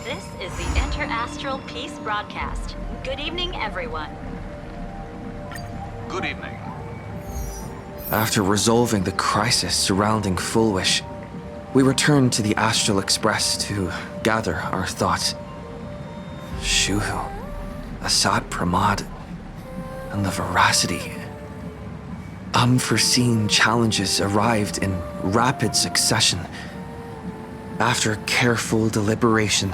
This is the Interastral Peace Broadcast. Good evening, everyone. Good evening. After resolving the crisis surrounding Fullwish, we returned to the Astral Express to gather our thoughts. Shuhu, Asat Pramod, and the Veracity. Unforeseen challenges arrived in rapid succession. After careful deliberation,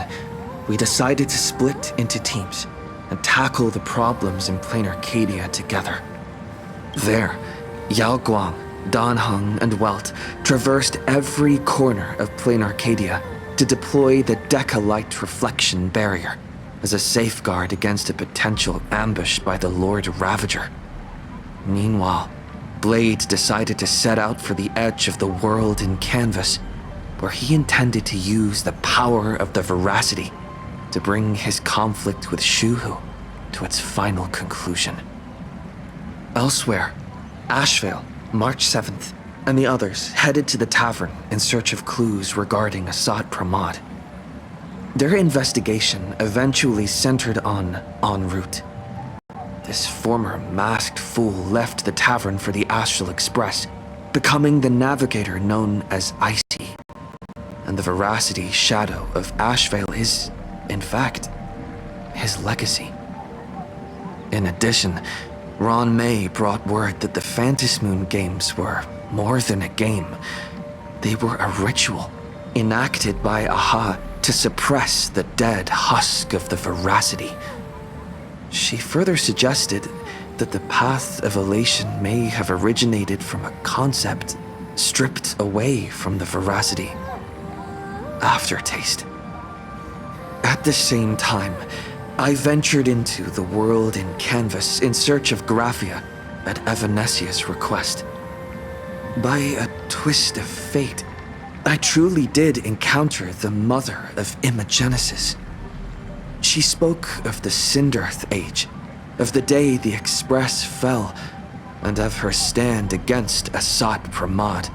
we decided to split into teams and tackle the problems in Plain Arcadia together. There, Yao Guang, Dan Heng, and Welt traversed every corner of Plain Arcadia to deploy the Decalite Reflection Barrier as a safeguard against a potential ambush by the Lord Ravager. Meanwhile, Blade decided to set out for the edge of the world in Canvas, where he intended to use the power of the Veracity to bring his conflict with Shuhu to its final conclusion. Elsewhere, Ashvale, March 7th, and the others headed to the tavern in search of clues regarding Asat Pramod. Their investigation eventually centered on En route. This former masked fool left the tavern for the Astral Express, becoming the navigator known as Icy. And the Veracity shadow of Ashvale is, in fact, his legacy. In addition, Ron May brought word that the Phantasmoon games were more than a game. They were a ritual, enacted by Aha to suppress the dead husk of the Veracity. She further suggested that the path of elation may have originated from a concept stripped away from the Veracity. Aftertaste. At the same time, I ventured into the world in Canvas in search of Graphia at Evanesia's request. By a twist of fate, I truly did encounter the mother of Imogenesis. She spoke of the Cinderth Age, of the day the Express fell, and of her stand against Asat Pramod,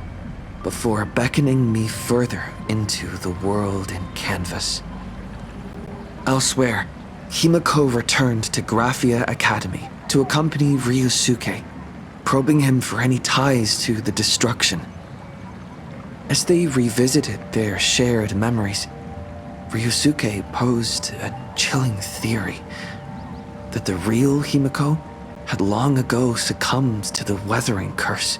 before beckoning me further into the world in Canvas. Elsewhere, Himiko returned to Graphia Academy to accompany Ryusuke, probing him for any ties to the destruction. As they revisited their shared memories, Ryusuke posed a chilling theory that the real Himiko had long ago succumbed to the weathering curse.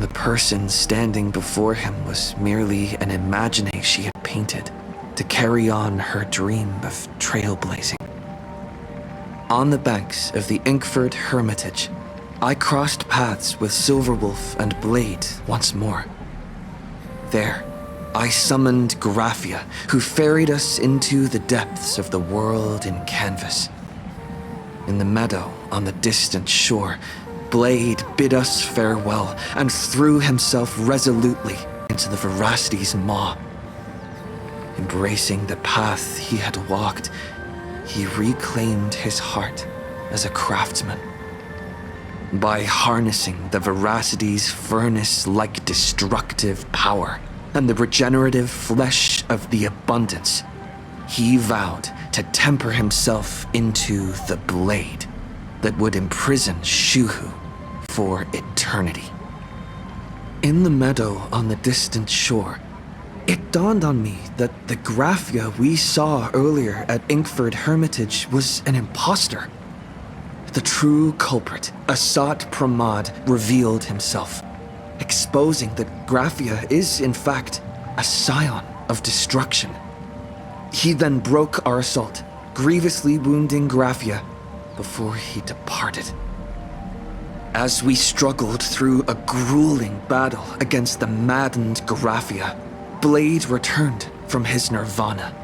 The person standing before him was merely an imagination she had painted to carry on her dream of trailblazing. On the banks of the Inkford Hermitage, I crossed paths with Silverwolf and Blade once more. There, I summoned Graphia, who ferried us into the depths of the world in Canvas. In the meadow on the distant shore, Blade bid us farewell and threw himself resolutely into the Veracity's maw. Embracing the path he had walked, he reclaimed his heart as a craftsman. By harnessing the Veracity's furnace-like destructive power and the regenerative flesh of the abundance, he vowed to temper himself into the blade that would imprison Shuhu for eternity. In the meadow on the distant shore, it dawned on me that the Graphia we saw earlier at Inkford Hermitage was an imposter. The true culprit, Asat Pramod, revealed himself, exposing that Graphia is, in fact, a scion of destruction. He then broke our assault, grievously wounding Graphia before he departed. As we struggled through a grueling battle against the maddened Graphia, Blade returned from his nirvana.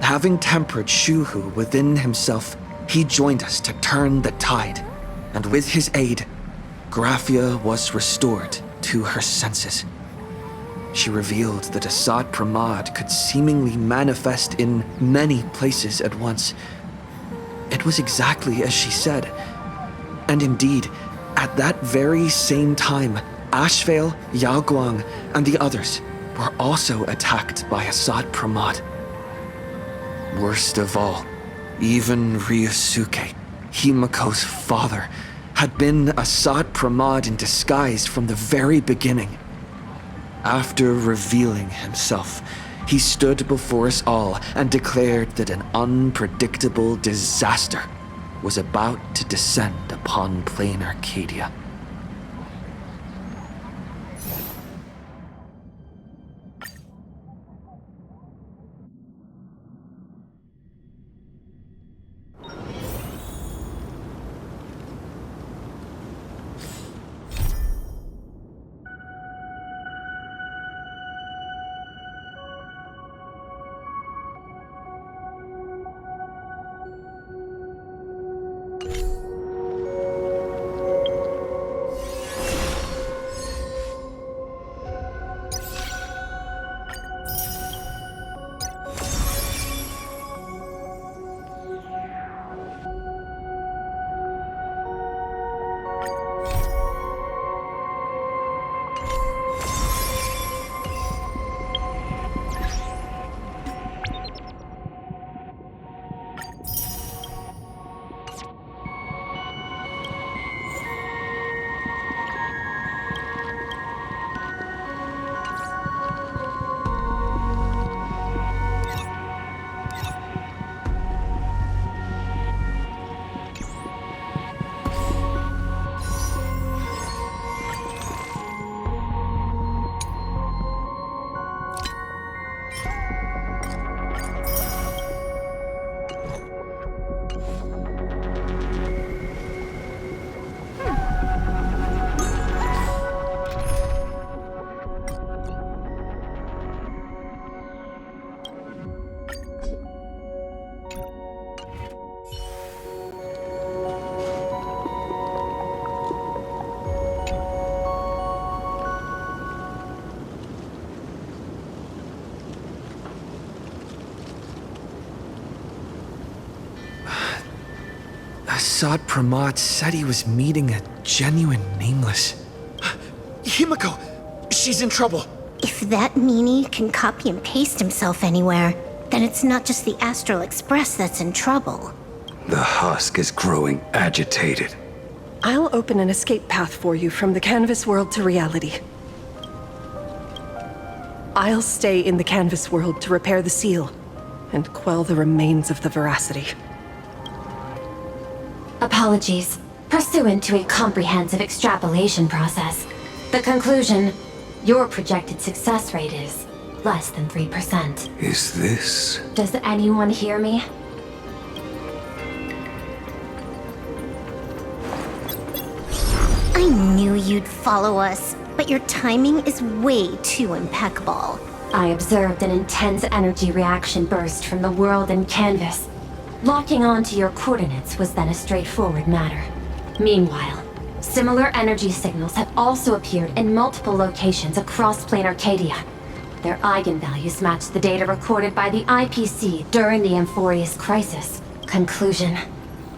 Having tempered Shuhu within himself, he joined us to turn the tide, and with his aid, Graphia was restored to her senses. She revealed that Asat Pramod could seemingly manifest in many places at once. It was exactly as she said. And indeed, at that very same time, Ashvale, Yao Guang, and the others were also attacked by Assad Pramod. Worst of all, even Ryusuke, Himiko's father, had been Assad Pramod in disguise from the very beginning. After revealing himself, he stood before us all and declared that an unpredictable disaster was about to descend upon plain Arcadia. Assad Pramod said he was meeting a genuine nameless. Himiko! She's in trouble! If that meanie can copy and paste himself anywhere, then it's not just the Astral Express that's in trouble. The husk is growing agitated. I'll open an escape path for you from the canvas world to reality. I'll stay in the canvas world to repair the seal and quell the remains of the veracity. Apologies. Pursuant to a comprehensive extrapolation process, the conclusion, your projected success rate is less than 3%. Is this... Does anyone hear me? I knew you'd follow us, but your timing is way too impeccable. I observed an intense energy reaction burst from the world in canvas. Locking onto your coordinates was then a straightforward matter. Meanwhile, similar energy signals have also appeared in multiple locations across plain Arcadia. Their eigenvalues match the data recorded by the IPC during the Amphorius crisis. Conclusion: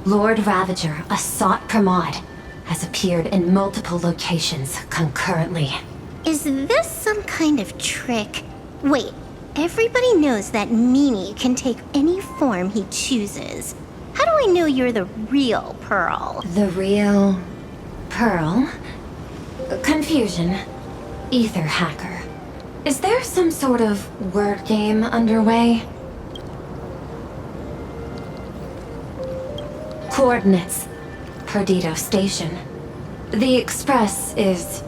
Lord Ravager, Assad Pramod, has appeared in multiple locations concurrently. Is this some kind of trick? Wait, everybody knows that meanie can take any form he chooses. How do I know you're the real Pearl? The real... Pearl? Confusion. Ether hacker. Is there some sort of word game underway? Coordinates. Perdido Station. The Express is...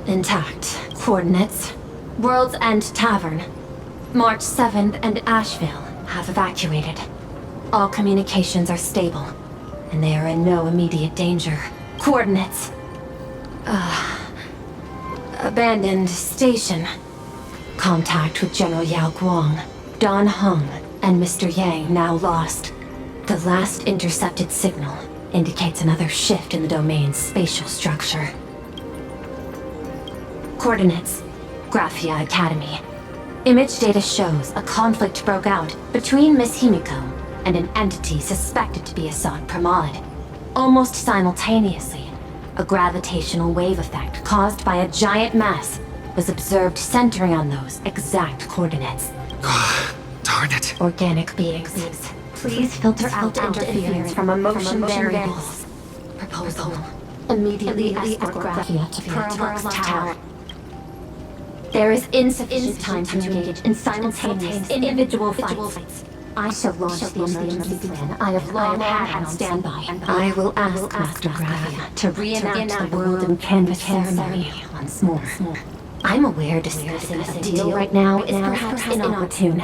intact. Coordinates. World's End Tavern. March 7th and Asheville have evacuated. All communications are stable, and they are in no immediate danger. Coordinates. Abandoned station. Contact with General Yao Guang, Don Hung, and Mr. Yang now lost. The last intercepted signal indicates another shift in the domain's spatial structure. Coordinates. Graphia Academy. Image data shows a conflict broke out between Miss Himiko and an entity suspected to be Assad Pramod. Almost simultaneously, a gravitational wave effect caused by a giant mass was observed centering on those exact coordinates. Darn it. Organic beings, please filter out interference from emotion variables. Proposal. Immediately escort Graphia to Pearl's Tower. There is insufficient time to engage in simultaneous individual fights. I shall launch the emergency plan I have long had on standby. I will ask Master Graphia to reenact the World in Canvas ceremony once more. I'm aware discussing a deal right now is perhaps inopportune,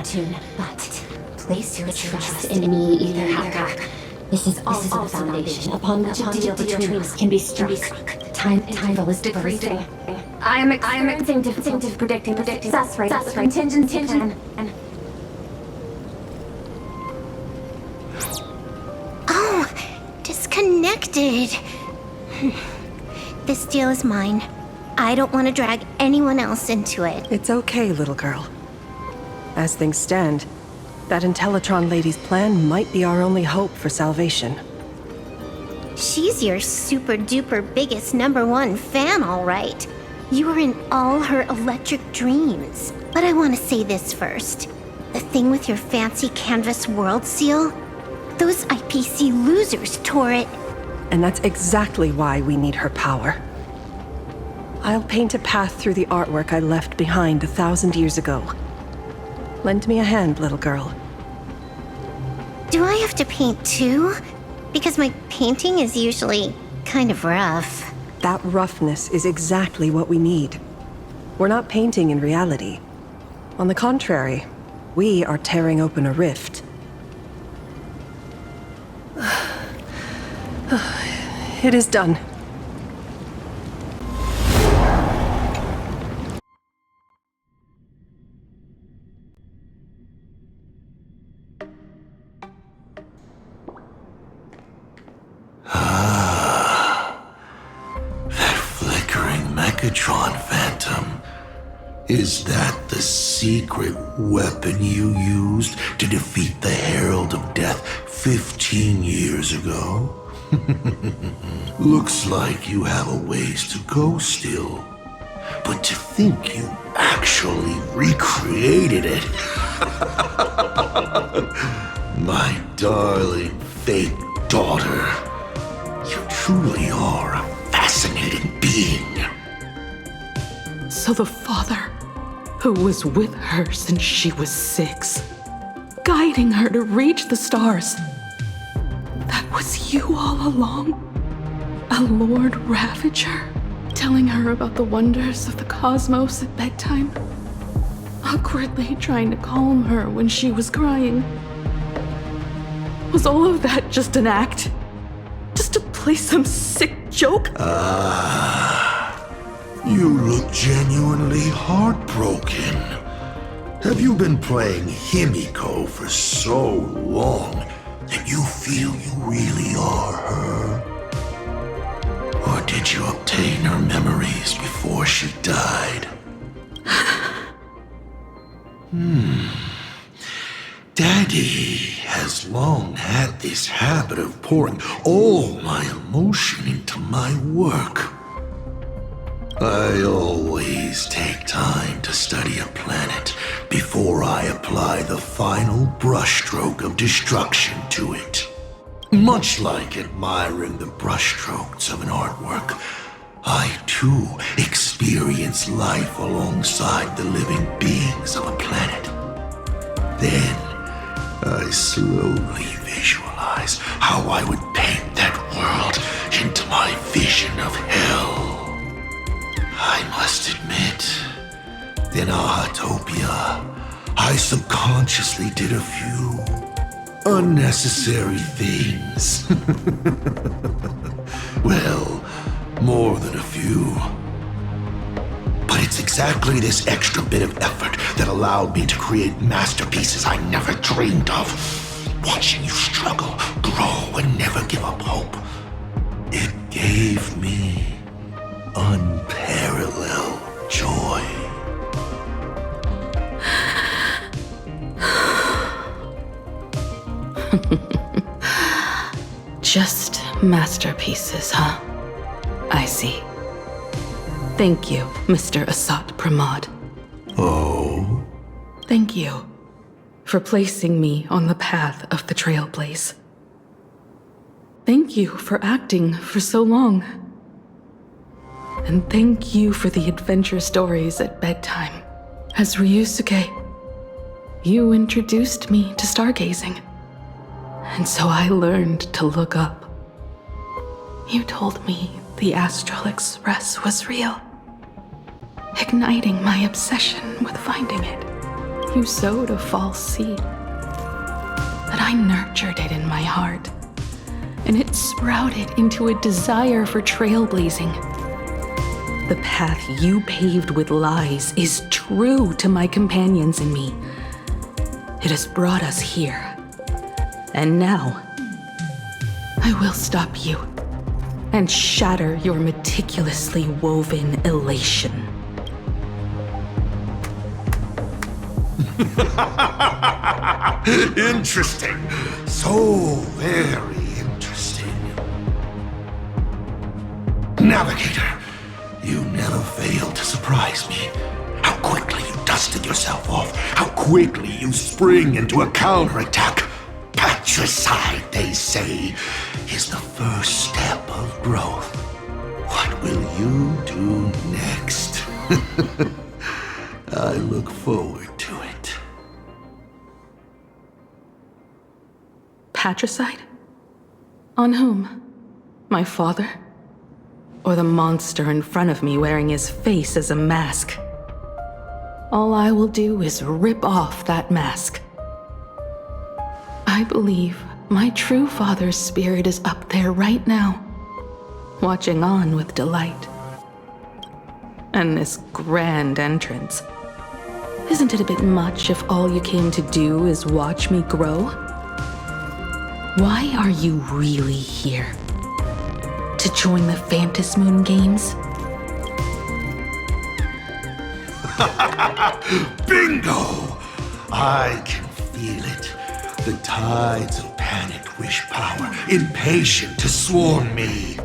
but place your trust in me, Ether Hacker. This is also the foundation upon which a deal between us can be struck. Time interval is decreasing. I am experiencing difficulty predicting the success rate of the contingency plan. Oh, disconnected. This deal is mine. I don't want to drag anyone else into it. It's okay, little girl. As things stand, that Intellitron lady's plan might be our only hope for salvation. She's your super duper biggest #1 fan, all right. You were in all her electric dreams. But I want to say this first. The thing with your fancy canvas world seal? Those IPC losers tore it. And that's exactly why we need her power. I'll paint a path through the artwork I left behind 1,000 years ago. Lend me a hand, little girl. Do I have to paint too? Because my painting is usually kind of rough. That roughness is exactly what we need. We're not painting in reality. On the contrary, we are tearing open a rift. It is done. Phantom. Is that the secret weapon you used to defeat the Herald of Death 15 years ago? Looks like you have a ways to go still. But to think you actually recreated it. My darling fake daughter. You truly are a fascinating being. So the father, who was with her since she was 6, guiding her to reach the stars, that was you all along? A Lord Ravager, telling her about the wonders of the cosmos at bedtime, awkwardly trying to calm her when she was crying. Was all of that just an act? Just to play some sick joke? You look genuinely heartbroken. Have you been playing Himiko for so long that you feel you really are her? Or did you obtain her memories before she died? Daddy has long had this habit of pouring all my emotion into my work. I always take time to study a planet before I apply the final brushstroke of destruction to it. Much like admiring the brushstrokes of an artwork, I too experience life alongside the living beings of a planet. Then, I slowly visualize how I would paint that world into my vision of hell. I must admit, in Ahatopia, I subconsciously did a few unnecessary things. Well, more than a few. But it's exactly this extra bit of effort that allowed me to create masterpieces I never dreamed of. Watching you struggle, grow, and never give up hope. It gave me unparalleled joy. Just masterpieces, huh? I see. Thank you, Mr. Asat Pramod. Oh? Thank you for placing me on the path of the Trailblaze. Thank you for acting for so long. And thank you for the adventure stories at bedtime. As Ryusuke, you introduced me to stargazing. And so I learned to look up. You told me the Astral Express was real, igniting my obsession with finding it. You sowed a false seed, but I nurtured it in my heart, and it sprouted into a desire for trailblazing. The path you paved with lies is true to my companions and me. It has brought us here, and now I will stop you and shatter your meticulously woven elation. Interesting. So very interesting. Navigator, you never fail to surprise me. How quickly you dusted yourself off. How quickly you spring into a counterattack. Patricide, they say, is the first step of growth. What will you do next? I look forward to it. Patricide? On whom? My father? Or the monster in front of me wearing his face as a mask? All I will do is rip off that mask. I believe my true father's spirit is up there right now, watching on with delight. And this grand entrance. Isn't it a bit much if all you came to do is watch me grow? Why are you really here? To join the Phantasmoon Games? Bingo! I can feel it. The tides of panicked wish power, impatient to swarm me.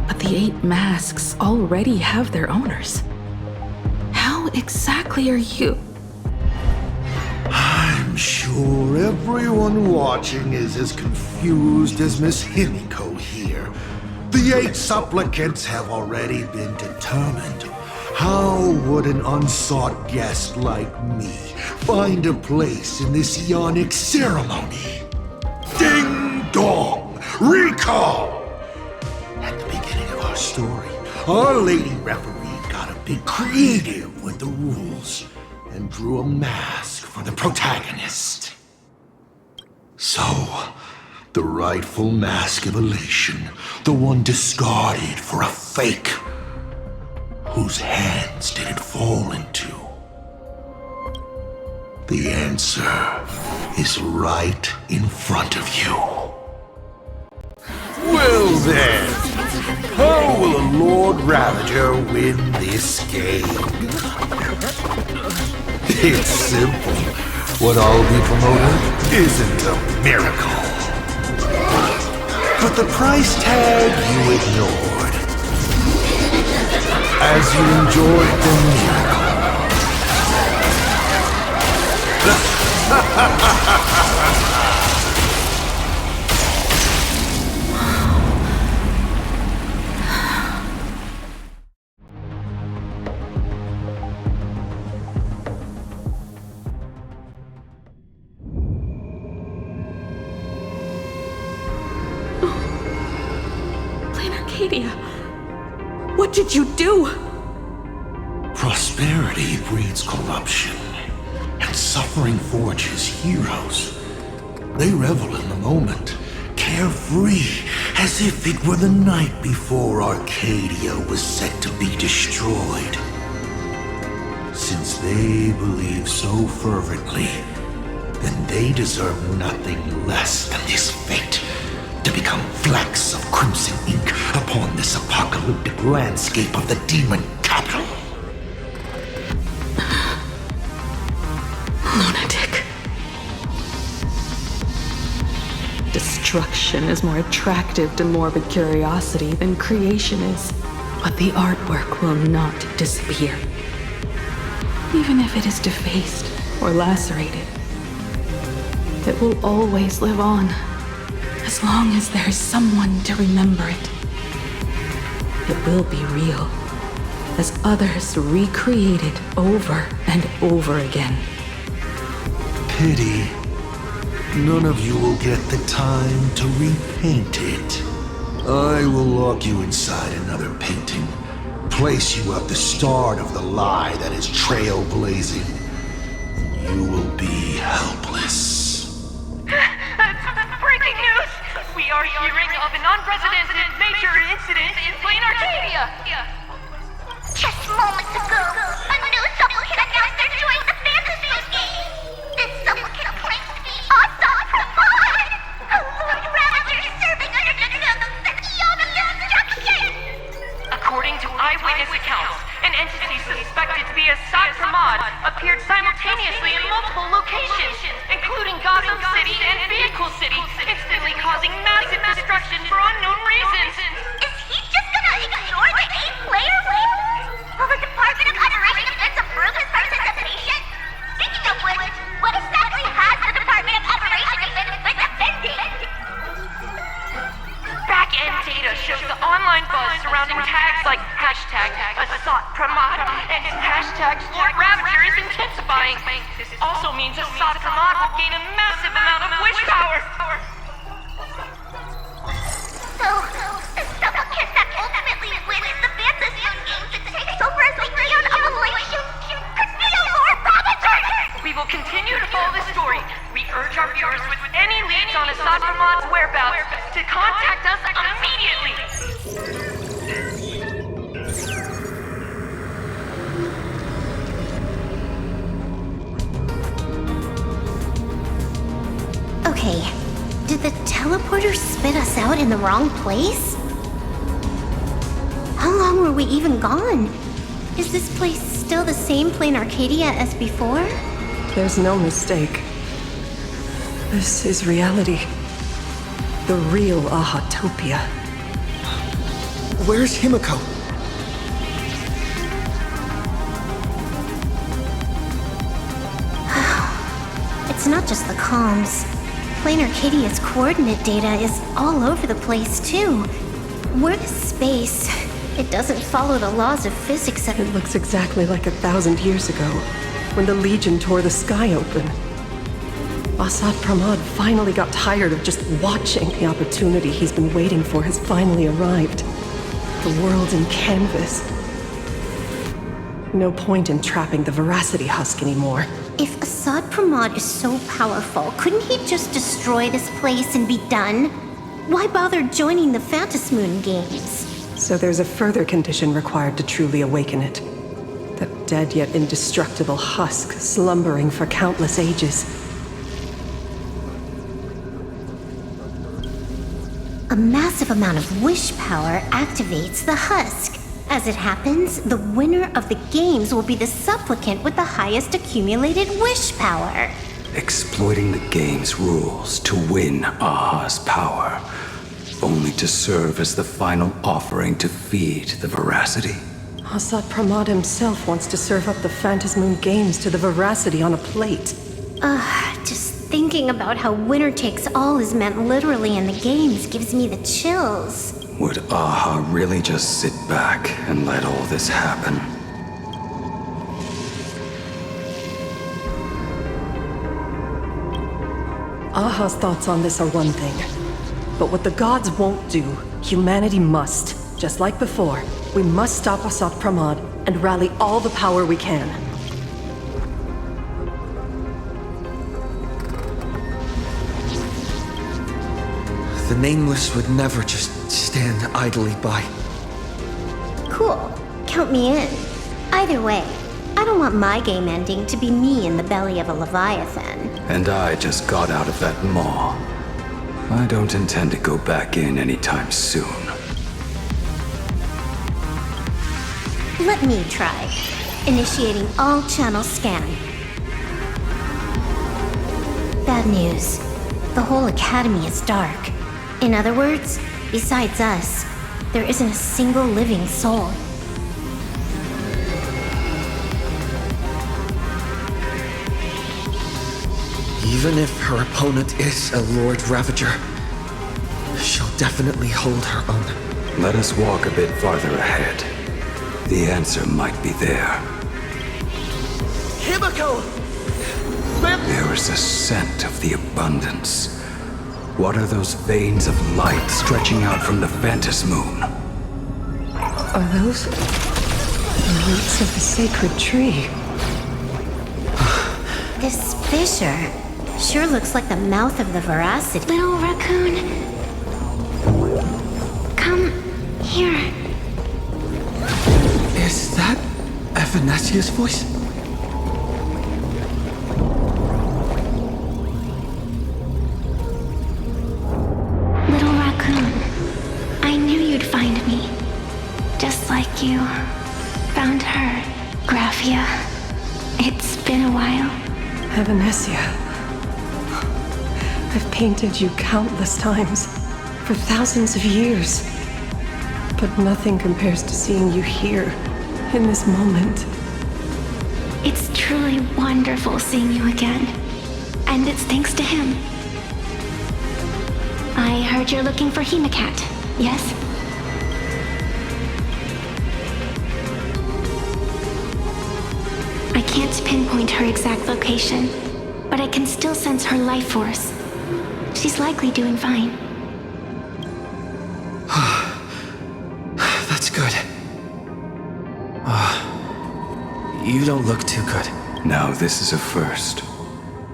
But the 8 masks already have their owners. How exactly are you? I'm sure everyone watching is as confused as Miss Himiko here. The 8 supplicants have already been determined. How would an unsought guest like me find a place in this yonic ceremony? Ding dong! Recall! At the beginning of our story, our lady referee got a bit creative with the rules and drew a mask for the protagonist. So, the rightful mask of elation, the one discarded for a fake. Whose hands did it fall into? The answer is right in front of you. Well then, how will a Lord Ravager win this game? It's simple. What I'll be promoting isn't a miracle. But the price tag you ignored. As you enjoyed the miracle. Plain Arcadia, what did you do? Prosperity breeds corruption, and suffering forges heroes. They revel in the moment, carefree, as if it were the night before Arcadia was set to be destroyed. Since they believe so fervently, then they deserve nothing less than this fate, to become flecks of crimson ink upon this apocalyptic landscape of the demon capital. Lunatic. Destruction is more attractive to morbid curiosity than creation is. But the artwork will not disappear. Even if it is defaced or lacerated, it will always live on, as long as there is someone to remember it. It will be real, as others recreate it over and over again. Pity. None of you will get the time to repaint it. I will lock you inside another painting, place you at the start of the lie that is trailblazing. You will be helpless. Breaking news! We are hearing of an unprecedented major incident in Plain Arcadia! Just moments ago, a new supplicant announced they're doing the fantasy game. This supplicant claims to be Asad Pramod, a Lord Ravager serving under the instruction. According to eyewitness accounts, an entity suspected to be Asad Pramod appeared simultaneously in multiple locations, including Gotham City and Vehicle City, instantly causing massive destruction for unknown reasons. Is he just gonna ignore the 8-player rule? Will the Department of Operation Defense approve his participation? Speaking of which, what exactly has the Department of Operation Defense been defending? Back-end data shows the online buzz surrounding tags like hashtag Asad Pramod and hashtag Lord Ravager is intensifying. This also means Asad Pramod will gain a massive amount of wish power. So, the supplicant that ultimately wins the fantasy games and takes over as the Leon Operation could be a Lord Ravager! We will continue to follow this story. We urge our viewers with any leads on Asad Pramod's whereabouts to contact us immediately. Okay, did the teleporter spit us out in the wrong place? How long were we even gone? Is this place still the same Plain Arcadia as before? There's no mistake. This is reality. The real Ahatopia. Where's Himiko? It's not just the comms. Plain Arcadia's coordinate data is all over the place, too. We're the space. It doesn't follow the laws of physics of... It looks exactly like 1,000 years ago, when the Legion tore the sky open. Asad Pramod finally got tired of just watching. The opportunity he's been waiting for has finally arrived. The world in canvas. No point in trapping the Veracity Husk anymore. If Asad Pramod is so powerful, couldn't he just destroy this place and be done? Why bother joining the Phantasmoon games? So there's a further condition required to truly awaken it. That dead yet indestructible husk slumbering for countless ages. A massive amount of wish power activates the husk. As it happens, the winner of the games will be the supplicant with the highest accumulated wish power. Exploiting the game's rules to win Aha's power, only to serve as the final offering to feed the Veracity. Asad Pramod himself wants to serve up the Phantasmoon games to the Veracity on a plate. Just thinking about how winner takes all is meant literally in the games gives me the chills. Would Aha really just sit back and let all this happen? Aha's thoughts on this are one thing. But what the gods won't do, humanity must. Just like before, we must stop Asad Pramod and rally all the power we can. The Nameless would never just stand idly by. Cool. Count me in. Either way, I don't want my game ending to be me in the belly of a Leviathan. And I just got out of that maw. I don't intend to go back in anytime soon. Let me try. Initiating all channel scan. Bad news. The whole academy is dark. In other words, besides us, there isn't a single living soul. Even if her opponent is a Lord Ravager, she'll definitely hold her own. Let us walk a bit farther ahead. The answer might be there. Himiko! There is a scent of the abundance. What are those veins of light stretching out from the Phantom Moon? Are those the roots of the sacred tree? This fissure sure looks like the mouth of the Veracity. Little raccoon, come here. Is that Evanesia's voice? Little raccoon, I knew you'd find me. Just like you found her, Graphia. It's been a while. Evanesia. I've painted you countless times, for thousands of years. But nothing compares to seeing you here, in this moment. It's truly wonderful seeing you again. And it's thanks to him. I heard you're looking for Hemacat, yes? I can't pinpoint her exact location, but I can still sense her life force. She's likely doing fine. That's good. You don't look too good. Now this is a first.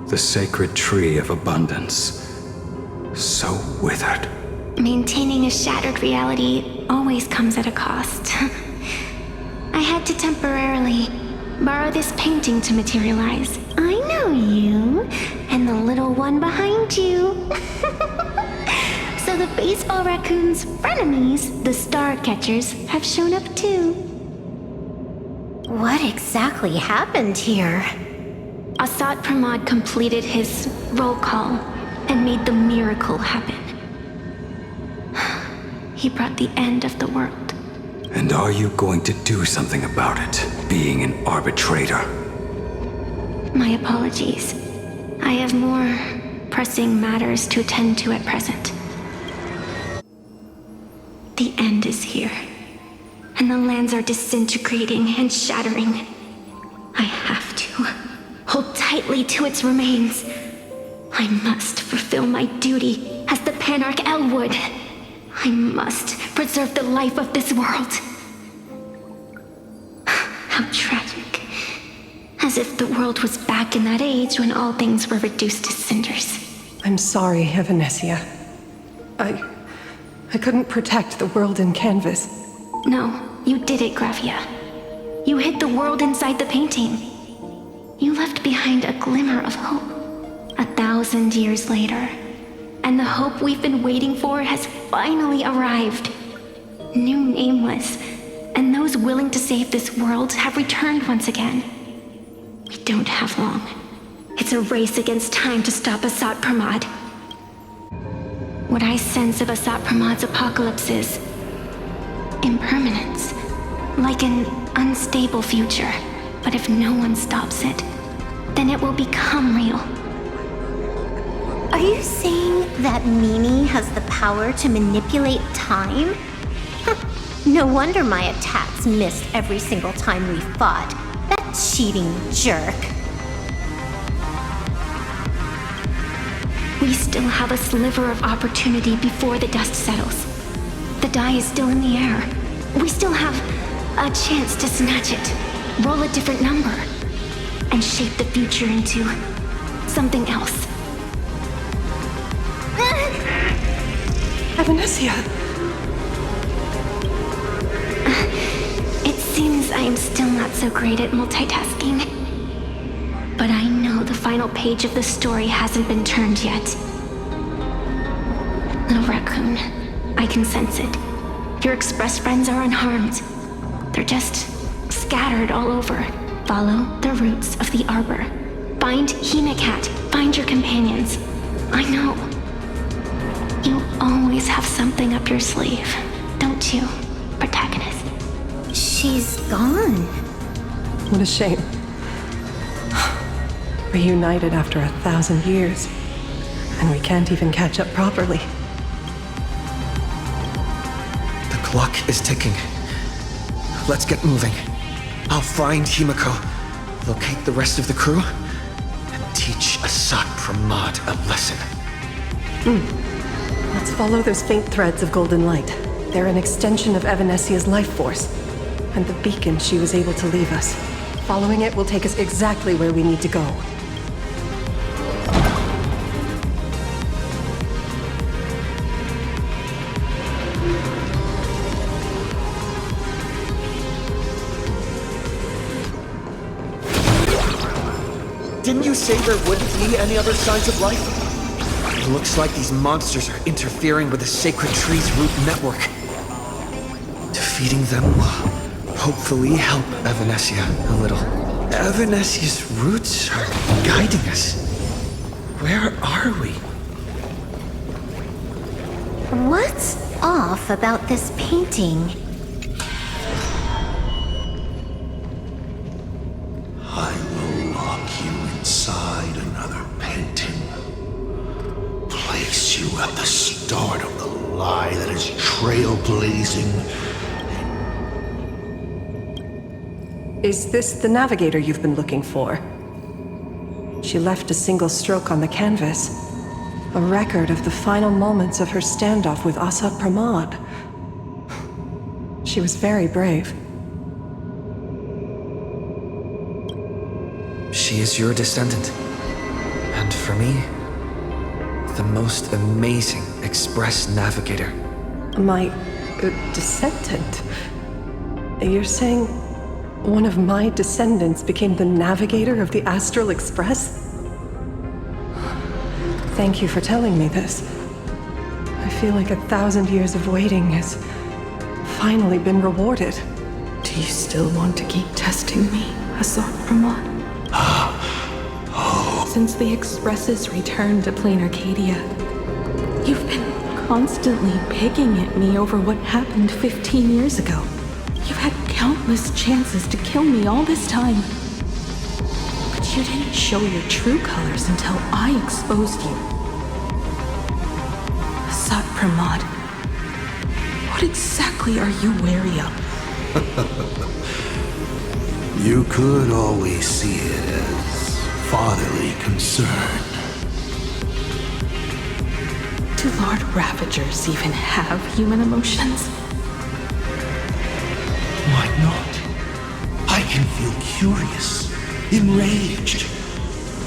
The sacred tree of abundance. So withered. Maintaining a shattered reality always comes at a cost. I had to temporarily borrow this painting to materialize. I know you, and the little one behind you. So the baseball raccoon's frenemies, the star catchers, have shown up too. What exactly happened here? Assad Pramod completed his roll call and made the miracle happen. He brought the end of the world. And are you going to do something about it, being an arbitrator? My apologies. I have more pressing matters to attend to at present. The end is here, and the lands are disintegrating and shattering. I have to hold tightly to its remains. I must fulfill my duty as the Panarch Elwood. I must preserve the life of this world. How tragic. As if the world was back in that age when all things were reduced to cinders. I'm sorry, Evanesia. I couldn't protect the world in canvas. No, you did it, Graphia. You hid the world inside the painting. You left behind a glimmer of hope. 1,000 years later, and the hope we've been waiting for has finally arrived. New Nameless, and those willing to save this world have returned once again. We don't have long. It's a race against time to stop Assad Pramod. What I sense of Assad Pramod's apocalypse is impermanence, like an unstable future. But if no one stops it, then it will become real. Are you saying that Mimi has the power to manipulate time? No wonder my attacks missed every single time we fought. That cheating jerk. We still have a sliver of opportunity before the dust settles. The die is still in the air. We still have a chance to snatch it, roll a different number, and shape the future into something else. Evanesia! It seems I am still not so great at multitasking. But I know the final page of the story hasn't been turned yet. Little raccoon, I can sense it. Your express friends are unharmed. They're just scattered all over. Follow the roots of the arbor. Find Hemacat. Find your companions. I know. You always have something up your sleeve. don't you, protagonist? She's gone. What a shame. Reunited after 1,000 years, and we can't even catch up properly. The clock is ticking. Let's get moving. I'll find Himiko, locate the rest of the crew, and teach Asat Pramod a lesson. Let's follow those faint threads of golden light. They're an extension of Evanesia's life force, and the beacon she was able to leave us. Following it will take us exactly where we need to go. Didn't you say there wouldn't be any other signs of life? It looks like these monsters are interfering with the sacred tree's root network. Defeating them will hopefully help Evanesia a little. Evanesia's roots are guiding us. Where are we? What's off about this painting? I will lock you inside another painting. Place you at the start of the lie that is trailblazing. Is this the navigator you've been looking for? She left a single stroke on the canvas. A record of the final moments of her standoff with Asat Pramod. She was very brave. She is your descendant. And for me, the most amazing Express navigator. My descendant? You're saying one of my descendants became the navigator of the Astral Express? Thank you for telling me this. I feel like 1,000 years of waiting has finally been rewarded. Do you still want to keep testing me, Asat Pramod? Since the Expresses returned to plain Arcadia, you've been constantly picking at me over what happened 15 years ago. You've had countless chances to kill me all this time. But you didn't show your true colors until I exposed you. Asat Pramod, what exactly are you wary of? You could always see it as fatherly concern. Do Lord Ravagers even have human emotions? Why not? I can feel curious, enraged.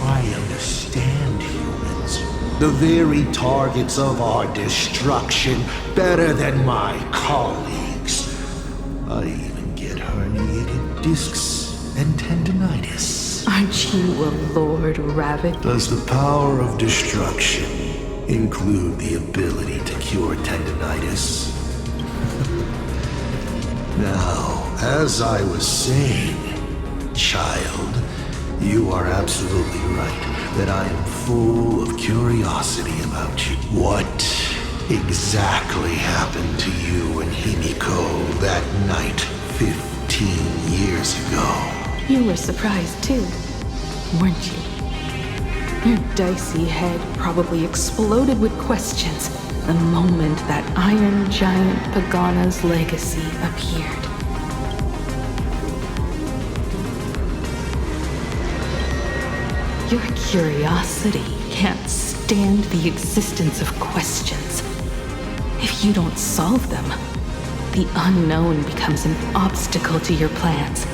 I understand humans, the very targets of our destruction, better than my colleagues. I even get herniated discs and tendinitis. Aren't you a Lord Ravager? Does the power of destruction include the ability to cure tendinitis? Now, as I was saying, child, you are absolutely right that I am full of curiosity about you. What exactly happened to you and Himiko that night 15 years ago? You were surprised too, weren't you? Your dicey head probably exploded with questions the moment that Iron Giant Pagana's legacy appeared. Your curiosity can't stand the existence of questions. If you don't solve them, the unknown becomes an obstacle to your plans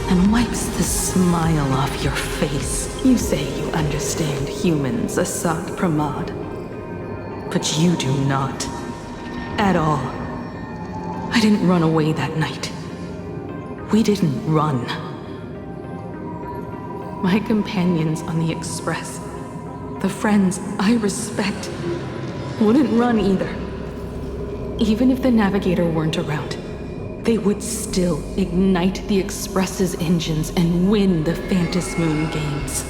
and wipes the smile off your face. You say you understand humans, Asat Pramod. But you do not. At all. I didn't run away that night. We didn't run. My companions on the Express, the friends I respect, wouldn't run either. Even if the Navigator weren't around, they would still ignite the Express's engines and win the Phantasmoon games.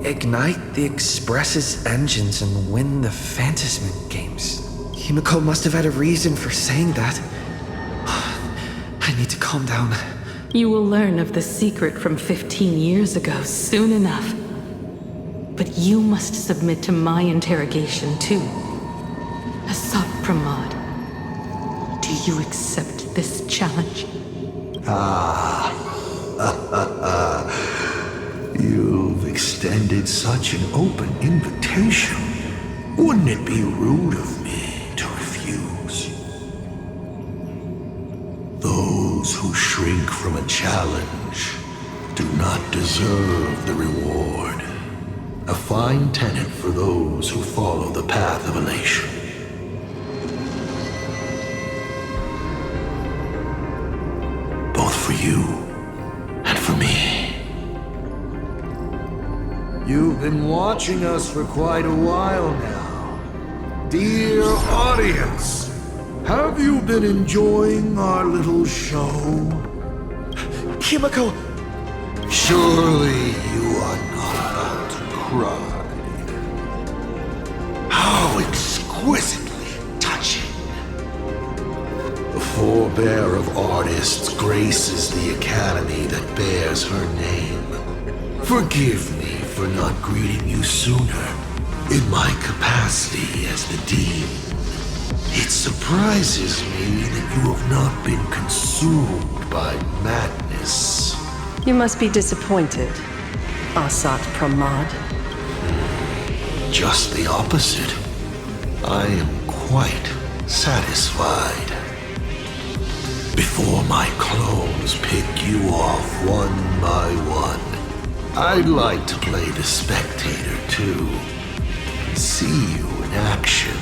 Ignite the Express's engines and win the Phantasmoon games. Himiko must have had a reason for saying that. I need to calm down. You will learn of the secret from 15 years ago soon enough. But you must submit to my interrogation too. Asad Pramod, do you accept this challenge? You've extended such an open invitation. Wouldn't it be rude of me to refuse? Those who shrink from a challenge do not deserve the reward. A fine tenet for those who follow the path of elation. Both for you and for me. You've been watching us for quite a while now. Dear audience, have you been enjoying our little show? Himiko! Surely you are not about to cry. How exquisitely touching. The forebear of artists graces the academy that bears her name. Forgive me for not greeting you sooner in my capacity as the Dean. It surprises me that you have not been consumed by madness. You must be disappointed, Asad Pramod. Just the opposite. I am quite satisfied. Before my clones pick you off one by one, I'd like to play the spectator too. See you in action.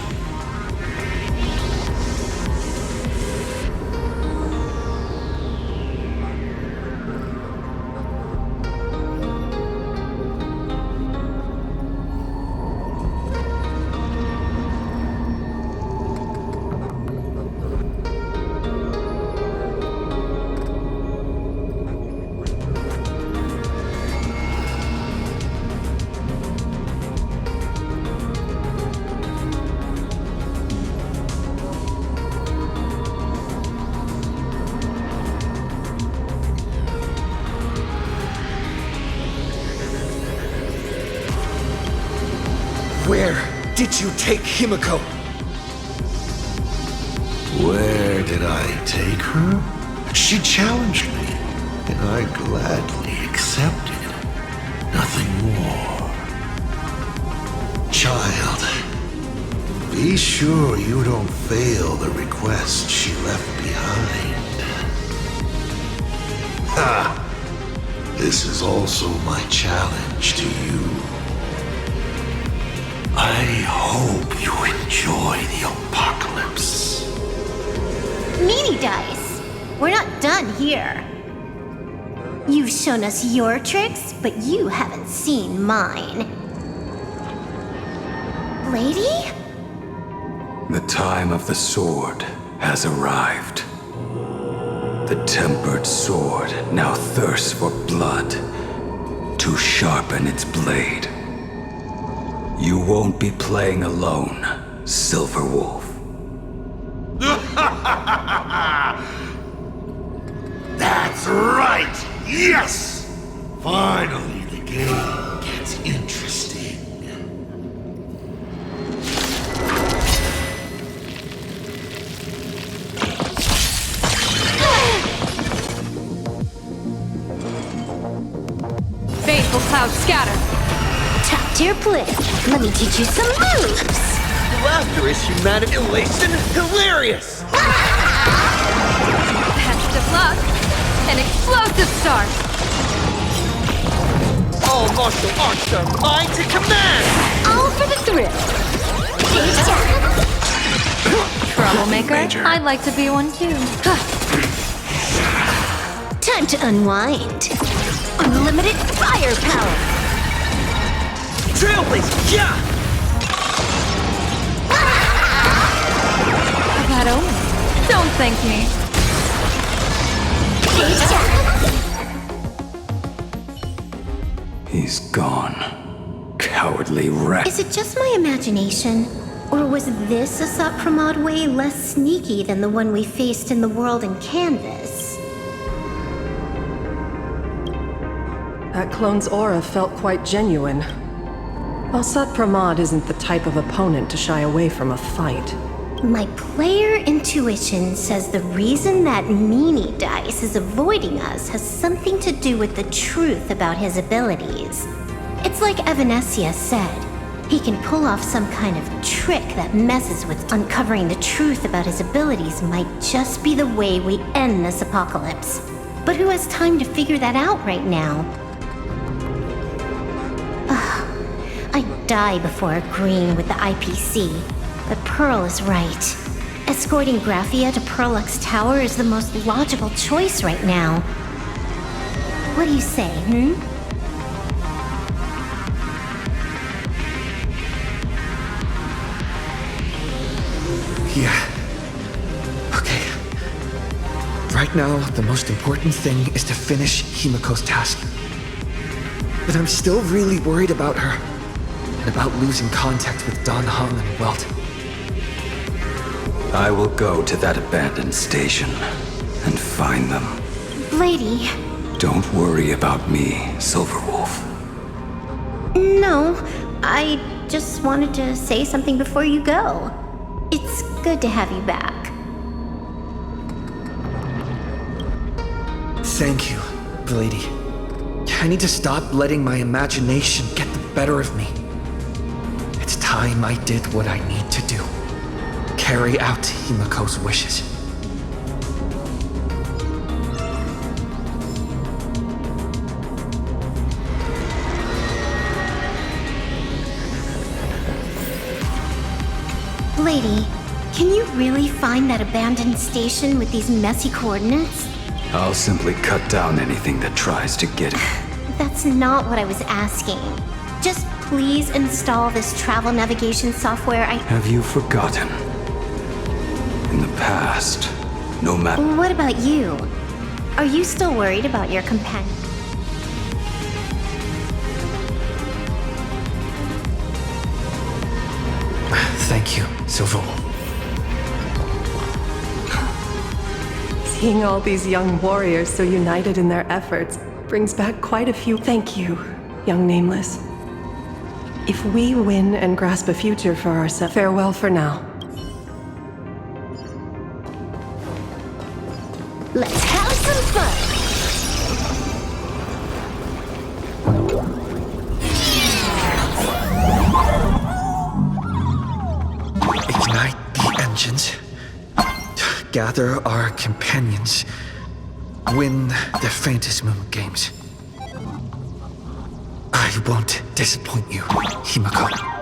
Where did you take Himiko? Where did I take her? She challenged me, and I gladly accepted. Nothing more. Child, be sure you don't fail the request she left behind. Ha! This is also my challenge to you. I hope you enjoy the apocalypse. Meanie Dice, we're not done here. You've shown us your tricks, but you haven't seen mine. Lady? The time of the sword has arrived. The tempered sword now thirsts for blood to sharpen its blade. You won't be playing alone, Silver Wolf. That's right! Yes! Finally, the game gets interesting. Fateful cloud scatter. Top tier play. Let me teach you some moves. Laughter is humanity elation hilarious! Best of luck. An explosive start. All martial arts are mine to command! All for the thrill. Troublemaker? I'd like to be one too. Time to unwind. Unlimited firepower. Trailblazer, yeah! Bad omen. Don't thank me. He's gone. Cowardly wreck. Is it just my imagination? Or was this Asat Pramod way less sneaky than the one we faced in the world in Canvas? That clone's aura felt quite genuine. Asat Pramod isn't the type of opponent to shy away from a fight. My player intuition says the reason that meanie dice is avoiding us has something to do with the truth about his abilities. It's like Evanescia said. He can pull off some kind of trick that messes with uncovering the truth about his abilities might just be the way we end this apocalypse. But who has time to figure that out right now? I'd die before agreeing with the IPC, but Pearl is right. Escorting Graphia to Perlux Tower is the most logical choice right now. What do you say, Yeah. Okay. Right now, the most important thing is to finish Himiko's task. But I'm still really worried about her. And about losing contact with Don Hung and Welt. I will go to that abandoned station and find them. Lady. Don't worry about me, Silverwolf. No, I just wanted to say something before you go. It's good to have you back. Thank you, lady. I need to stop letting my imagination get the better of me. It's time I did what I need to do. Carry out Himiko's wishes. Lady, can you really find that abandoned station with these messy coordinates? I'll simply cut down anything that tries to get it. That's not what I was asking. Just please install this travel navigation software. Have you forgotten? In the past, no matter... What about you? Are you still worried about your companion? Thank you, Silverwolf. Seeing all these young warriors so united in their efforts brings back quite a few thank you, young Nameless. If we win and grasp a future for ourselves, farewell for now. Let's have some fun! Ignite the engines. Gather our companions. Win the Phantasmoon games. I won't disappoint you, Himiko.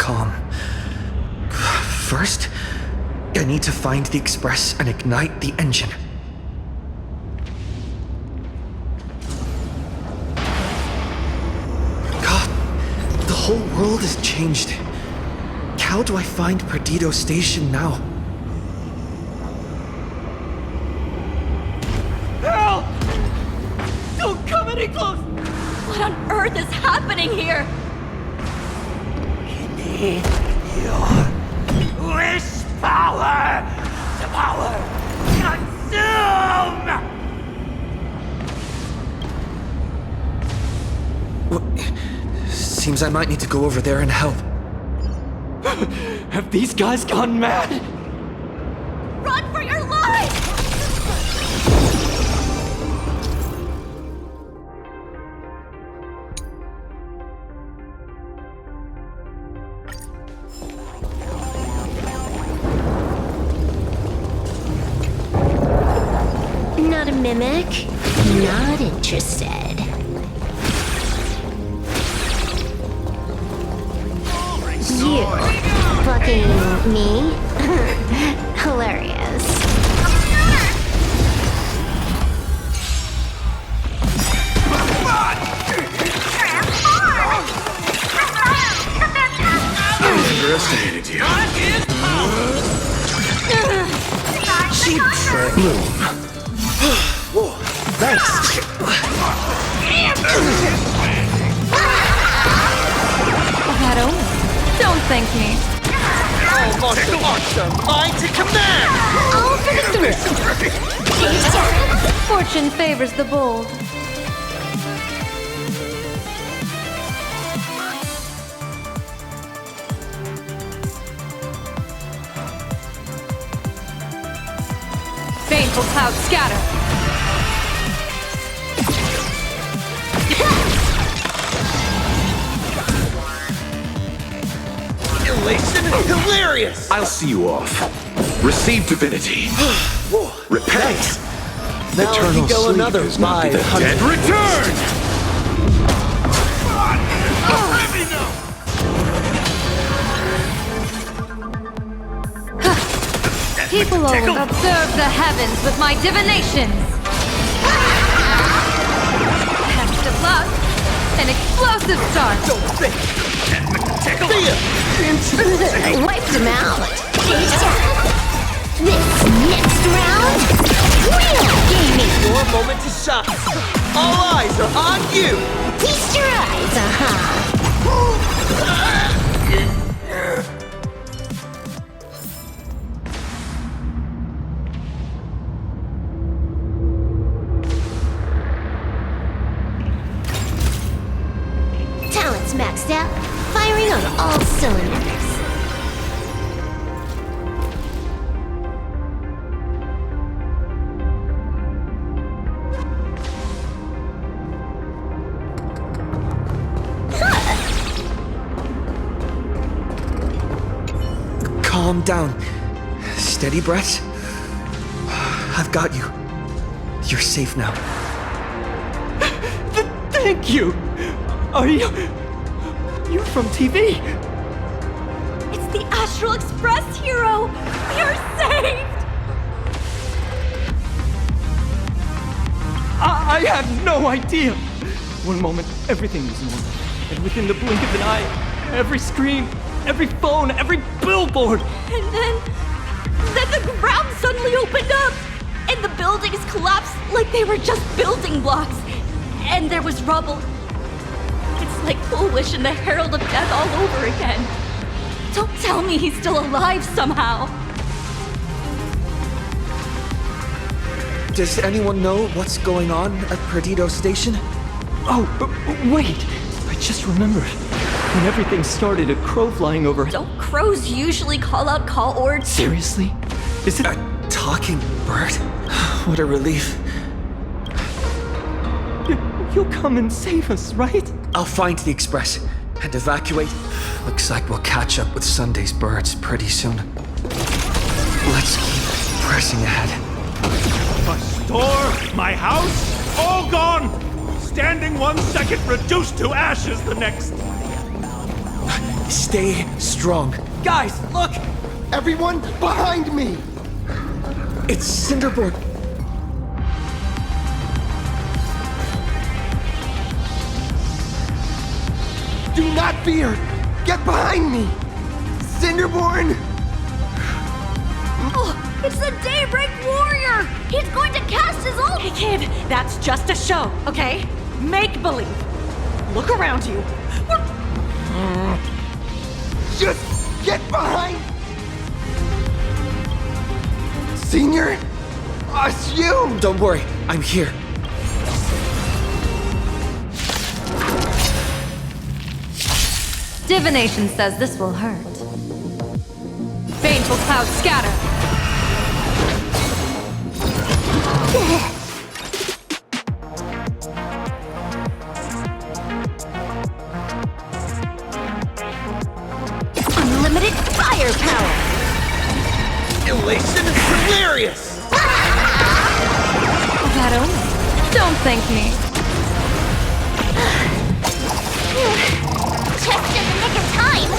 calm. First, I need to find the express and ignite the engine. God, the whole world has changed. How do I find Perdido Station now? Help! Don't come any close! What on earth is happening here? Wish power! The power! Consume! Seems I might need to go over there and help. Have these guys gone mad? Run for your life! Not a mimic. Not interested. You fucking me? Hilarious. Underestimated you. Cheap trick. Whoa, thanks. That over. Don't thank me. All martial arts are mine to command! All for the thrill. Fortune favors the bold. Baneful clouds scatter. Elation! Hilarious! I'll see you off. Receive divinity. Repent. Now Eternal you go sleep another is not the 500. dead return! People observe the heavens with my divinations. Next up, an explosive start. Don't think! See ya! I wiped him out. This next round, real gaming. Your moment to shine. All eyes are on you! Feast your eyes, Talent's maxed out, firing on all cylinders. Calm down. Steady breaths. I've got you. You're safe now. Thank you! Are you... You're from TV? It's the Astral Express, hero! We are saved! I had no idea! One moment, everything was normal. And within the blink of an eye, every screen, every phone, every billboard! And then the ground suddenly opened up! And the buildings collapsed like they were just building blocks! And there was rubble. It's like Foolish and the Herald of Death all over again. Don't tell me he's still alive somehow. Does anyone know what's going on at Perdido Station? Oh, wait! I just remembered. When everything started, a crow flying over... Don't crows usually call out call words? Seriously? Is it... A talking bird? What a relief. You'll come and save us, right? I'll find the express and evacuate. Looks like we'll catch up with Sunday's birds pretty soon. Let's keep pressing ahead. My store, my house, all gone! Standing 1 second, reduced to ashes the next. Stay strong. Guys, look! Everyone behind me! It's Cinderborn. Do not fear! Get behind me! Cinderborn! Oh, it's the Daybreak Warrior! He's going to cast his ult! Hey kid, that's just a show, okay? Make believe. Look around you. Just get behind! Senior? Us you! Don't worry, I'm here. Divination says this will hurt. Baneful clouds scatter. Unlimited firepower! Elation is hilarious! That only. Don't thank me. Just in the nick of time.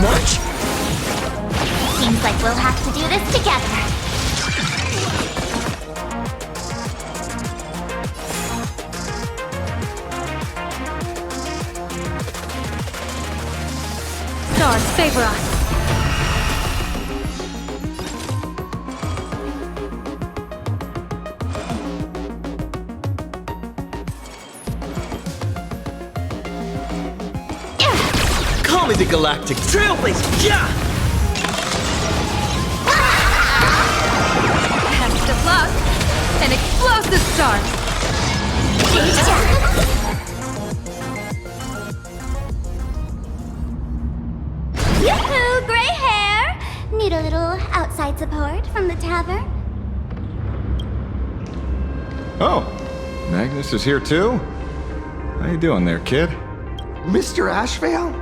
Much? Seems like we'll have to do this together. Stars favor us. Call me the Galactic Trailblazer! Yeah! Test of luck. An explosive start. Yoo-hoo, gray hair! Need a little outside support from the tavern? Oh, Magnus is here too? How you doing there, kid? Mr. Ashvale?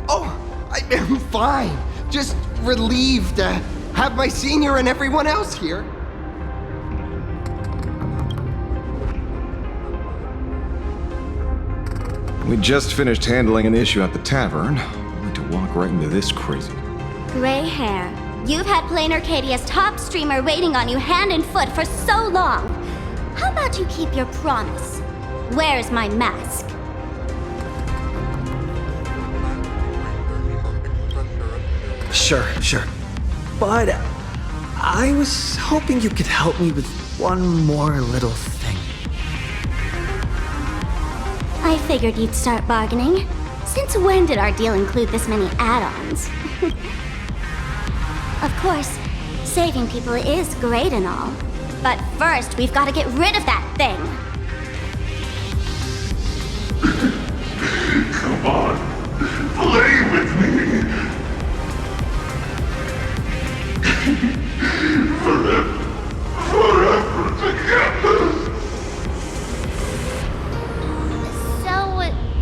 Oh, I'm fine. Just relieved to have my senior and everyone else here. We just finished handling an issue at the tavern, only to walk right into this crazy. Gray hair. You've had Plain Arcadia's top streamer waiting on you hand and foot for so long. How about you keep your promise? Where's my mask? Sure. But I was hoping you could help me with one more little thing. I figured you'd start bargaining. Since when did our deal include this many add-ons? Of course, saving people is great and all. But first, we've got to get rid of that thing. Come on, play with me. Forever together. So,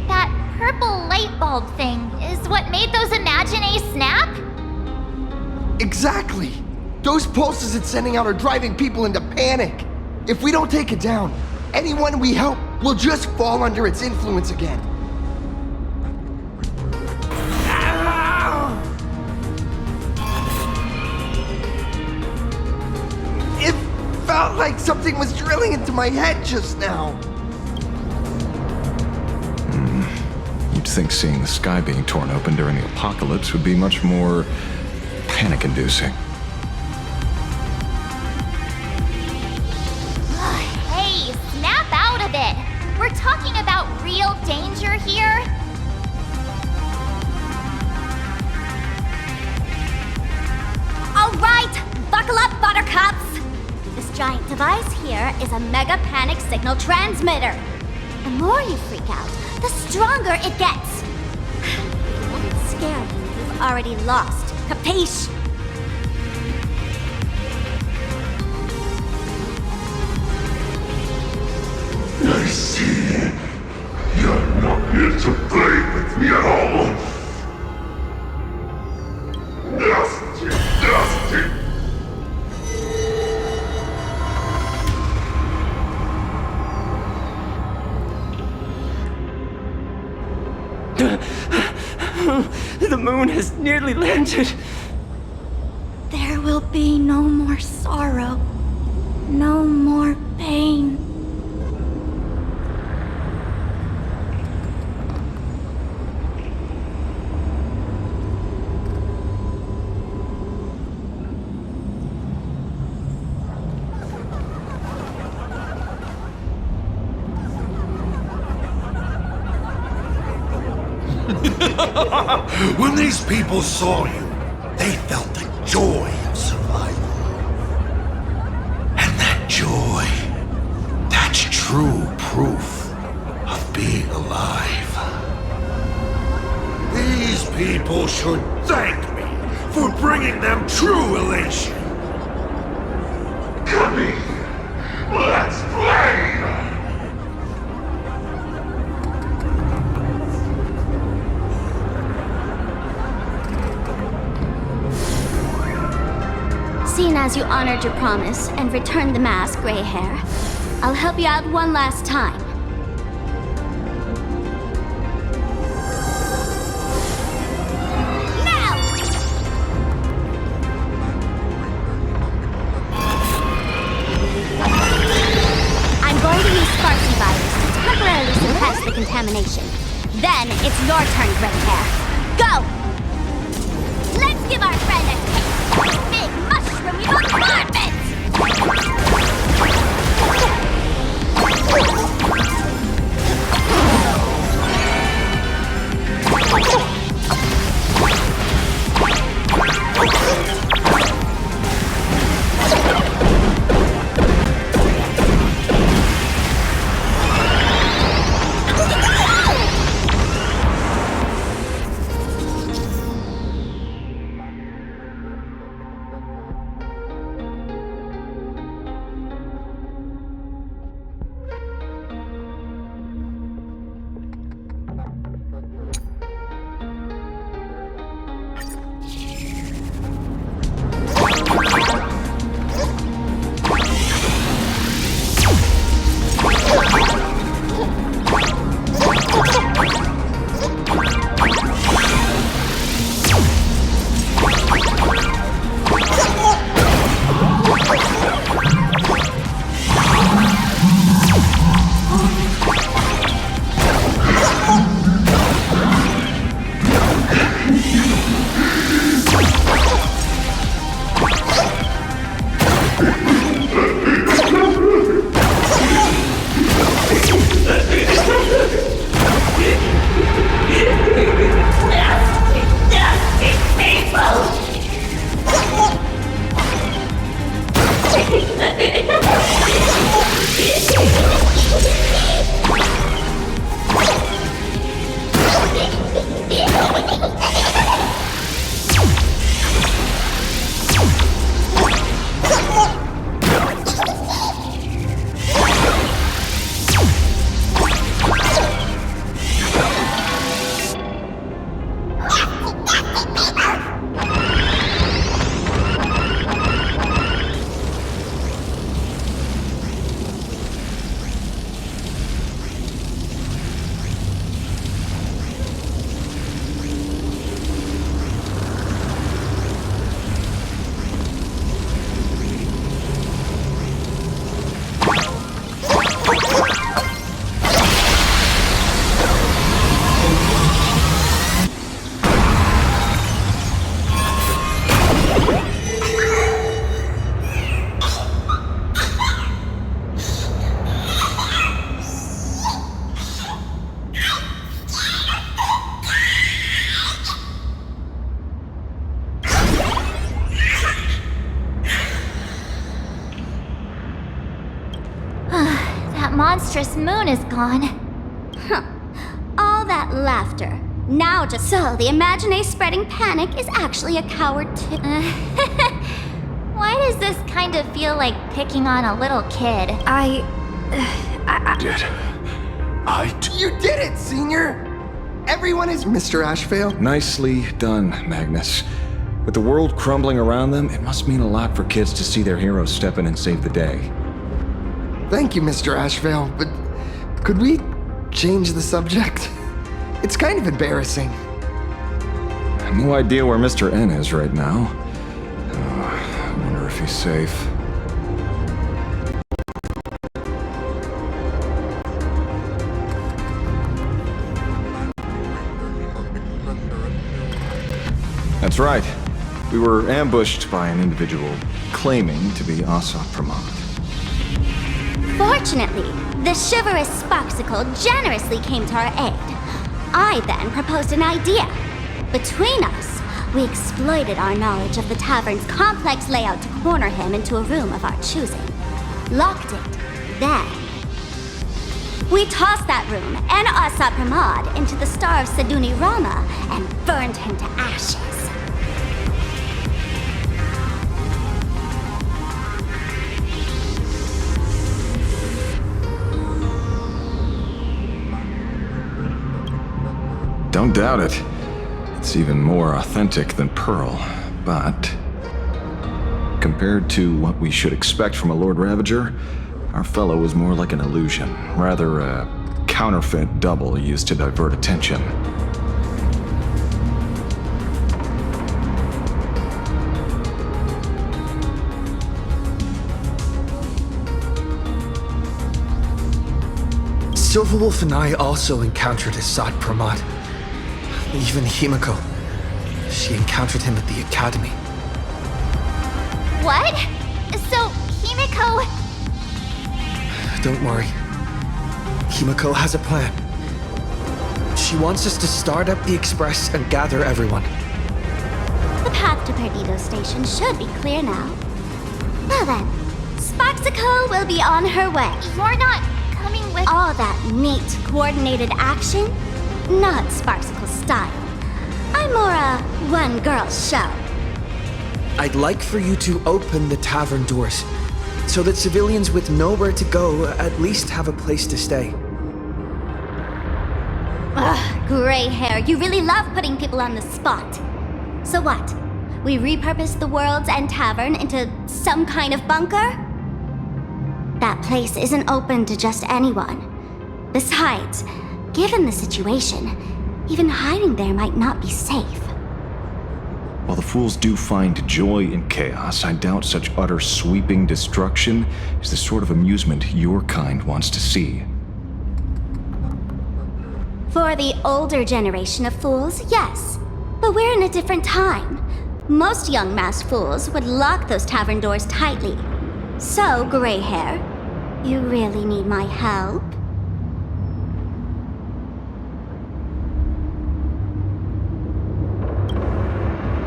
that purple light bulb thing is what made those Imaginae snap? Exactly. Those pulses it's sending out are driving people into panic. If we don't take it down, anyone we help will just fall under its influence again. It felt like something was drilling into my head just now. You'd think seeing the sky being torn open during the apocalypse would be much more panic-inducing. Hey, snap out of it! We're talking about real danger here. All right, buckle up, buttercups! This giant device here is a mega panic signal transmitter. The more you freak out, the stronger it gets. It won't scare you, you've already lost. Capiche? I see. You're not here to play with me at all. Nasty. The moon has nearly landed. There will be no more sorrow, no more pain. When these people saw you, they felt the joy of survival. And that joy, that's true proof of being alive. These people should thank me for bringing them true elation. Come in, let's play! Seeing as you honored your promise and returned the mask, Gray Hair, I'll help you out one last time. Now! I'm going to use Sparky Virus to temporarily suppress the contamination. Then it's your turn, Gray Hair. Go! Let's give our friend a taste! Big mushroomy bombardment! monstrous moon is gone. Huh. All that laughter. Now just so the Imagine spreading panic is actually a coward too. Why does this kind of feel like picking on a little kid? You did it, Senior! Everyone is Mr. Ashvale. Nicely done, Magnus. With the world crumbling around them, it must mean a lot for kids to see their heroes step in and save the day. Thank you, Mr. Ashvale, but could we change the subject? It's kind of embarrassing. No idea where Mr. N is right now. I wonder if he's safe. That's right. We were ambushed by an individual claiming to be Asat Pramod. Fortunately, the chivalrous Sparksicle generously came to our aid. I then proposed an idea. Between us, we exploited our knowledge of the tavern's complex layout to corner him into a room of our choosing. Locked it. Then, we tossed that room and Asat Pramod into the star of Saduni Rama and burned him to ashes. Don't doubt it. It's even more authentic than Pearl, but compared to what we should expect from a Lord Ravager, our fellow was more like an illusion, rather a counterfeit double used to divert attention. Silverwolf and I also encountered Asat Pramod. Even Himiko. She encountered him at the academy. What? So, Himiko... Don't worry. Himiko has a plan. She wants us to start up the Express and gather everyone. The path to Perdido Station should be clear now. Well then, Sparksicle will be on her way. You're not coming with all that neat, coordinated action? Not Sparksicle style. I'm more a one-girl show. I'd like for you to open the tavern doors, so that civilians with nowhere to go at least have a place to stay. Ugh, gray hair, you really love putting people on the spot. So what? We repurposed the World's End Tavern into some kind of bunker? That place isn't open to just anyone. Besides, given the situation, even hiding there might not be safe. While the fools do find joy in chaos, I doubt such utter sweeping destruction is the sort of amusement your kind wants to see. For the older generation of fools, yes. But we're in a different time. Most young masked fools would lock those tavern doors tightly. So, gray hair, you really need my help?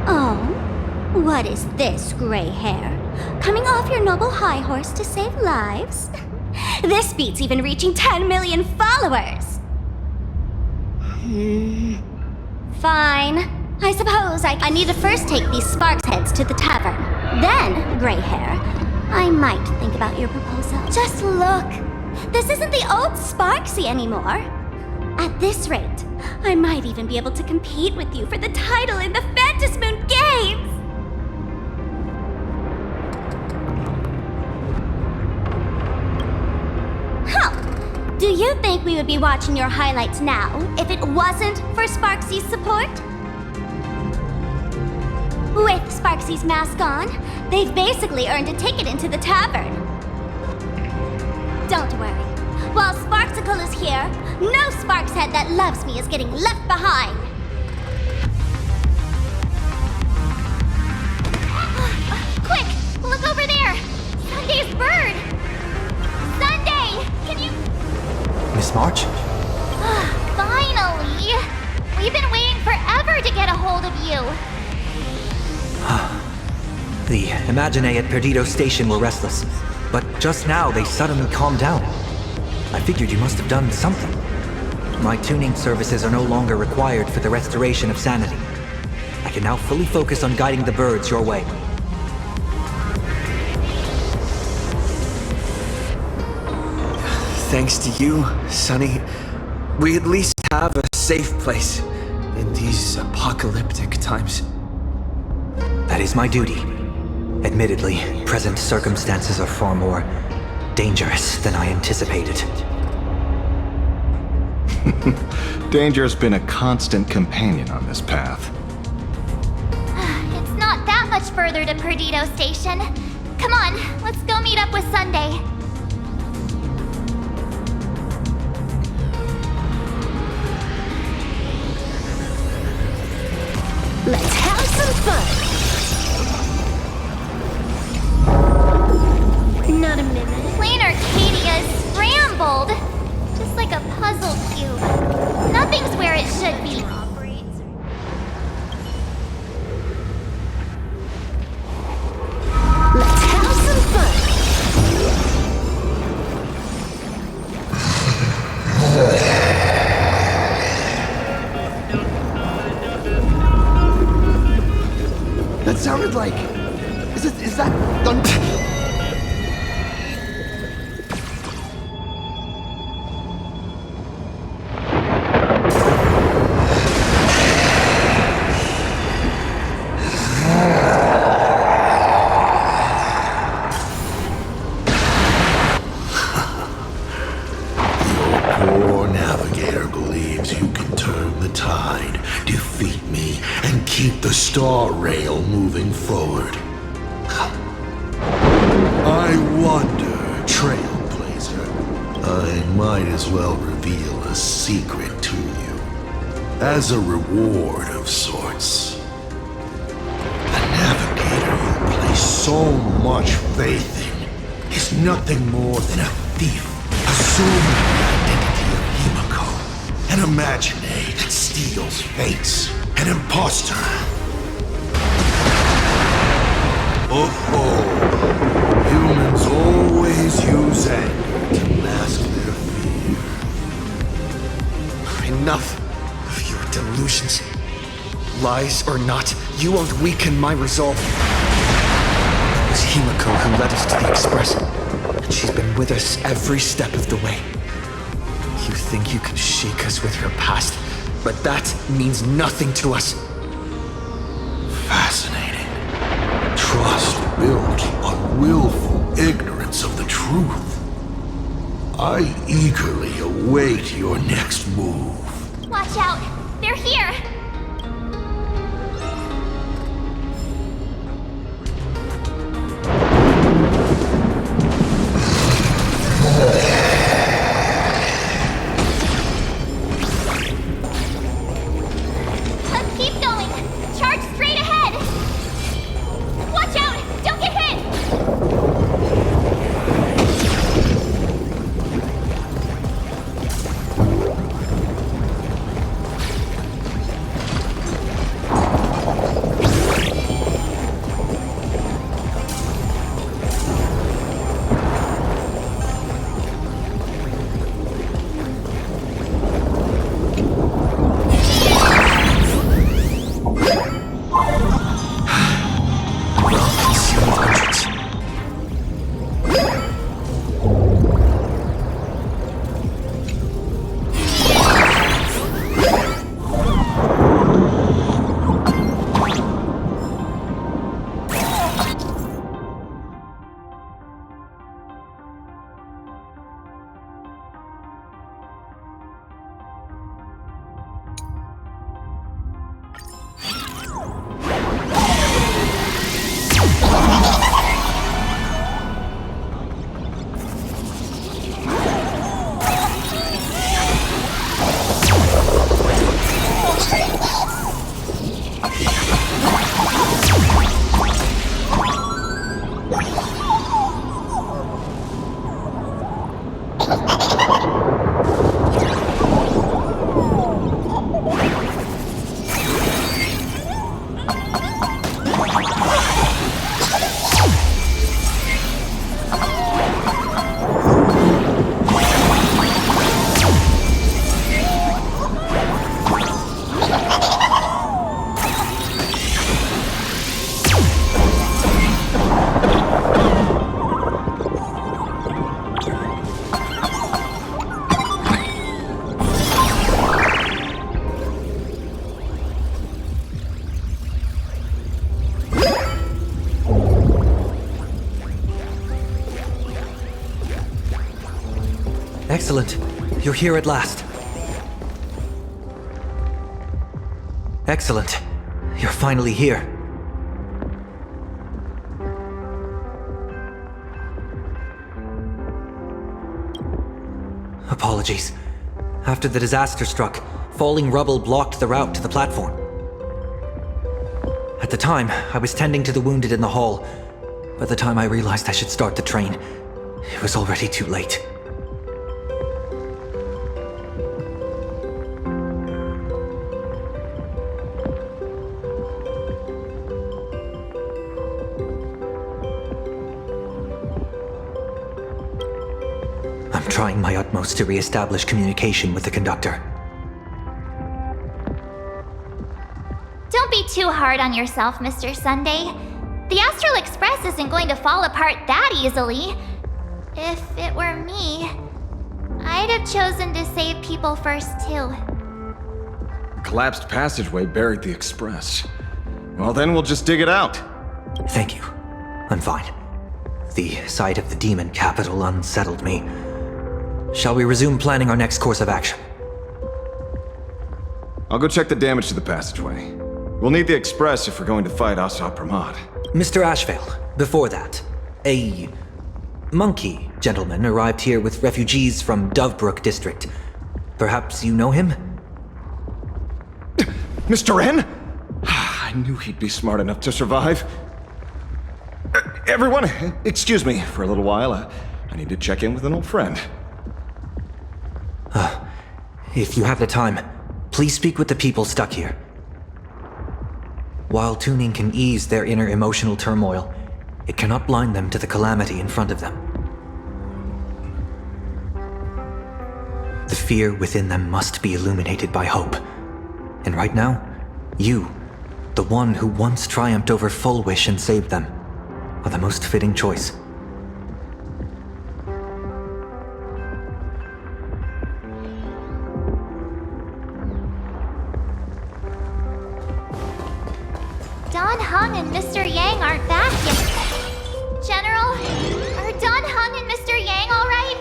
Oh, what is this, gray hair? Coming off your noble high horse to save lives? This beats even reaching 10 million followers! Fine. I suppose I need to first take these Sparks heads to the tavern. Then, gray hair, I might think about your proposal. Just look. This isn't the old Sparksy anymore. At this rate, I might even be able to compete with you for the title in the Phantasmoon Games! Huh. Do you think we would be watching your highlights now if it wasn't for Sparksy's support? With Sparksy's mask on, they've basically earned a ticket into the tavern. Don't worry. While Sparksicle is here, no Sparkshead that loves me is getting left behind. Quick! Look over there! Sunday's bird! Sunday! Can you... Miss March? Finally! We've been waiting forever to get a hold of you. The Imaginae at Perdido Station were restless, but just now they suddenly calmed down. I figured you must have done something. My tuning services are no longer required for the restoration of sanity. I can now fully focus on guiding the birds your way. Thanks to you, Sonny, we at least have a safe place in these apocalyptic times. That is my duty. Admittedly, present circumstances are far more dangerous than I anticipated. Danger's been a constant companion on this path. It's not that much further to Perdido Station. Come on, let's go meet up with Sunday. Let's have some fun. Not a minute. Plain Arcadia is scrambled. Just like a puzzle cube. Nothing's where it should be. Let's have some fun. That sounded like... Is that thunder? Poor navigator believes you can turn the tide, defeat me, and keep the star rail moving forward. I wonder, Trailblazer. I might as well reveal a secret to you. As a reward of sorts. The navigator you place so much faith in is nothing more than a thief. Assuming the identity of Himiko, an imaginary that steals fates, an imposter. Oh, humans always use anger to mask their fear. Enough of your delusions. Lies or not, you won't weaken my resolve. It was Himiko who led us to the Express, and she's been with us every step of the way. You think you can shake us with your past, but that means nothing to us. Fascinating. Trust built on willful ignorance of the truth. I eagerly await your next move. Watch out! They're here! Keep going! Charge straight ahead! Watch out! Don't get hit! Excellent. You're here at last. Excellent. You're finally here. Apologies. After the disaster struck, falling rubble blocked the route to the platform. At the time, I was tending to the wounded in the hall. By the time I realized I should start the train, it was already too late. I'm trying my utmost to re-establish communication with the conductor. Don't be too hard on yourself, Mr. Sunday. The Astral Express isn't going to fall apart that easily. If it were me, I'd have chosen to save people first, too. Collapsed passageway buried the express. Well, then we'll just dig it out. Thank you. I'm fine. The sight of the demon capital unsettled me. Shall we resume planning our next course of action? I'll go check the damage to the passageway. We'll need the express if we're going to fight Asa Pramod. Mr. Ashvale, before that, a monkey gentleman arrived here with refugees from Dovebrook District. Perhaps you know him? Mr. N? I knew he'd be smart enough to survive. Everyone, excuse me for a little while. I need to check in with an old friend. If you have the time, please speak with the people stuck here. While tuning can ease their inner emotional turmoil, it cannot blind them to the calamity in front of them. The fear within them must be illuminated by hope. And right now, you, the one who once triumphed over Full Wish and saved them, are the most fitting choice. Don Hung and Mr. Yang aren't back yet. General, are Don Hung and Mr. Yang all right?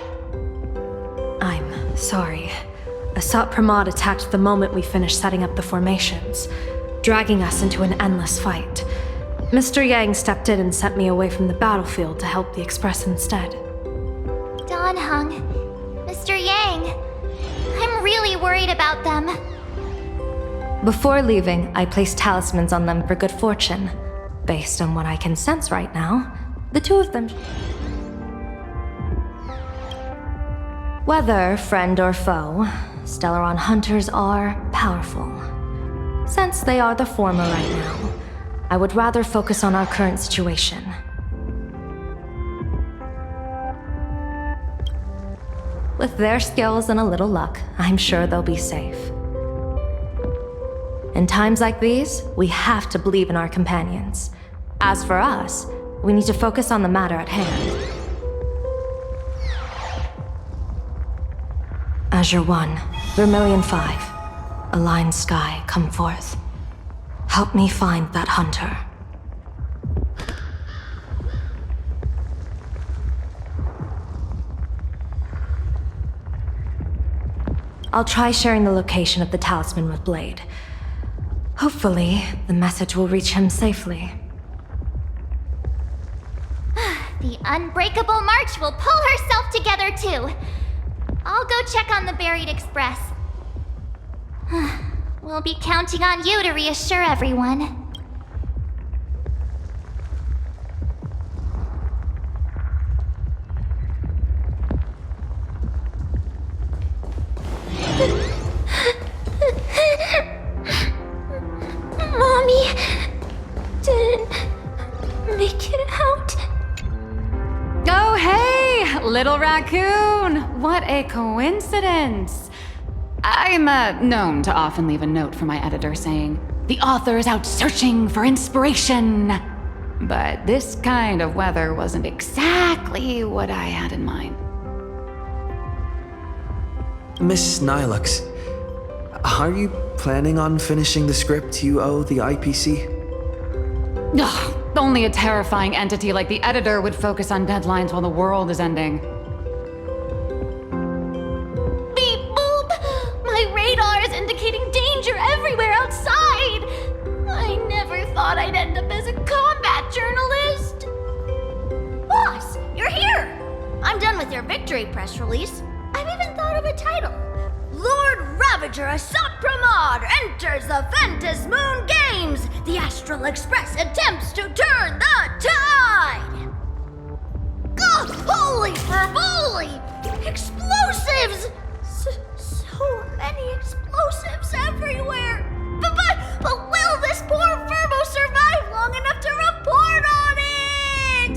I'm sorry. Asat Pramod attacked the moment we finished setting up the formations, dragging us into an endless fight. Mr. Yang stepped in and sent me away from the battlefield to help the Express instead. Don Hung, Mr. Yang, I'm really worried about them. Before leaving, I placed talismans on them for good fortune. Based on what I can sense right now, the two of them... Whether friend or foe, Stellaron hunters are powerful. Since they are the former right now, I would rather focus on our current situation. With their skills and a little luck, I'm sure they'll be safe. In times like these, we have to believe in our companions. As for us, we need to focus on the matter at hand. Azure 1, Vermilion 5, Aligned Sky, come forth. Help me find that hunter. I'll try sharing the location of the talisman with Blade. Hopefully, the message will reach him safely. The Unbreakable March will pull herself together too. I'll go check on the buried express. We'll be counting on you to reassure everyone. Mommy didn't make it out. Oh, hey, little raccoon! What a coincidence! I'm known to often leave a note for my editor saying, "The author is out searching for inspiration." But this kind of weather wasn't exactly what I had in mind. Miss Nilux, are you planning on finishing the script you owe the IPC? Ugh, only a terrifying entity like the editor would focus on deadlines while the world is ending. Beep boop! My radar is indicating danger everywhere outside! release. I've even thought of a title. Lord Ravager Asat Pramod enters the Ventus Moon Games. The Astral Express attempts to turn the tide. Ugh, holy fervoli! Explosives! So many explosives everywhere. But will this poor Verbo survive long enough to report on it?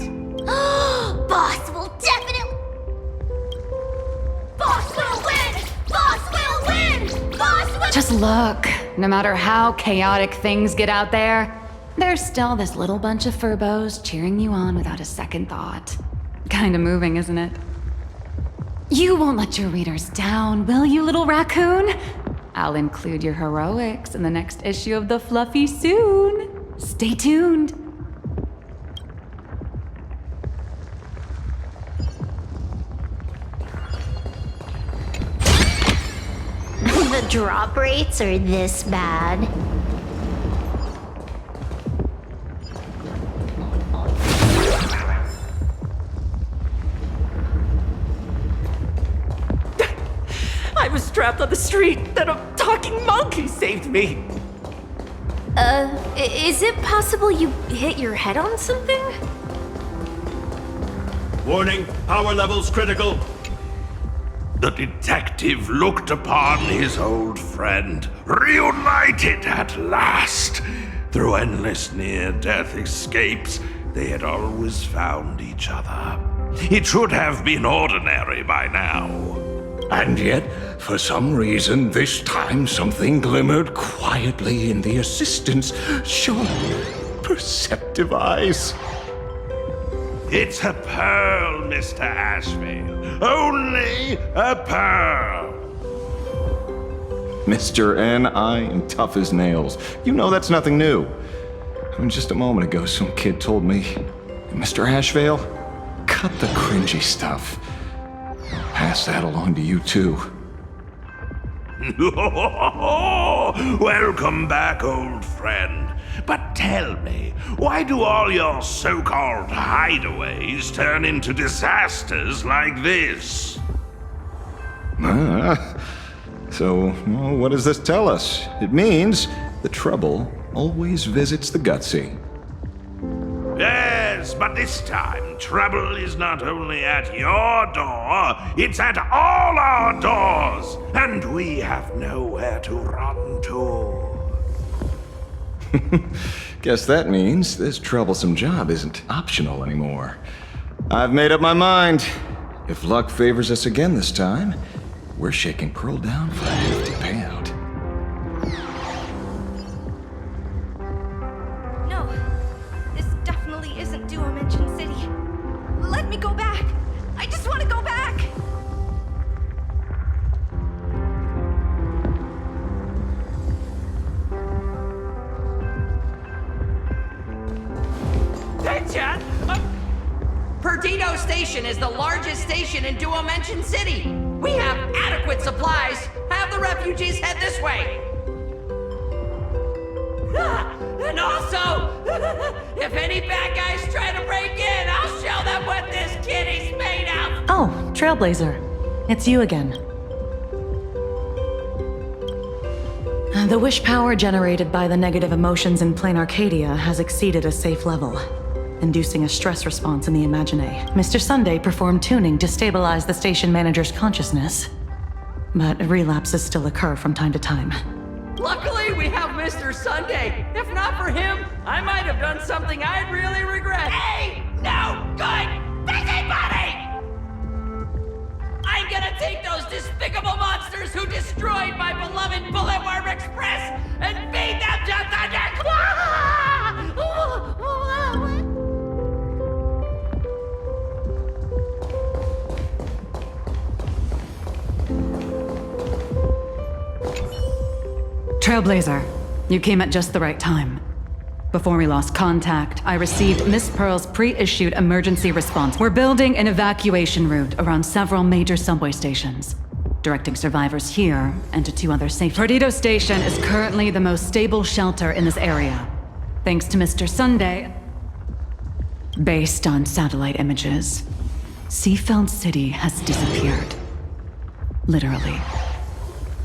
Boss will definitely... Boss will win! Boss will win! Boss will... Just look. No matter how chaotic things get out there, there's still this little bunch of furbos cheering you on without a second thought. Kinda moving, isn't it? You won't let your readers down, will you, little raccoon? I'll include your heroics in the next issue of The Fluffy soon. Stay tuned. The drop rates are this bad. I was trapped on the street, then a talking monkey saved me. Is it possible you hit your head on something? Warning, power levels critical. The detective looked upon his old friend, reunited at last. Through endless near-death escapes, they had always found each other. It should have been ordinary by now. And yet, for some reason, this time something glimmered quietly in the assistant's short, perceptive eyes. It's a pearl, Mr. Ashvale. Only a pearl. Mr. N, I am tough as nails. You know that's nothing new. I mean, just a moment ago, some kid told me, Mr. Ashvale, cut the cringy stuff. Pass that along to you, too. Welcome back, old friend. But tell me, why do all your so-called hideaways turn into disasters like this? So, well, what does this tell us? It means the trouble always visits the gutsy. Yes, but this time, trouble is not only at your door, it's at all our doors, and we have nowhere to run to. Guess that means this troublesome job isn't optional anymore. I've made up my mind. If luck favors us again this time, we're shaking Pearl down for a hefty payout. No, this definitely isn't Duo Mention City. Let me go back. I just want to go back. Hey, Chad! Perdido Station is the largest station in Duo Mention City. We have adequate supplies. Have the refugees head this way. And also, if any bad guys try to break in, I'll show them what this kitty's made of. Oh, Trailblazer. It's you again. The wish power generated by the negative emotions in Plain Arcadia has exceeded a safe level, inducing a stress response in the Imagine. Mr. Sunday performed tuning to stabilize the station manager's consciousness, but relapses still occur from time to time. Luckily, we have Mr. Sunday. If not for him, I might have done something I'd really regret. Hey, no good busybody! I'm gonna take those despicable monsters who destroyed my beloved Bulletworm Express and feed them to Trailblazer, you came at just the right time. Before we lost contact, I received Miss Pearl's pre-issued emergency response. We're building an evacuation route around several major subway stations, directing survivors here and to 2 other safe. Perdido Station is currently the most stable shelter in this area, thanks to Mr. Sunday, based on satellite images. Seafeld City has disappeared. Literally.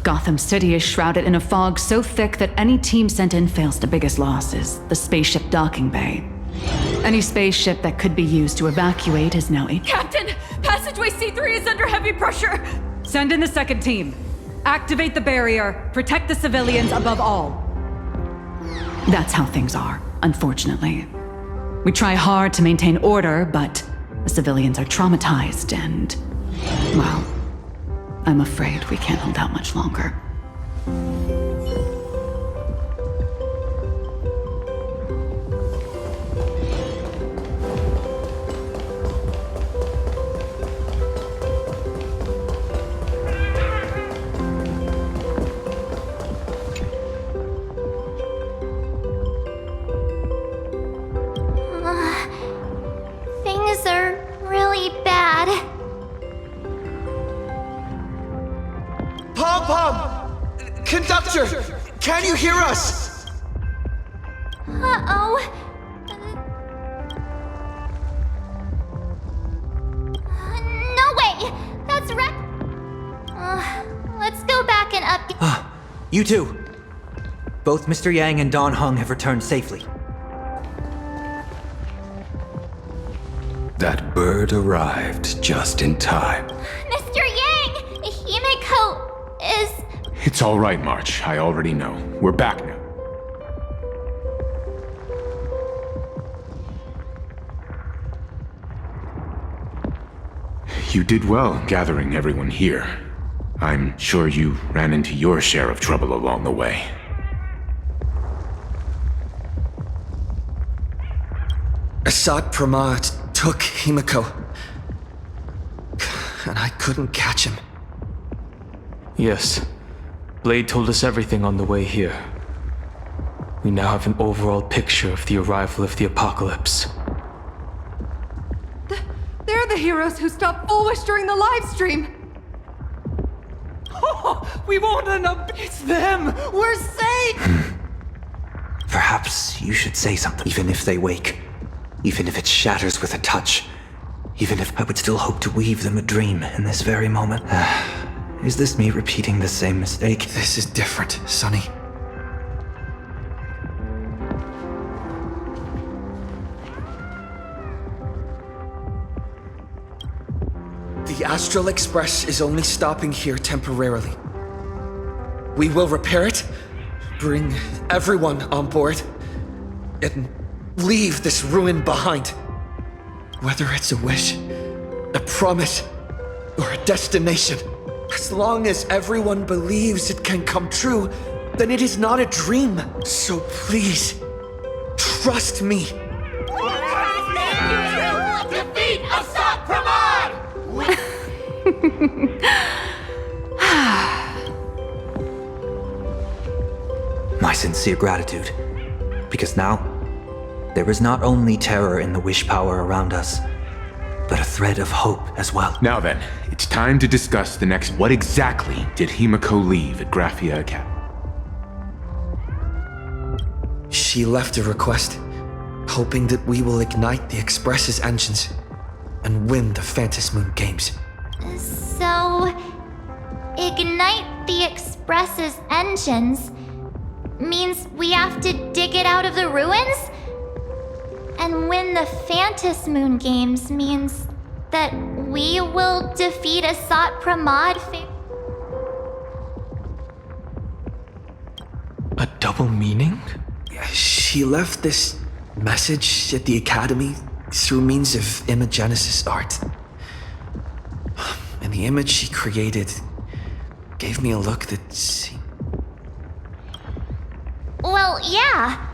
Gotham City is shrouded in a fog so thick that any team sent in fails to biggest loss is the spaceship docking bay. Any spaceship that could be used to evacuate is now Captain! Passageway C3 is under heavy pressure! Send in the second team. Activate the barrier. Protect the civilians above all. That's how things are, unfortunately. We try hard to maintain order, but the civilians are traumatized and, well, I'm afraid we can't hold out much longer. Things are really bad. Pom-Pom! Conductor! Can you hear us? Uh-oh. No way! That's right. Let's go back and update. You two. Both Mr. Yang and Don Hung have returned safely. That bird arrived just in time. Mr. Yang! Himeko is... It's all right, March. I already know. We're back now. You did well gathering everyone here. I'm sure you ran into your share of trouble along the way. Assad Pramad took Himiko, and I couldn't catch him. Yes. Blade told us everything on the way here. We now have an overall picture of the arrival of the apocalypse. They're the heroes who stopped Fullwish during the live stream! Oh, we won't end up... It's them! We're safe! Perhaps you should say something, even if they wake. Even if it shatters with a touch. Even if I would still hope to weave them a dream in this very moment. Is this me repeating the same mistake? This is different, Sonny. The Astral Express is only stopping here temporarily. We will repair it, bring everyone on board, and leave this ruin behind. Whether it's a wish, a promise, or a destination, as long as everyone believes it can come true, then it is not a dream. So please, trust me. Defeat Assad Pramad! My sincere gratitude. Because now, there is not only terror in the wish power around us, but a thread of hope as well. Now then, it's time to discuss the next. What exactly did Himiko leave at Graphia Academy? She left a request, hoping that we will ignite the Express's engines and win the Phantom Moon Games. So... ignite the Express's engines means we have to dig it out of the ruins? And win the Phantom Moon Games means that we will defeat Assad Pramad. A double meaning? She left this message at the Academy through means of imagenesis art. And the image she created gave me a look that seemed... Well, yeah.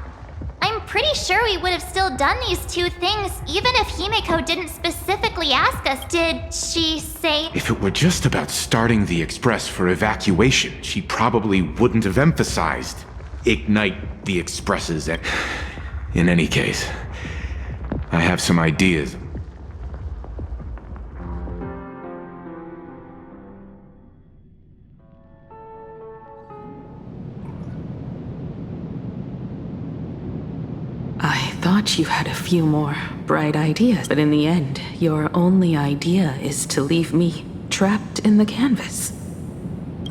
I'm pretty sure we would have still done these two things even if Himiko didn't specifically ask us. Did she say... If it were just about starting the Express for evacuation, she probably wouldn't have emphasized ignite the Expresses. In any case, I have some ideas. I thought you had a few more bright ideas, but in the end, your only idea is to leave me trapped in the canvas.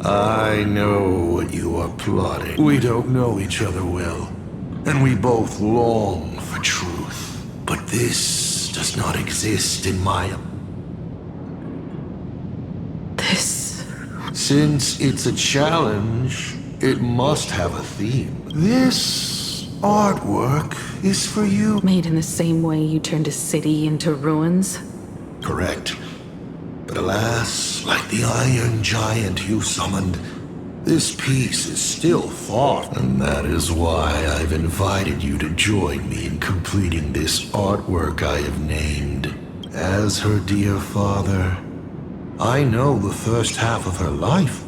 I know what you are plotting. We don't know each other well, and we both long for truth. But this does not exist in my... This... Since it's a challenge, it must have a theme. This artwork is for you. Made in the same way you turned a city into ruins? Correct. But alas, like the iron giant you summoned, this piece is still far. And that is why I've invited you to join me in completing this artwork I have named. As her dear father, I know the first half of her life,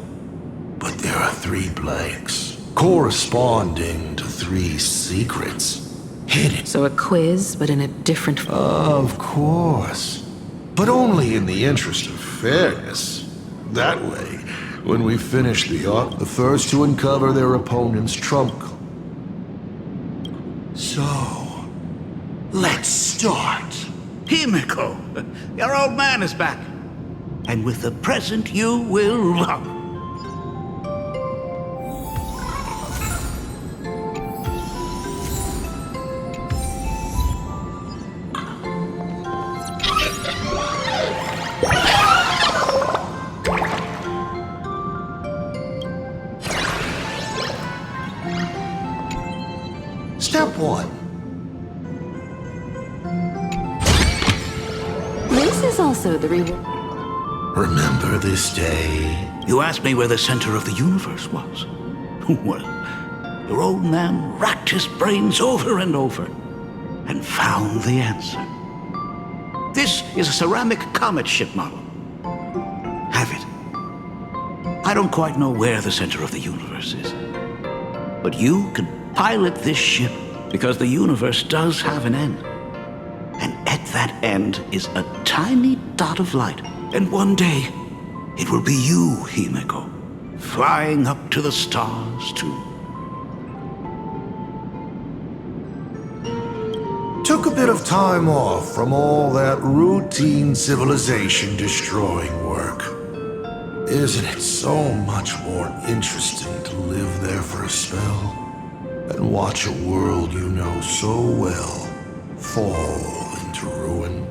but there are 3 blanks, corresponding to 3 secrets. Hidden. So a quiz, but in a different... Of course. But only in the interest of fairness. That way, when we finish the art, the first to uncover their opponent's trump. So, let's start. Himiko, your old man is back. And with the present you will love. Step 1. This is also the reward. Remember this day? You asked me where the center of the universe was. Well, your old man racked his brains over and over and found the answer. This is a ceramic comet ship model. Have it. I don't quite know where the center of the universe is, but you can pilot this ship because the universe does have an end. And at that end is a tiny dot of light. And one day, it will be you, Himiko, flying up to the stars to... Took a bit of time off from all that routine civilization-destroying work. Isn't it so much more interesting to live there for a spell and watch a world you know so well fall into ruin?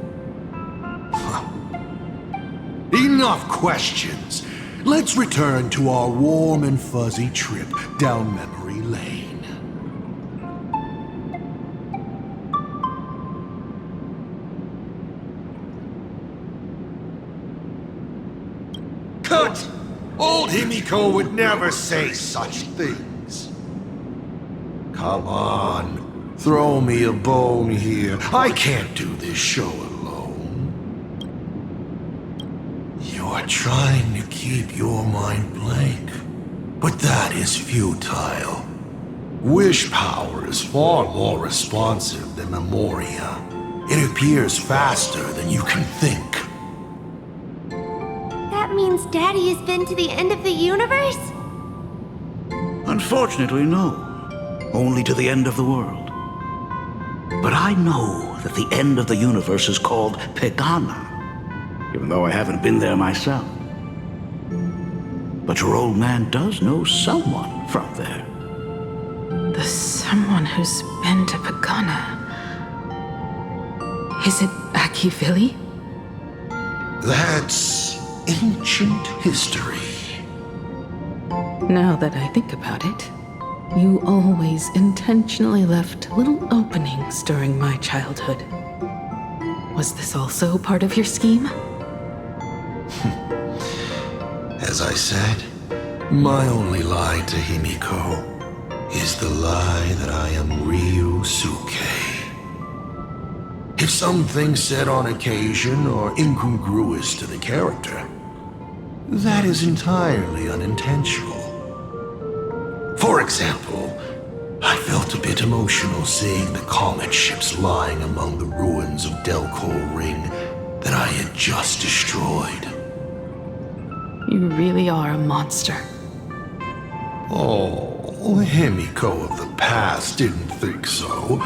Enough questions. Let's return to our warm and fuzzy trip down memory lane. Cut! Old Himiko would never say such things. Come on, throw me a bone here. I can't do this show alone. You're trying to keep your mind blank, but that is futile. Wish power is far more responsive than Memoria. It appears faster than you can think. That means Daddy has been to the end of the universe? Unfortunately, no. Only to the end of the world. But I know that the end of the universe is called Pegana, even though I haven't been there myself. But your old man does know someone from there. The someone who's been to Pagana. Is it Akivili? That's ancient history. Now that I think about it, you always intentionally left little openings during my childhood. Was this also part of your scheme? As I said, my only lie to Himiko is the lie that I am Ryusuke. If something said on occasion are incongruous to the character, that is entirely unintentional. For example, I felt a bit emotional seeing the comet ships lying among the ruins of Delco Ring that I had just destroyed. You really are a monster. Oh, Himiko of the past didn't think so.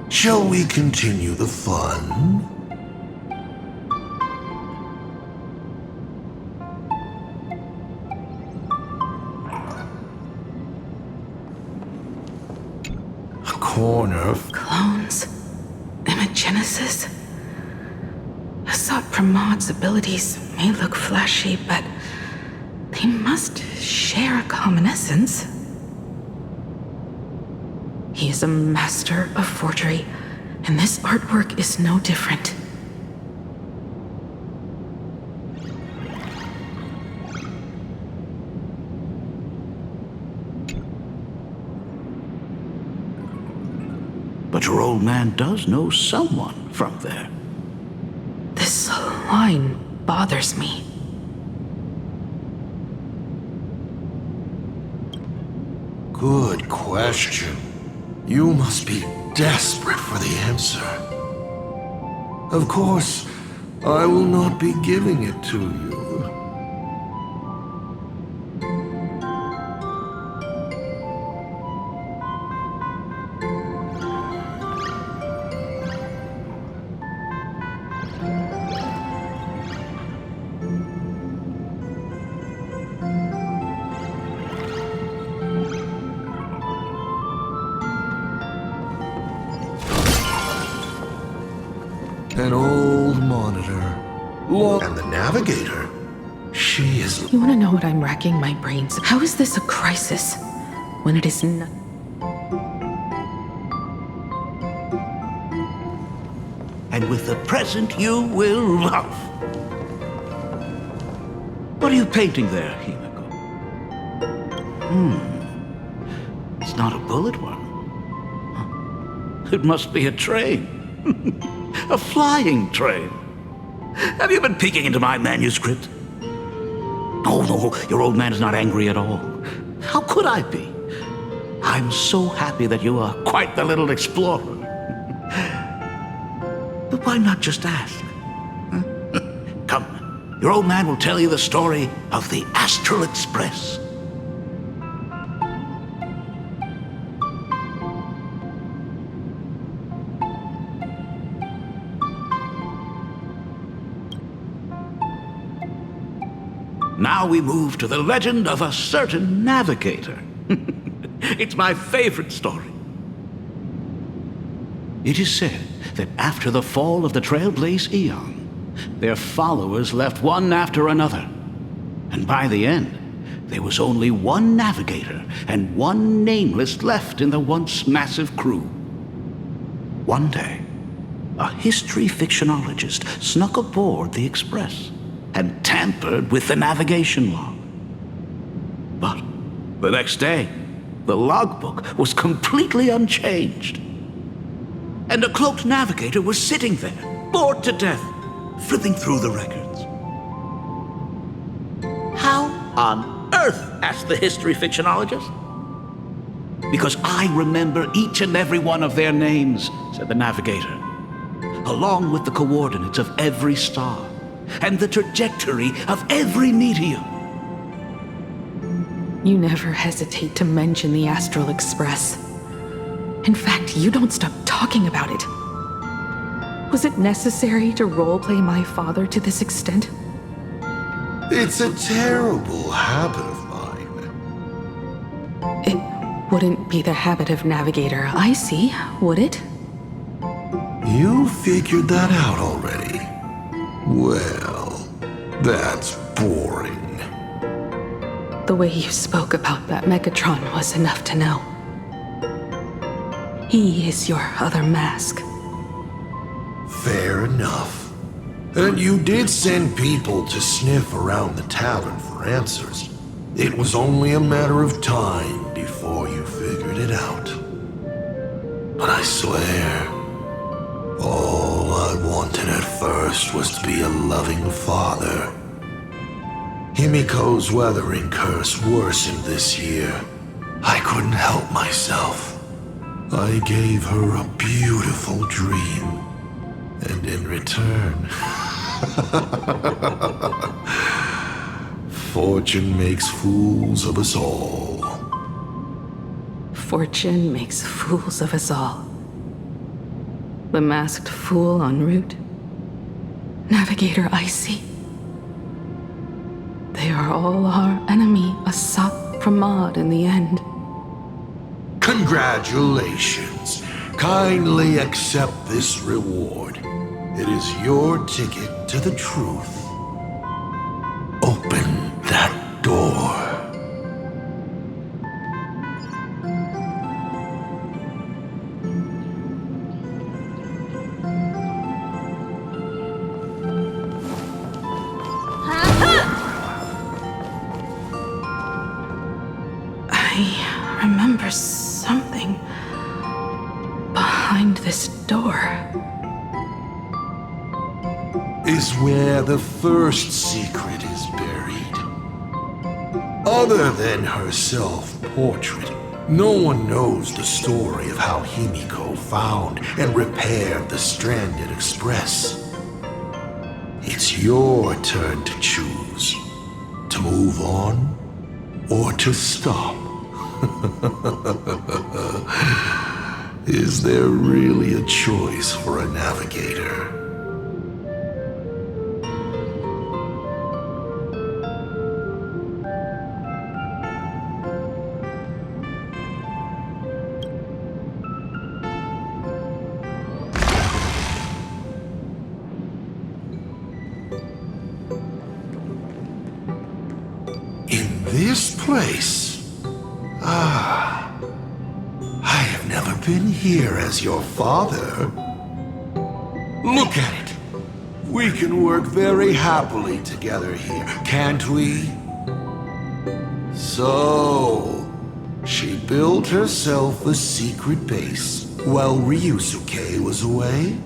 Shall we continue the fun? A corner of Clones? Imagenesis? Asat Pramod's abilities may look flashy, but they must share a common essence. He is a master of forgery, and this artwork is no different. But your old man does know someone from there. This line bothers me. Good question. You must be desperate for the answer. Of course, I will not be giving it to you. An old monitor. And the navigator. She is... You want to know what I'm racking my brains? How is this a crisis when it is not? And with the present you will love. What are you painting there, Himiko? It's not a bullet one. Huh. It must be a train. A flying train. Have you been peeking into my manuscript? Oh, no, your old man is not angry at all. How could I be? I'm so happy that you are quite the little explorer. But why not just ask? Huh? Come, your old man will tell you the story of the Astral Express. Now we move to the legend of a certain navigator. It's my favorite story. It is said that after the fall of the Trailblaze Eon, their followers left one after another. And by the end, there was only one navigator and one nameless left in the once massive crew. One day, a history fictionologist snuck aboard the Express and tampered with the navigation log. But the next day, the logbook was completely unchanged. And a cloaked navigator was sitting there, bored to death, flipping through the records. How on earth? Asked the history fictionologist. Because I remember each and every one of their names, said the navigator, along with the coordinates of every star and the trajectory of every meteor. You never hesitate to mention the Astral Express. In fact, you don't stop talking about it. Was it necessary to roleplay my father to this extent? It's a terrible habit of mine. It wouldn't be the habit of Navigator I see, would it? You figured that out already. Well, that's boring. The way you spoke about that Megatron was enough to know. He is your other mask. Fair enough. And you did send people to sniff around the tavern for answers. It was only a matter of time before you figured it out. But I swear, all I wanted at first was to be a loving father. Himiko's weathering curse worsened this year. I couldn't help myself. I gave her a beautiful dream. And in return, fortune makes fools of us all. Fortune makes fools of us all. The masked fool en route. Navigator Icy. They are all our enemy, Asat Pramod, in the end. Congratulations. Kindly accept this reward. It is your ticket to the truth. Open that door. I remember something behind this door. Is where the first secret is buried. Other than her self-portrait, no one knows the story of how Himiko found and repaired the stranded Express. It's your turn to choose. To move on, or to stop. Is there really a choice for a navigator? In this place? I have never been here as your father. Look at it. We can work very happily together here, can't we? So, she built herself a secret base while Ryusuke was away?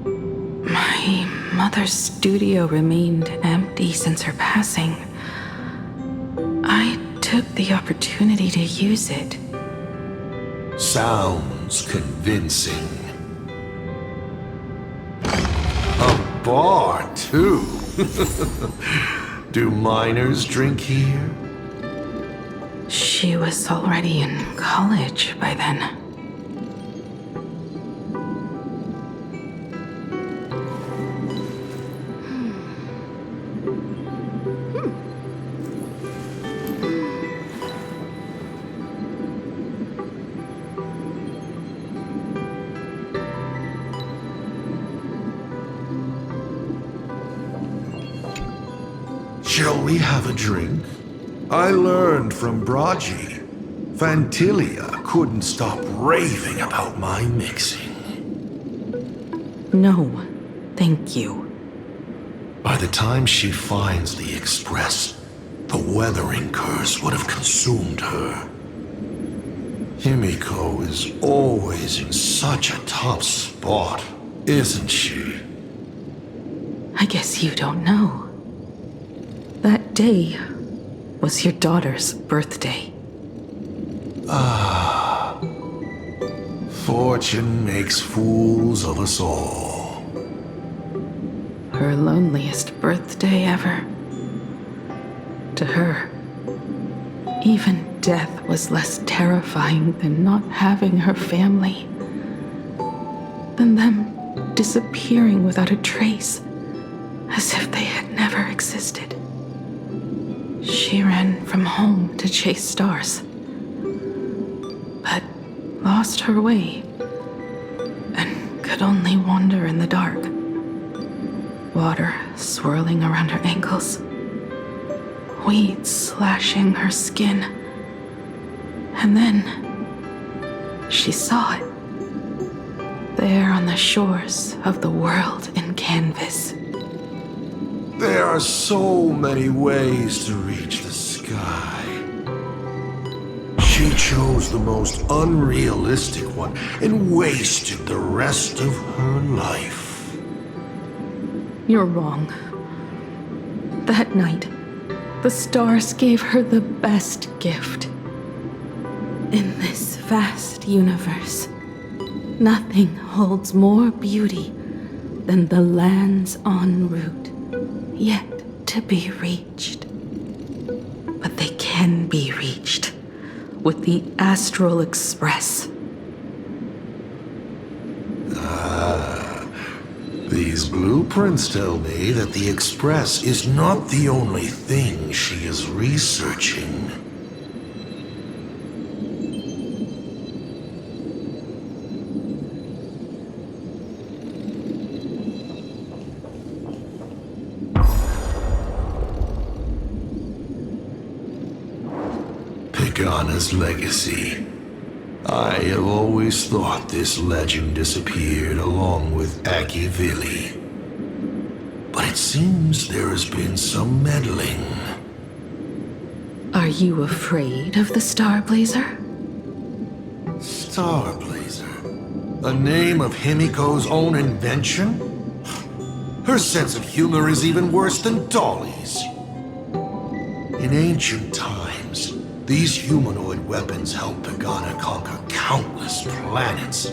My mother's studio remained empty since her passing. I took the opportunity to use it. Sounds convincing. A bar, too. Do minors drink here? She was already in college by then. Shall we have a drink? I learned from Braji. Fantilia couldn't stop raving about my mixing. No, thank you. By the time she finds the Express, the weathering curse would have consumed her. Himiko is always in such a tough spot, isn't she? I guess you don't know. That day was your daughter's birthday. Ah. Fortune makes fools of us all. Her loneliest birthday ever. To her, even death was less terrifying than not having her family. Than them disappearing without a trace, as if they had never existed. She ran from home to chase stars, but lost her way and could only wander in the dark. Water swirling around her ankles, weeds slashing her skin, and then she saw it, there on the shores of the world in canvas. There are so many ways to reach the sky. She chose the most unrealistic one and wasted the rest of her life. You're wrong. That night, the stars gave her the best gift. In this vast universe, nothing holds more beauty than the lands en route, yet to be reached. But they can be reached with the Astral Express. These blueprints tell me that the Express is not the only thing she is researching. Pagana's legacy. I have always thought this legend disappeared along with Akivili. But it seems there has been some meddling. Are you afraid of the Starblazer? Starblazer? A name of Himiko's own invention? Her sense of humor is even worse than Dolly's. In ancient times, these humanoid weapons helped Pagana conquer countless planets.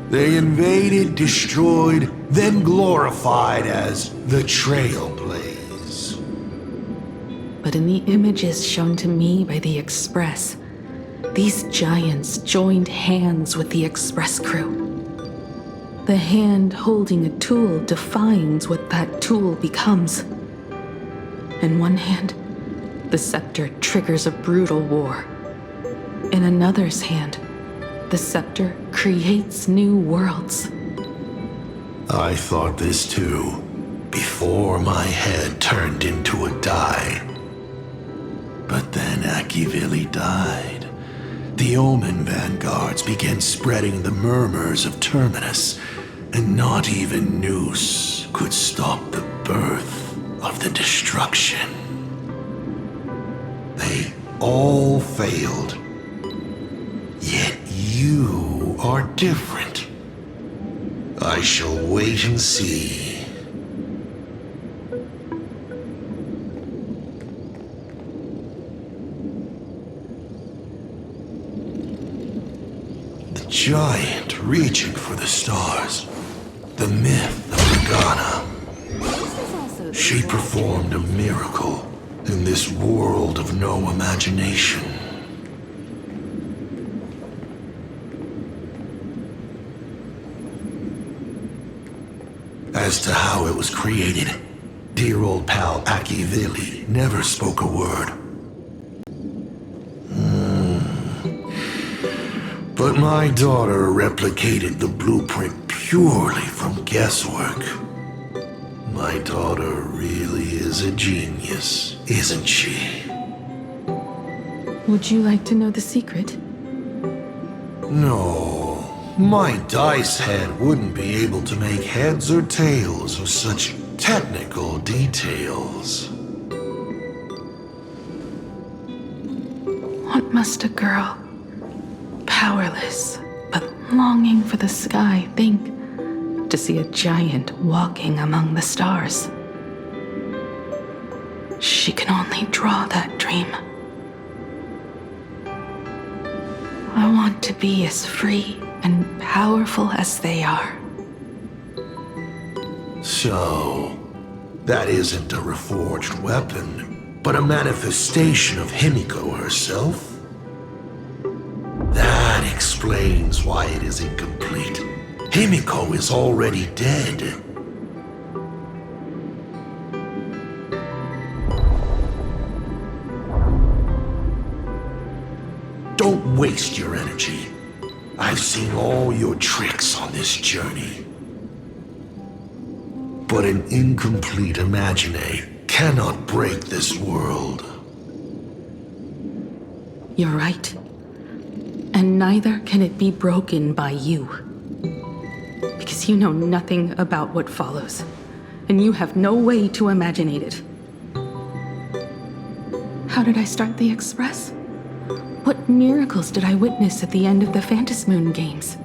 They invaded, destroyed, then glorified as the Trailblaze. But in the images shown to me by the Express, these giants joined hands with the Express crew. The hand holding a tool defines what that tool becomes. In one hand, the scepter triggers a brutal war. In another's hand, the scepter creates new worlds. I thought this too, before my head turned into a die. But then Akivili died. The Omen vanguards began spreading the murmurs of Terminus, and not even Noose could stop the birth of the destruction. They all failed. Yet you are different. I shall wait and see. The giant reaching for the stars. The myth of Pagana. She performed a miracle in this world of no imagination. As to how it was created, dear old pal Akivili never spoke a word. But my daughter replicated the blueprint purely from guesswork. My daughter really is a genius, isn't she? Would you like to know the secret? No, my dice head wouldn't be able to make heads or tails of such technical details. What must a girl, powerless but longing for the sky, think to see a giant walking among the stars? She can only draw that dream. I want to be as free and powerful as they are. So, that isn't a reforged weapon, but a manifestation of Himiko herself? That explains why it is incomplete. Himiko is already dead. Don't waste your energy. I've seen all your tricks on this journey. But an incomplete Imagine cannot break this world. You're right. And neither can it be broken by you. Because you know nothing about what follows, and you have no way to imagine it. How did I start the Express? What miracles did I witness at the end of the Phantasmoon games?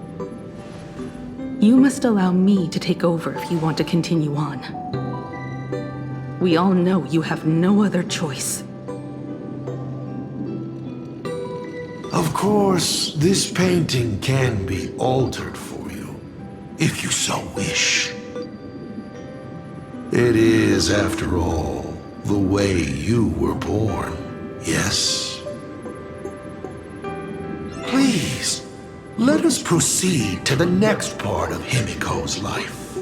You must allow me to take over if you want to continue on. We all know you have no other choice. Of course, this painting can be altered for you, if you so wish. It is, after all, the way you were born, yes? Please, let us proceed to the next part of Himiko's life.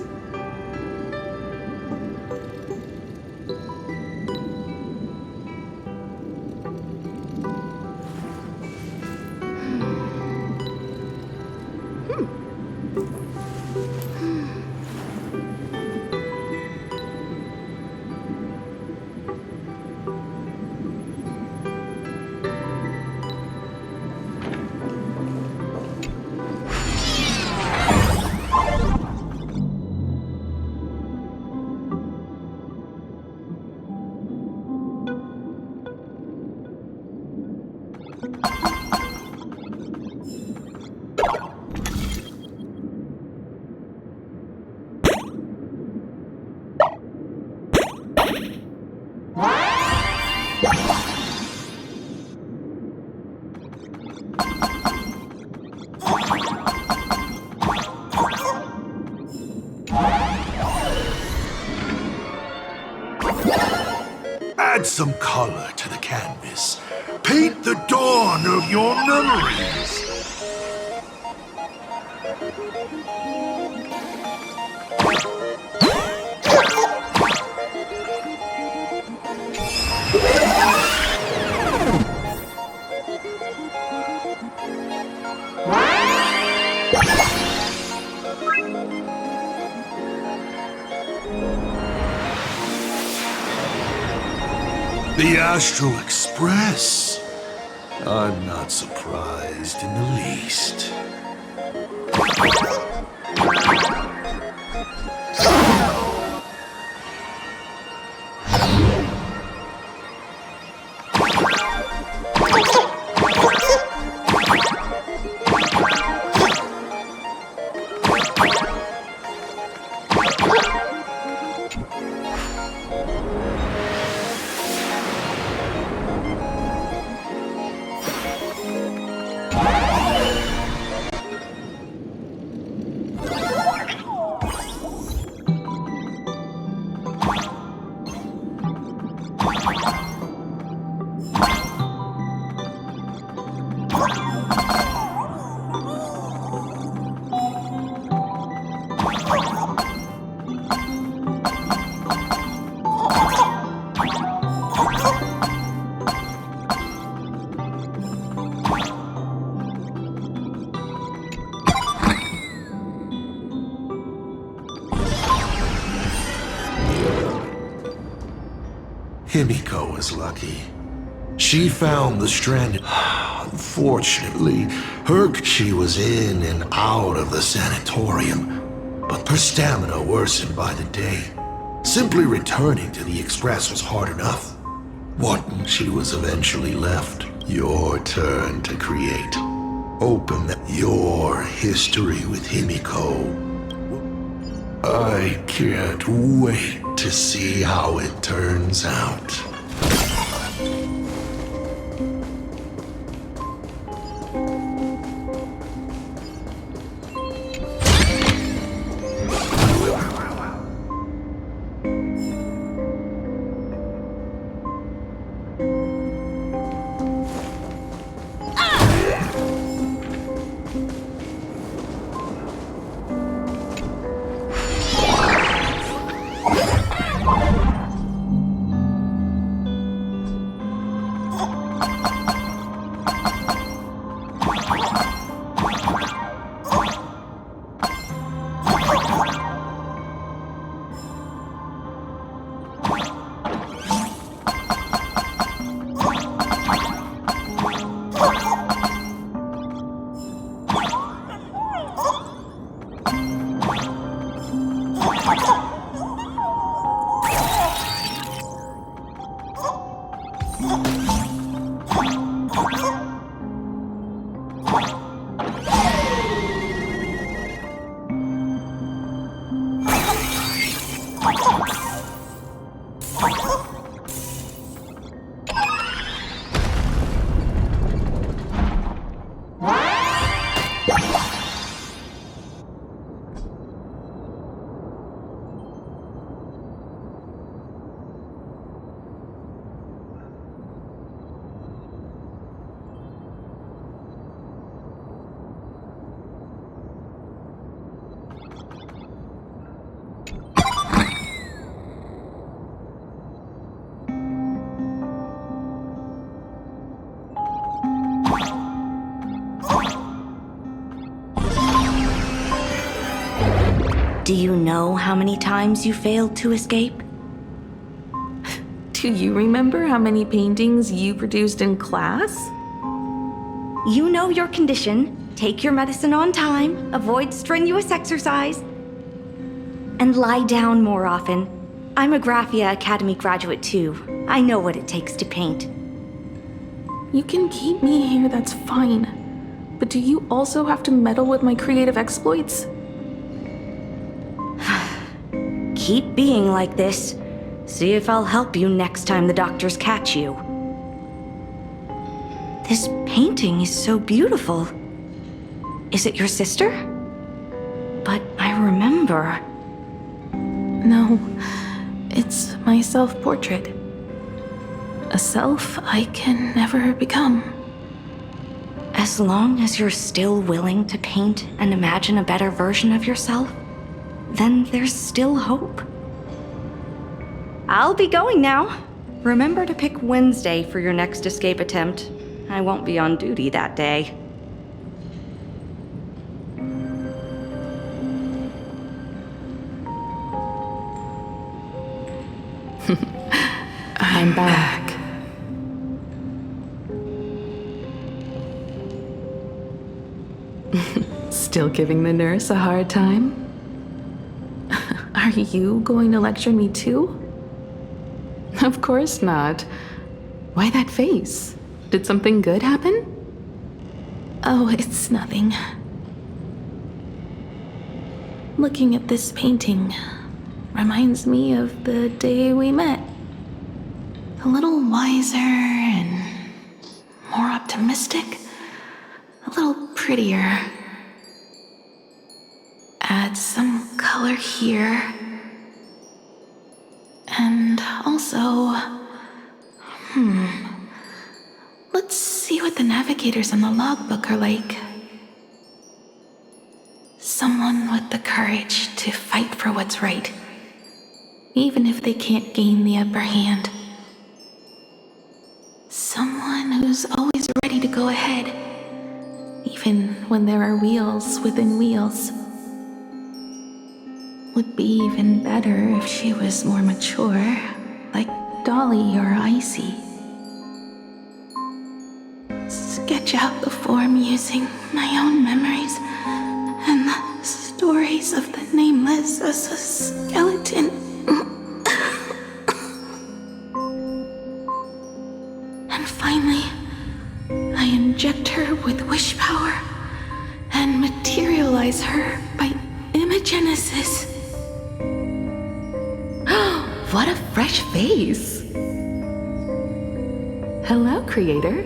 Add some color to the canvas. Paint the dawn of your memories. The Astral Express. I'm not surprised in the least. Himiko was lucky. She found the stranded... Unfortunately, she was in and out of the sanatorium, but her stamina worsened by the day. Simply returning to the Express was hard enough. Once she was eventually left, your turn to create. Open your history with Himiko. I can't wait to see how it turns out. Do you know how many times you failed to escape? Do you remember how many paintings you produced in class? You know your condition. Take your medicine on time, avoid strenuous exercise, and lie down more often. I'm a Graphia Academy graduate too. I know what it takes to paint. You can keep me here, that's fine. But do you also have to meddle with my creative exploits? Keep being like this. See if I'll help you next time the doctors catch you. This painting is so beautiful. Is it your sister? But I remember... No, it's my self-portrait. A self I can never become. As long as you're still willing to paint and imagine a better version of yourself, then there's still hope. I'll be going now. Remember to pick Wednesday for your next escape attempt. I won't be on duty that day. I'm back. Still giving the nurse a hard time? Are you going to lecture me too? Of course not. Why that face? Did something good happen? Oh, it's nothing. Looking at this painting reminds me of the day we met. A little wiser and more optimistic. A little prettier. Add some color here. And also... Let's see what the navigators on the logbook are like. Someone with the courage to fight for what's right, even if they can't gain the upper hand. Someone who's always ready to go ahead, even when there are wheels within wheels. Would be even better if she was more mature, like Dolly or Icy. Sketch out the form using my own memories and the stories of the nameless as a skeleton. And finally, I inject her with wish power and materialize her by imagenesis. What a fresh face! Hello, creator.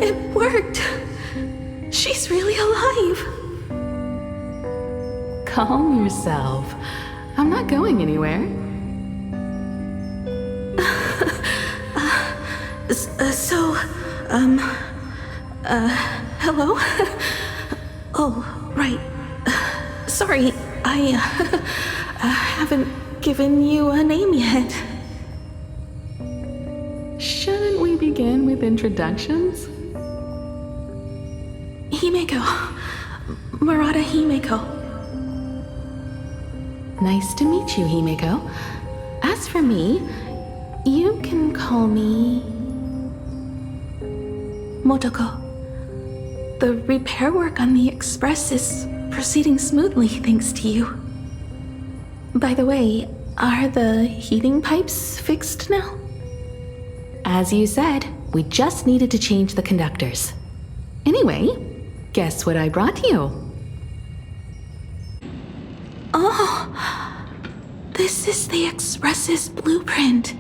It worked! She's really alive! Calm yourself. I'm not going anywhere. Hello? Oh, right. Sorry, I haven't given you a name yet. Shouldn't we begin with introductions? Himeko. Murata Himeko. Nice to meet you, Himeko. As for me, you can call me... Motoko. The repair work on the Express is proceeding smoothly thanks to you. By the way, are the heating pipes fixed now? As you said, we just needed to change the conductors. Anyway, guess what I brought you? Oh, this is the Express's blueprint.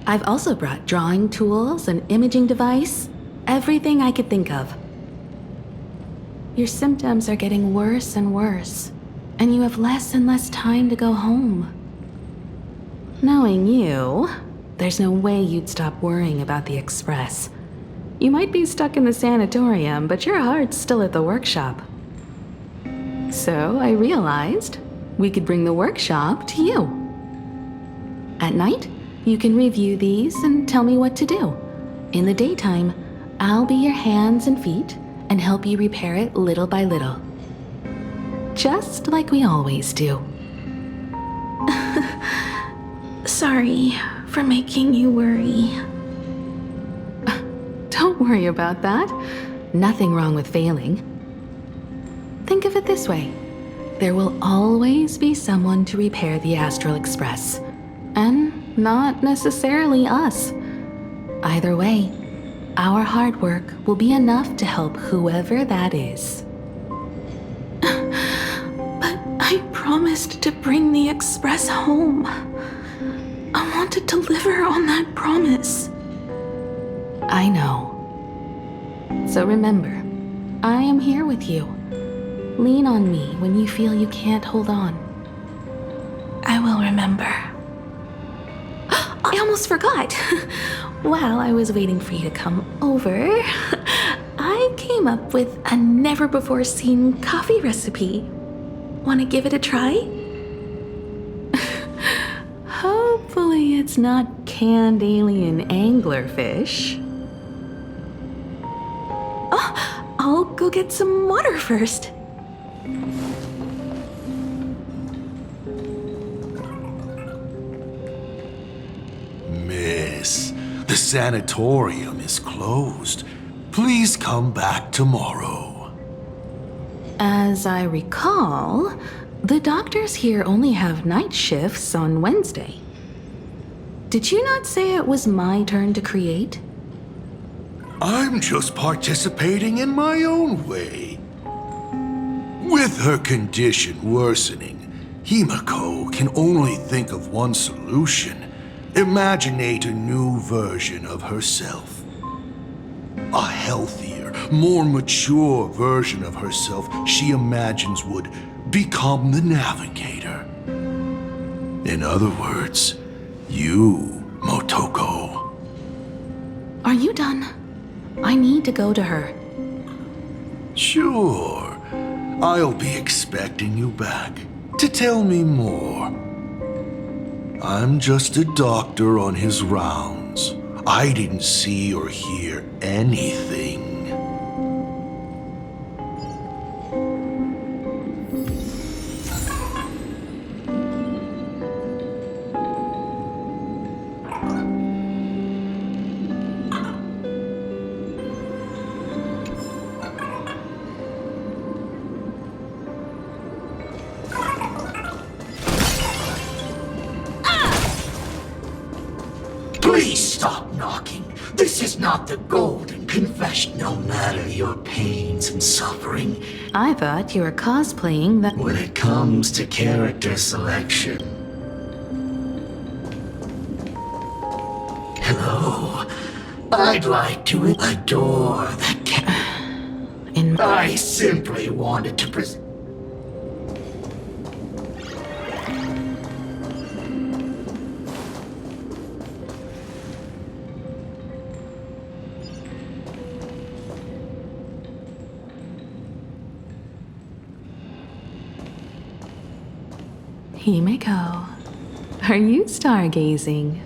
I've also brought drawing tools, an imaging device, everything I could think of. Your symptoms are getting worse and worse, and you have less and less time to go home. Knowing you, there's no way you'd stop worrying about the Express. You might be stuck in the sanatorium, but your heart's still at the workshop. So I realized we could bring the workshop to you. At night, you can review these and tell me what to do. In the daytime, I'll be your hands and feet and help you repair it little by little. Just like we always do. Sorry for making you worry. Don't worry about that. Nothing wrong with failing. Think of it this way. There will always be someone to repair the Astral Express. And not necessarily us. Either way, our hard work will be enough to help whoever that is. But I promised to bring the Express home. I want to deliver on that promise. I know. So remember, I am here with you. Lean on me when you feel you can't hold on. I will remember. I almost forgot. While I was waiting for you to come over, I came up with a never-before-seen coffee recipe. Want to give it a try? Hopefully it's not canned alien anglerfish. Oh, I'll go get some water first. Miss, the sanatorium is closed. Please come back tomorrow. As I recall, the doctors here only have night shifts on Wednesday. Did you not say it was my turn to create? I'm just participating in my own way. With her condition worsening, Himiko can only think of one solution. Imaginate a new version of herself. A healthier, more mature version of herself she imagines would become the Navigator. In other words, you, Motoko. Are you done? I need to go to her. Sure. I'll be expecting you back to tell me more. I'm just a doctor on his rounds. I didn't see or hear anything. Please stop knocking. This is not the golden confession, no matter your pains and suffering. I thought you were cosplaying that. When it comes to character selection. Hello. I'd like to adore that I simply wanted to present. Himiko, are you stargazing?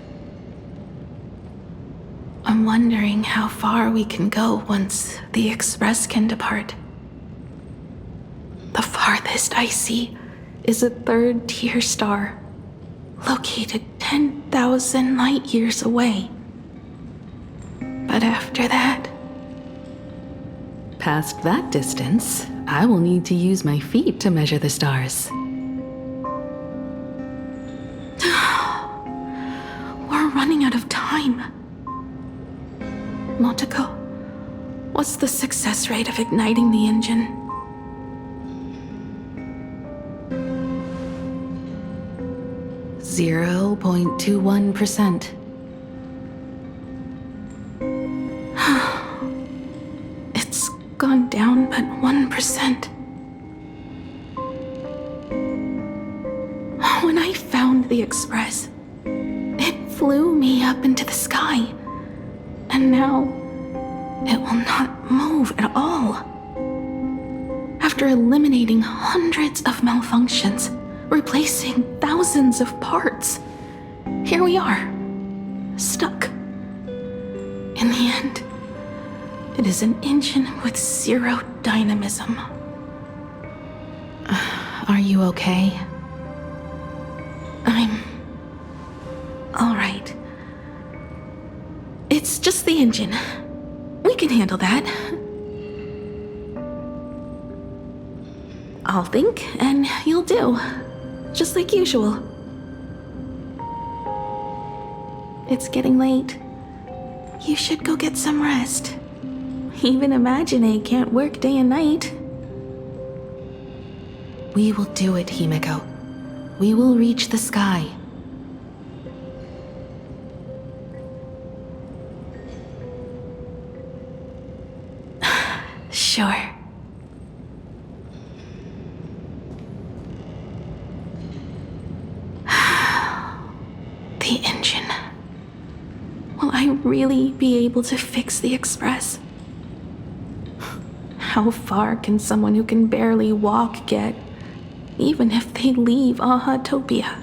I'm wondering how far we can go once the Express can depart. The farthest I see is a third-tier star, located 10,000 light years away. But after that... Past that distance, I will need to use my feet to measure the stars. We're running out of time. Motoko, what's the success rate of igniting the engine? .21%. It's gone down but 1%. When I found the Express, it flew me up into the sky. And now, it will not move at all. After eliminating hundreds of malfunctions, replacing thousands of parts, here we are, stuck. In the end, it is an engine with zero dynamism. Are you okay? I'm... alright. It's just the engine. We can handle that. I'll think, and you'll do. Just like usual. It's getting late. You should go get some rest. Even Imagine can't work day and night. We will do it, Himiko. We will reach the sky. Sure. The engine. Will I really be able to fix the Express? How far can someone who can barely walk get, even if they leave Ahatopia?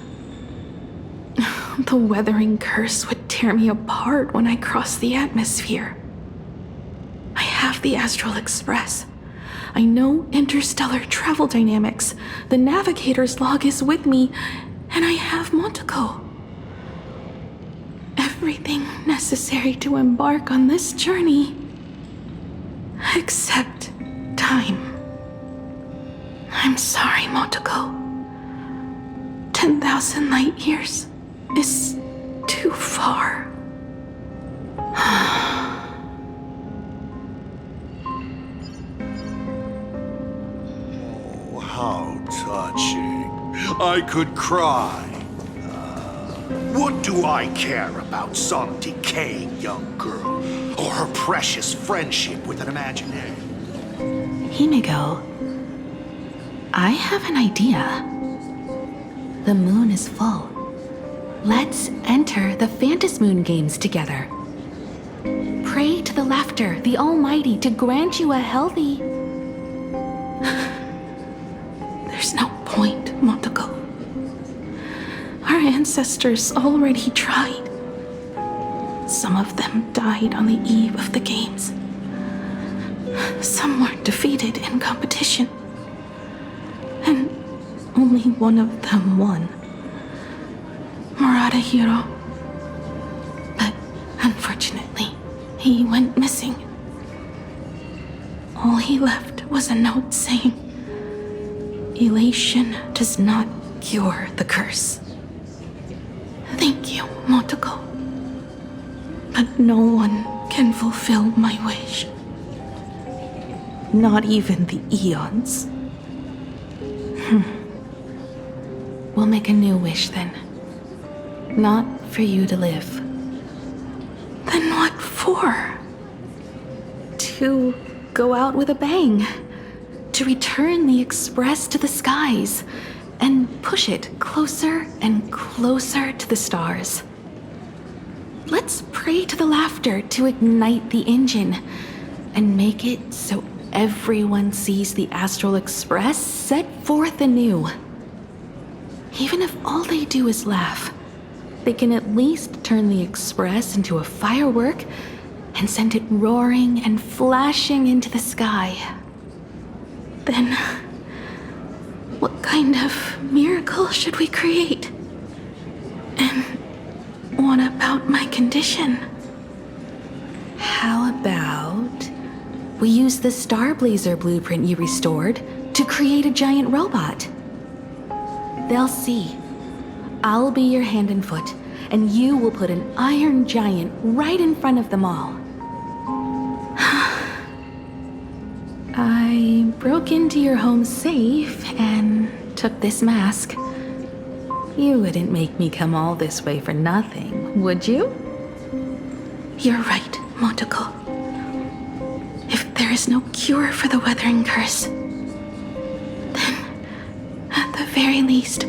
The weathering curse would tear me apart when I cross the atmosphere. I have the Astral Express. I know interstellar travel dynamics. The navigator's log is with me, and I have Montego. Everything necessary to embark on this journey. Except time. I'm sorry, Montego. 10,000 light years is too far. Oh, how touching. I could cry. What do I care about some decaying young girl or her precious friendship with an imaginary? Himigo, I have an idea. The moon is full. Let's enter the Phantasmoon games together. Pray to the Laughter, the Almighty, to grant you a healthy... There's no point, Montego. Our ancestors already tried. Some of them died on the eve of the games. Some were defeated in competition. And only one of them won. Murata Hiro. But unfortunately, he went missing. All he left was a note saying, "Elation does not cure the curse." Thank you, Montego. But no one can fulfill my wish. Not even the Eons. We'll make a new wish then. Not for you to live. Then what for? To go out with a bang. To return the Express to the skies. And push it closer and closer to the stars. Let's pray to the Laughter to ignite the engine and make it so everyone sees the Astral Express set forth anew. Even if all they do is laugh, they can at least turn the Express into a firework and send it roaring and flashing into the sky. Then, what kind of miracle should we create? And what about my condition? How about we use the Starblazer blueprint you restored to create a giant robot? They'll see. I'll be your hand and foot, and you will put an iron giant right in front of them all. I broke into your home safe and took this mask. You wouldn't make me come all this way for nothing, would you? You're right, Montego. If there is no cure for the weathering curse, then, at the very least,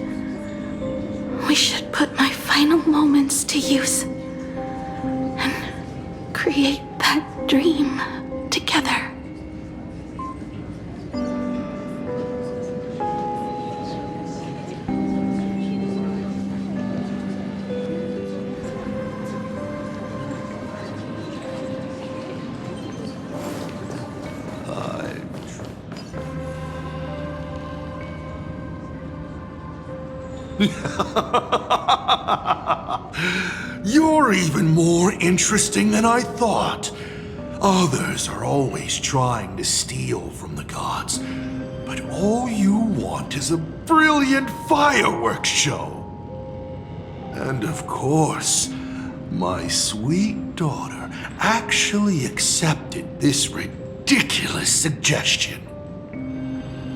we should put my final moments to use and create that dream together. You're even more interesting than I thought. Others are always trying to steal from the gods, but all you want is a brilliant fireworks show. And of course, my sweet daughter actually accepted this ridiculous suggestion.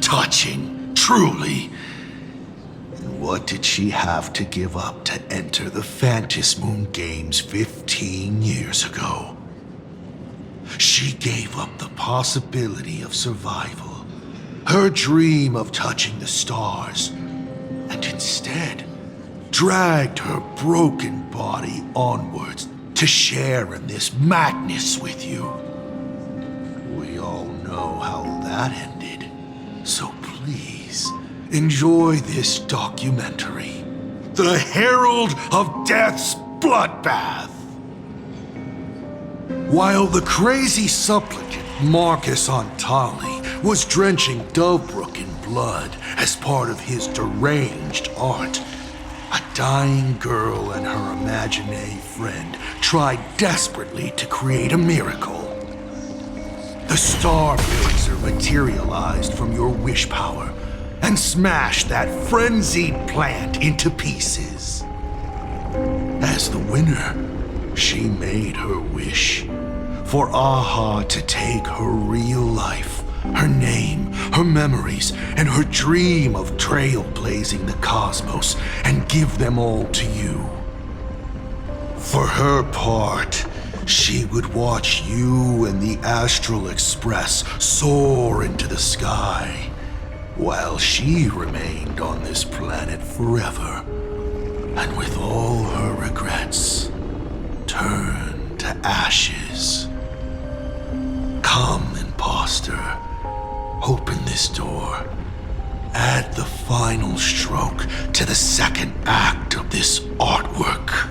Touching, truly. What did she have to give up to enter the Phantasmoon Games 15 years ago? She gave up the possibility of survival, her dream of touching the stars, and instead dragged her broken body onwards to share in this madness with you. We all know how that ended, so please enjoy this documentary, The Herald of Death's Bloodbath. While the crazy supplicant Marcus Antali was drenching Dovebrook in blood as part of his deranged art, a dying girl and her imaginary friend tried desperately to create a miracle. The Star Blazer materialized from your wish power and smashed that frenzied plant into pieces. As the winner, she made her wish for Aha to take her real life, her name, her memories, and her dream of trailblazing the cosmos and give them all to you. For her part, she would watch you and the Astral Express soar into the sky, while she remained on this planet forever, and with all her regrets, turned to ashes. Come, imposter. Open this door. Add the final stroke to the second act of this artwork.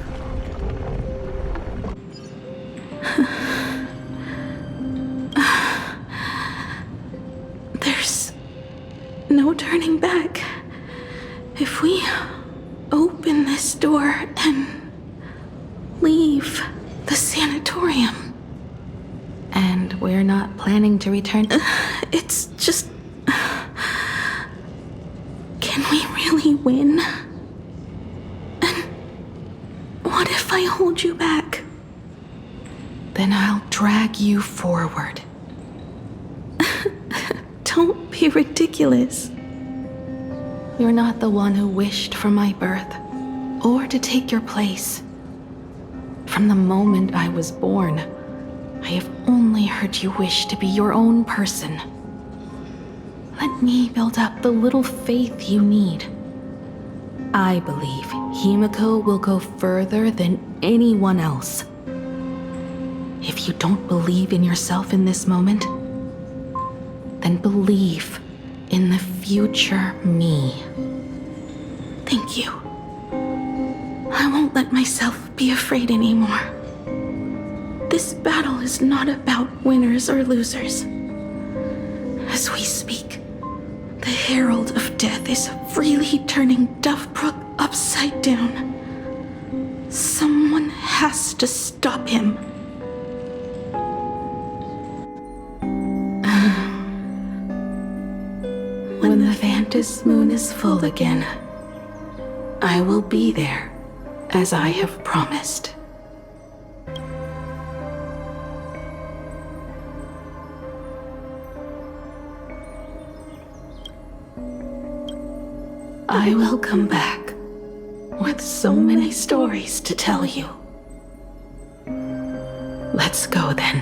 There's no turning back. If we open this door and leave the sanatorium. And we're not planning to return? It's just... Can we really win? And what if I hold you back? Then I'll drag you forward. Don't be ridiculous. You're not the one who wished for my birth, or to take your place. From the moment I was born, I have only heard you wish to be your own person. Let me build up the little faith you need. I believe Himiko will go further than anyone else. If you don't believe in yourself in this moment, then believe in the future me. Thank you. I won't let myself be afraid anymore. This battle is not about winners or losers. As we speak, the Herald of Death is freely turning Dovebrook upside down. Someone has to stop him. When the Vantis moon is full again, I will be there, as I have promised. I will come back with so many stories to tell you. Let's go then.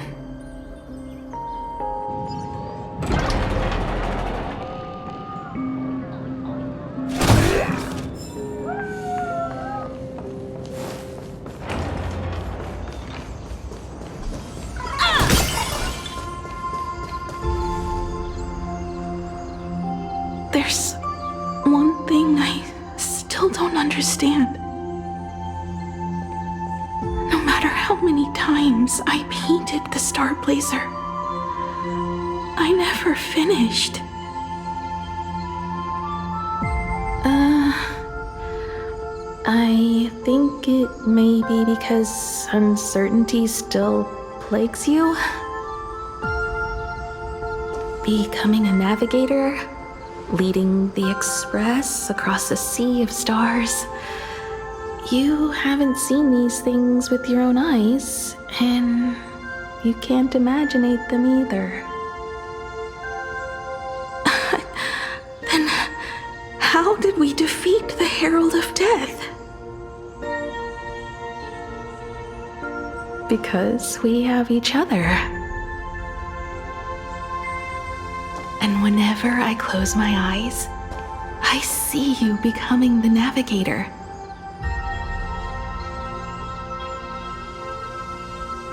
There's one thing I still don't understand. No matter how many times I painted the Star Blazer, I never finished. I think it may be because uncertainty still plagues you. Becoming a navigator, leading the Express across a sea of stars. You haven't seen these things with your own eyes, and you can't imaginate them either. Then how did we defeat the Herald of Death? Because we have each other. And whenever I close my eyes, I see you becoming the navigator.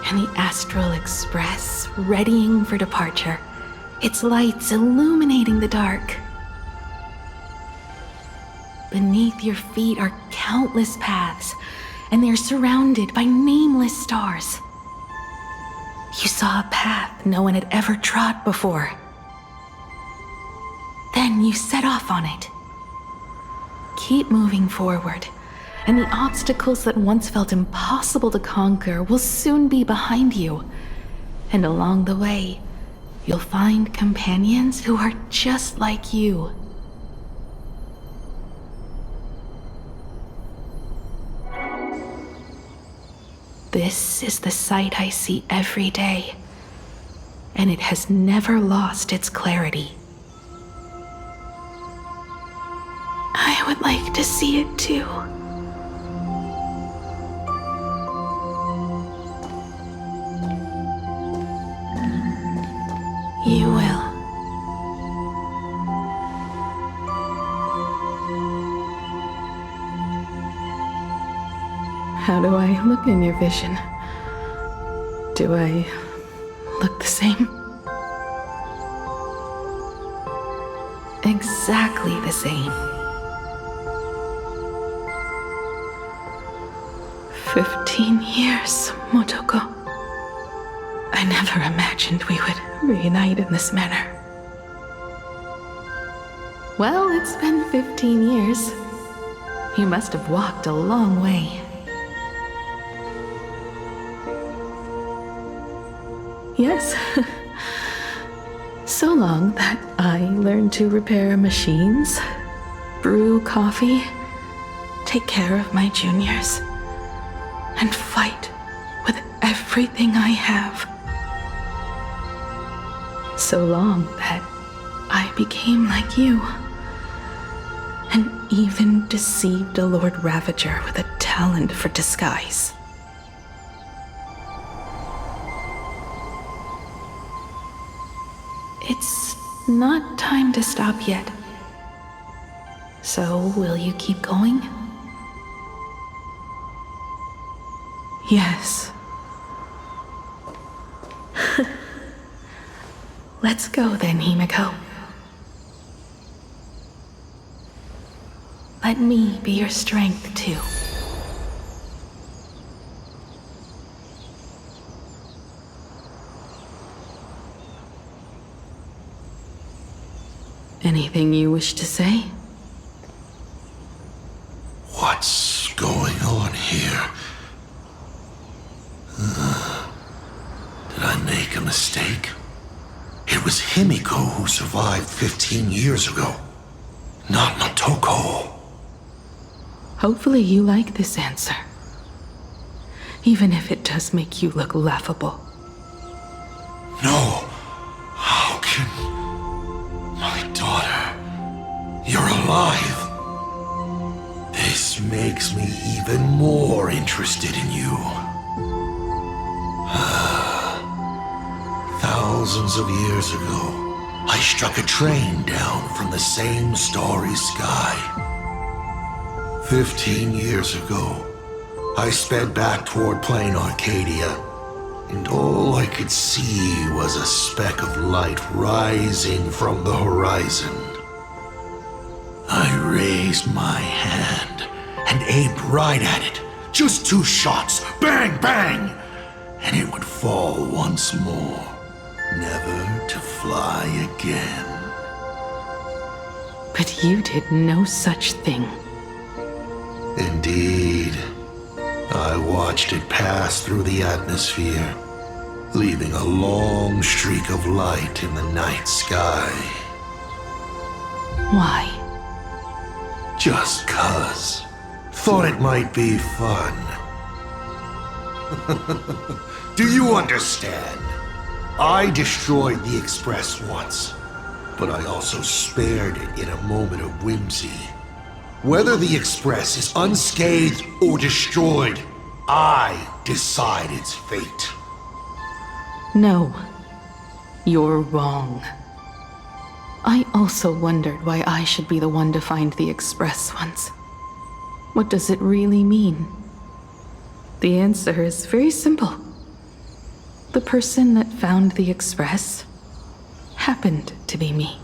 And the Astral Express readying for departure, its lights illuminating the dark. Beneath your feet are countless paths, and they're surrounded by nameless stars. You saw a path no one had ever trod before. Then you set off on it. Keep moving forward, and the obstacles that once felt impossible to conquer will soon be behind you. And along the way, you'll find companions who are just like you. This is the sight I see every day, and it has never lost its clarity. I would like to see it too. You will. How do I look in your vision? Do I look the same? Exactly the same. 15 years, Motoko. I never imagined we would reunite in this manner. Well, it's been 15 years. You must have walked a long way. Yes. So long that I learned to repair machines, brew coffee, take care of my juniors, and fight with everything I have. So long that I became like you, and even deceived a Lord Ravager with a talent for disguise. It's not time to stop yet. So, will you keep going? Yes. Let's go then, Himiko. Let me be your strength, too. Anything you wish to say? What's going on here? Did I make a mistake? It was Himiko who survived 15 years ago, not Motoko. Hopefully you like this answer, even if it does make you look laughable. No. How can... My daughter... You're alive. This makes me even more interested in you. Thousands of years ago, I struck a train down from the same starry sky. 15 years ago, I sped back toward plain Arcadia, and all I could see was a speck of light rising from the horizon. I raised my hand and aimed right at it. Just 2 shots, bang, bang, and it would fall once more, never to fly again. But you did no such thing. Indeed. I watched it pass through the atmosphere, leaving a long streak of light in the night sky. Why? Just 'cause. Thought it might be fun. Do you understand? I destroyed the Express once, but I also spared it in a moment of whimsy. Whether the Express is unscathed or destroyed, I decide its fate. No. You're wrong. I also wondered why I should be the one to find the Express once. What does it really mean? The answer is very simple. The person that found the Express happened to be me.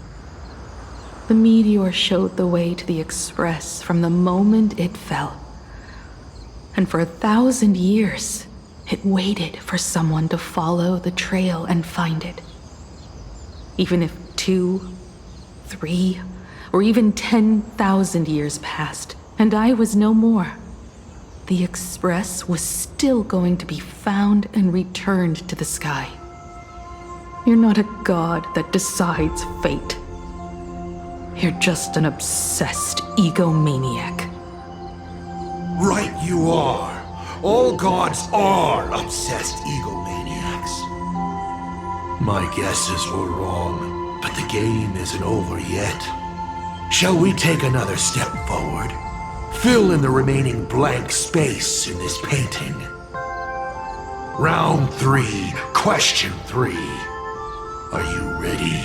The meteor showed the way to the Express from the moment it fell. And for 1,000 years, it waited for someone to follow the trail and find it. Even if 2, 3, or even 10,000 years passed, and I was no more, the Express was still going to be found and returned to the sky. You're not a god that decides fate. You're just an obsessed egomaniac. Right you are. All gods are obsessed egomaniacs. My guesses were wrong, but the game isn't over yet. Shall we take another step forward? Fill in the remaining blank space in this painting. Round 3, question 3. Are you ready?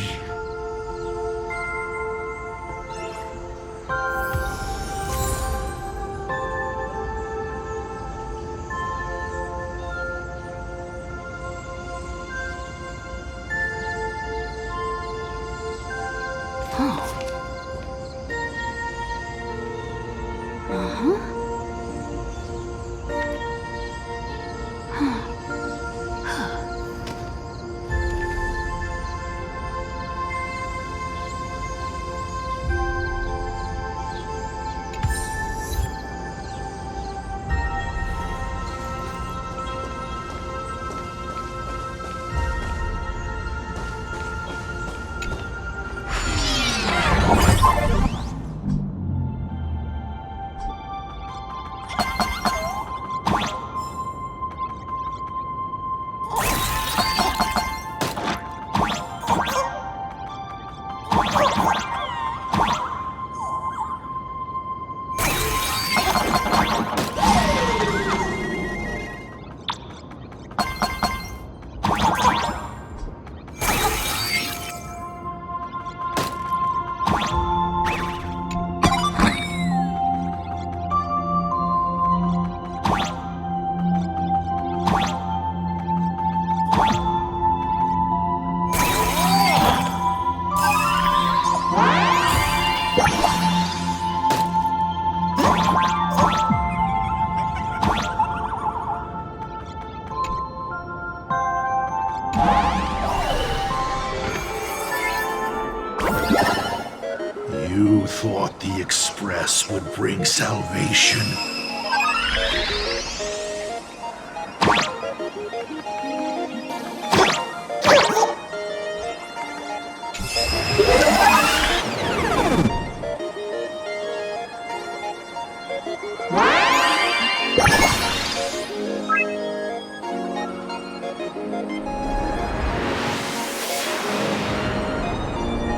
You thought the Express would bring salvation?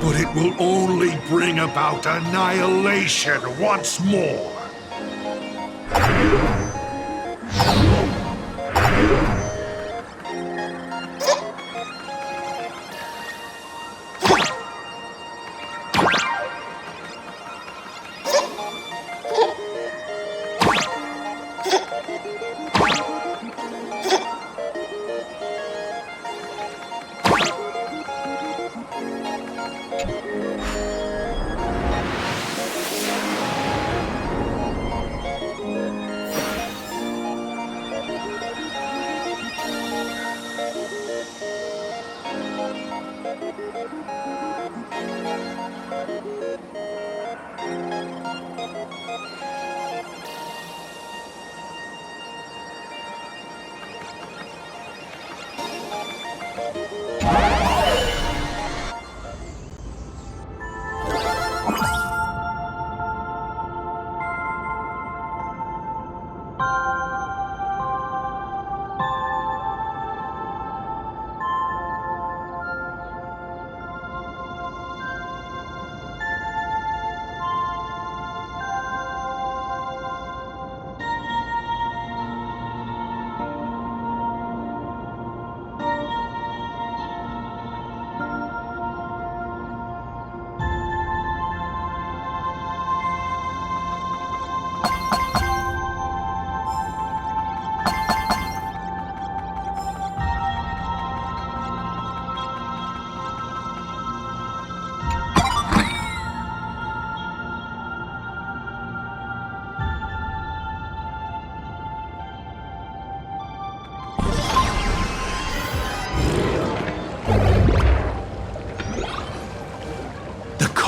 But it will only bring about annihilation once more.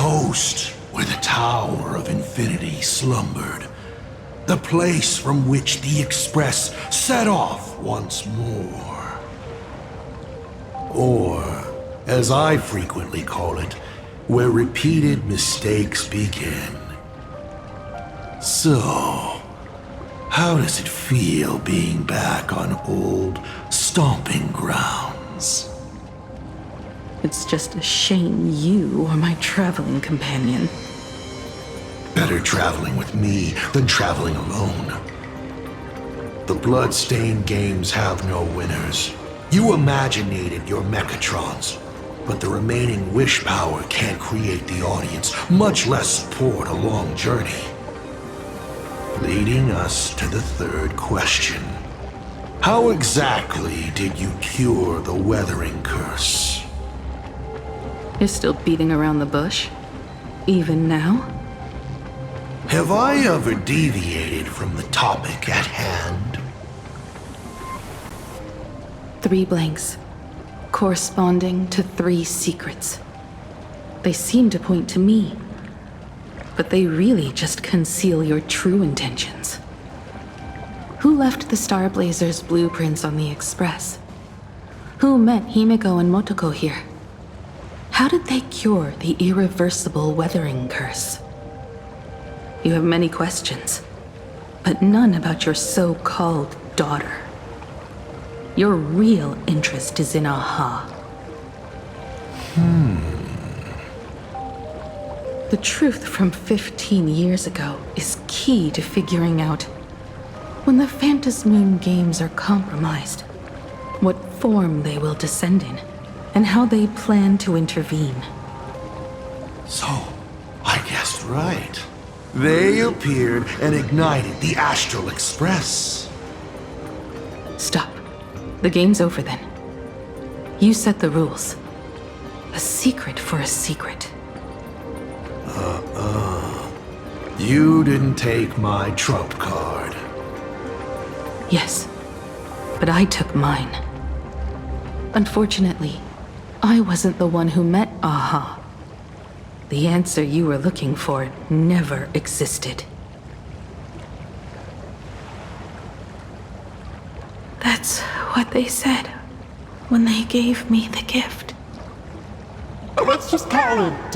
coast where the Tower of Infinity slumbered. The place from which the Express set off once more. Or, as I frequently call it, where repeated mistakes begin. So, how does it feel being back on old stomping grounds? It's just a shame you are my traveling companion. Better traveling with me than traveling alone. The blood-stained games have no winners. You imaginated your Mechatrons, but the remaining wish power can't create the audience, much less support a long journey. Leading us to the third question. How exactly did you cure the weathering curse? You're still beating around the bush? Even now? Have I ever deviated from the topic at hand? 3 blanks, corresponding to 3 secrets. They seem to point to me, but they really just conceal your true intentions. Who left the Starblazer's blueprints on the Express? Who met Himiko and Motoko here? How did they cure the irreversible weathering curse? You have many questions, but none about your so-called daughter. Your real interest is in Aha. The truth from 15 years ago is key to figuring out when the Phantasmoon games are compromised, what form they will descend in, and how they plan to intervene. So, I guessed right. They appeared and ignited the Astral Express. Stop. The game's over then. You set the rules. A secret for a secret. You didn't take my trump card. Yes, but I took mine. Unfortunately, I wasn't the one who met Aha. The answer you were looking for never existed. That's what they said when they gave me the gift. Let's just call it,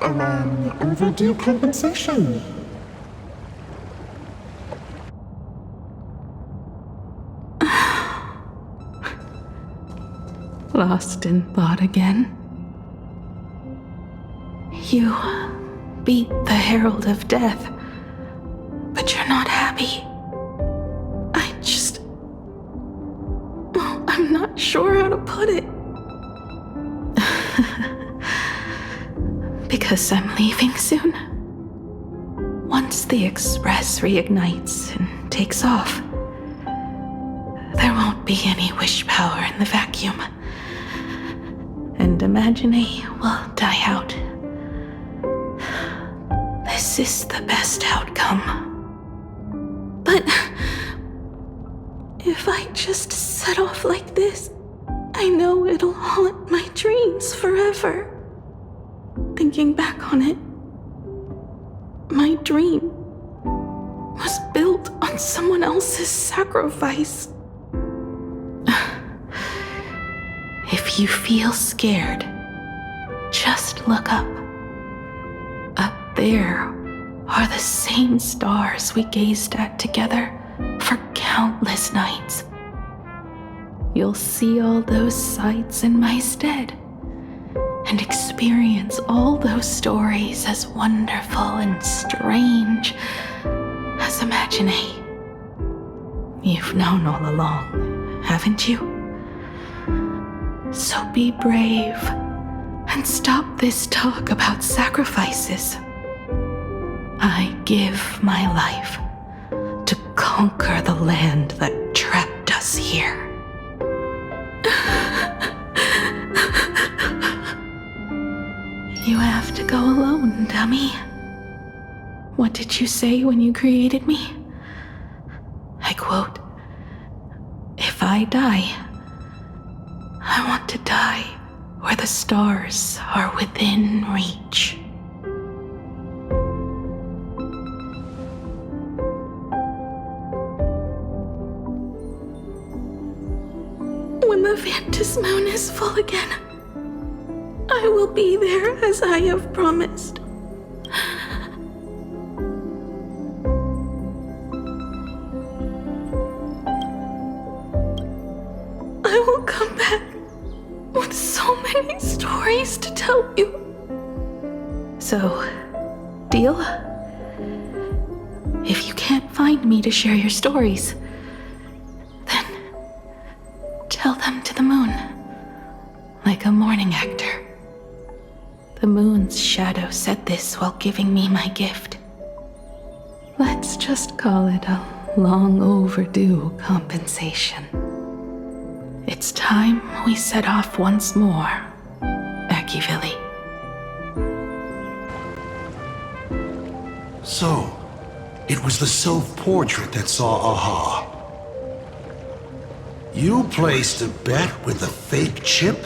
a long overdue compensation. Lost in thought again. You beat the Herald of Death, but you're not happy. I'm not sure how to put it. Because I'm leaving soon. Once the Express reignites and takes off, there won't be any wish power in the vacuum. And Imagine will die out. This is the best outcome. But if I just set off like this, I know it'll haunt my dreams forever. Thinking back on it, my dream was built on someone else's sacrifice. If you feel scared, just look up. Up there are the same stars we gazed at together for countless nights. You'll see all those sights in my stead and experience all those stories as wonderful and strange as Imagine. You've known all along, haven't you? So be brave and stop this talk about sacrifices. I give my life to conquer the land that trapped us here. You have to go alone, dummy. What did you say when you created me? I quote, "If I die, I want to die where the stars are within reach." this moon is full again, I will be there as I have promised. I will come back with so many stories to tell you. So, deal? If you can't find me to share your stories, then tell them to the moon, like a mourning actor. The moon's shadow said this while giving me my gift. Let's just call it a long overdue compensation. It's time we set off once more, Akivili. So, it was the self-portrait that saw Aha. You placed a bet with a fake chip?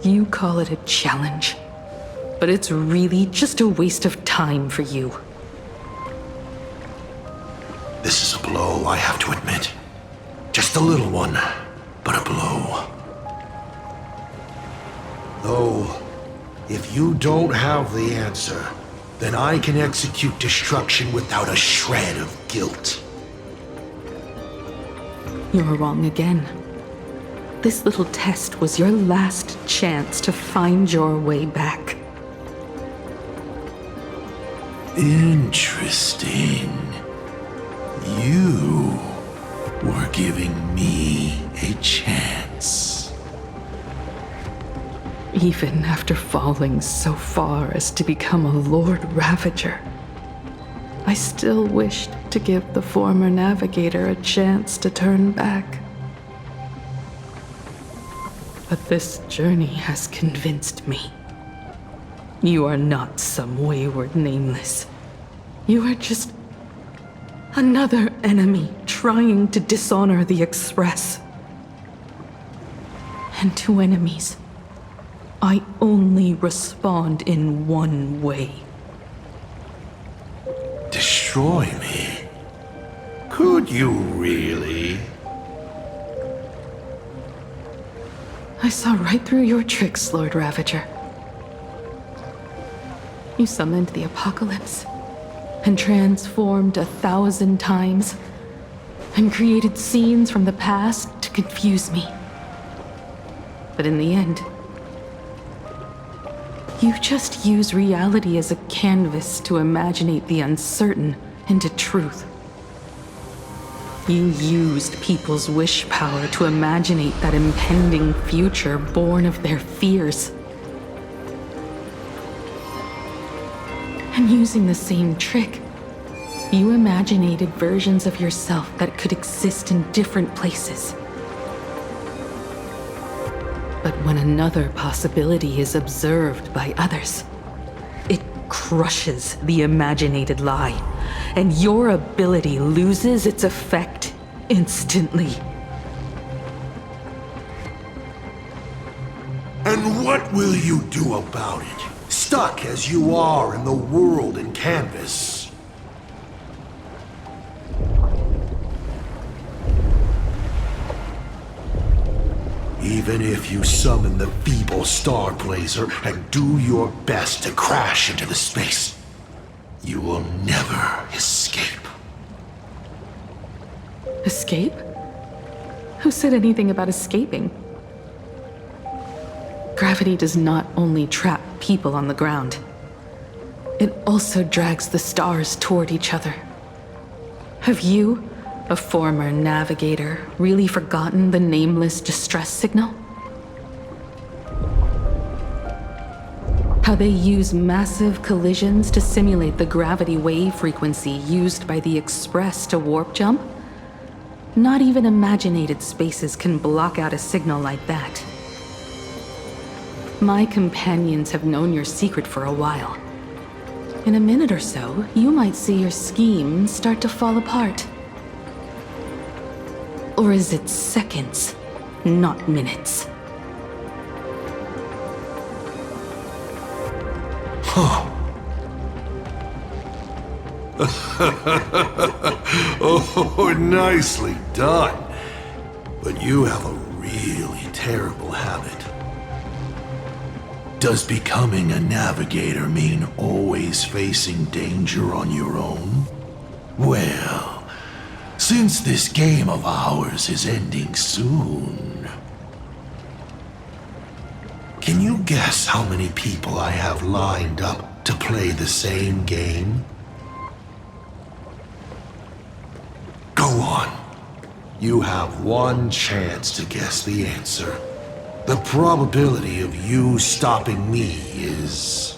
You call it a challenge, but it's really just a waste of time for you. This is a blow, I have to admit. Just a little one, but a blow. Though, if you don't have the answer, then I can execute destruction without a shred of guilt. You're wrong again. This little test was your last chance to find your way back. Interesting. You were giving me a chance. Even after falling so far as to become a Lord Ravager, I still wished to give the former navigator a chance to turn back. But this journey has convinced me. You are not some wayward nameless. You are just another enemy trying to dishonor the Express. And to enemies, I only respond in one way. Destroy me? Could you really? I saw right through your tricks, Lord Ravager. You summoned the apocalypse, and transformed 1,000 times, and created scenes from the past to confuse me. But in the end, you just use reality as a canvas to imaginate the uncertain into truth. You used people's wish power to imaginate that impending future born of their fears. And using the same trick, you imaginated versions of yourself that could exist in different places. But when another possibility is observed by others, it crushes the imaginated lie, and your ability loses its effect instantly. And what will you do about it? Stuck as you are in the world in canvas. Even if you summon the feeble Star Blazer and do your best to crash into the space, you will never escape. Escape? Who said anything about escaping? Gravity does not only trap people on the ground, it also drags the stars toward each other. Have you, a former navigator, really forgotten the nameless distress signal? How they use massive collisions to simulate the gravity wave frequency used by the Express to warp jump? Not even imaginated spaces can block out a signal like that. My companions have known your secret for a while. In a minute or so, you might see your scheme start to fall apart. Or is it seconds, not minutes? Huh. Oh, nicely done. But you have a really terrible habit. Does becoming a navigator mean always facing danger on your own? Well, since this game of ours is ending soon, can you guess how many people I have lined up to play the same game? Go on. You have one chance to guess the answer. The probability of you stopping me is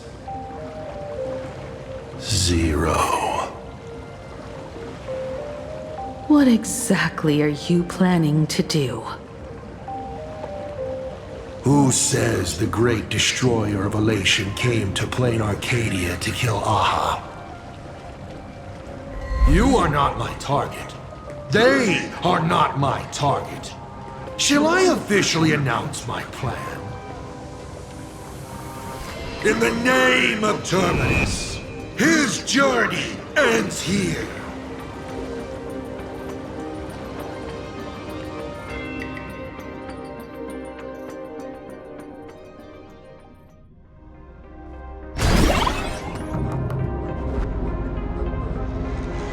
0. What exactly are you planning to do? Who says the great destroyer of Elation came to Plain Arcadia to kill Aha? You are not my target. They are not my target. Shall I officially announce my plan? In the name of Terminus, his journey ends here.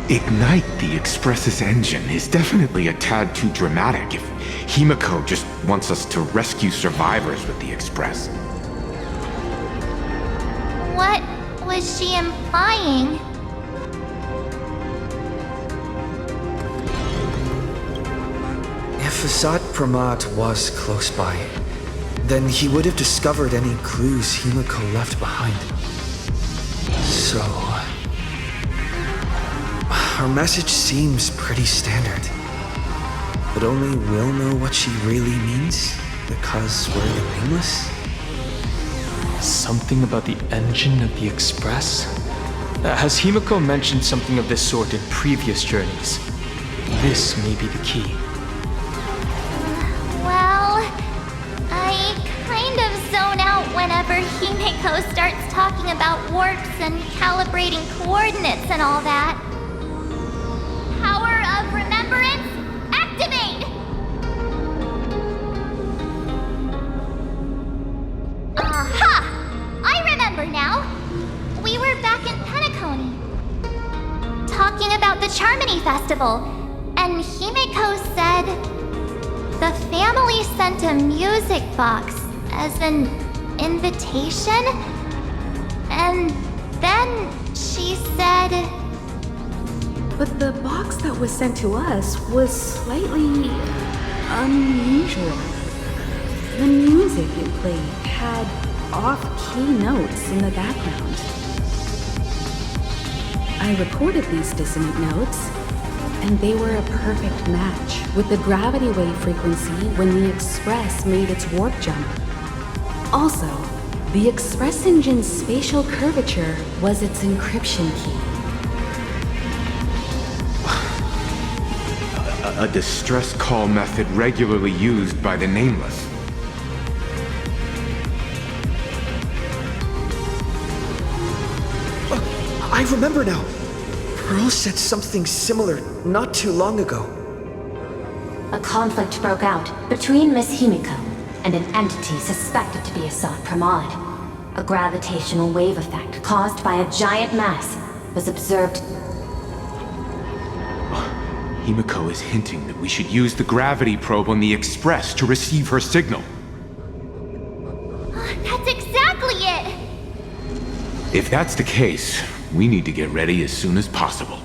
Ignite the Express's engine is definitely a tad too dramatic if Himiko just wants us to rescue survivors with the Express. What was she implying? If Assad Pramat was close by, then he would have discovered any clues Himiko left behind. So... her message seems pretty standard. But only we'll know what she really means because we're the Nameless? Something about the engine of the Express? Has Himiko mentioned something of this sort in previous journeys? This may be the key. Well, I kind of zone out whenever Himiko starts talking about warps and calibrating coordinates and all that. Power of remembrance, activate! Aha! I remember now. We were back in Penacony, talking about the Charmony Festival, and Himiko said the family sent a music box as an invitation, and then she said... But the box that was sent to us was slightly unusual. The music it played had off-key notes in the background. I recorded these dissonant notes, and they were a perfect match with the gravity wave frequency when the Express made its warp jump. Also, the Express engine's spatial curvature was its encryption key. A distress call method regularly used by the Nameless. I remember now. Pearl said something similar not too long ago. A conflict broke out between Miss Himiko and an entity suspected to be Assad Pramod. A gravitational wave effect caused by a giant mass was observed. Himiko is hinting that we should use the gravity probe on the Express to receive her signal. That's exactly it! If that's the case, we need to get ready as soon as possible.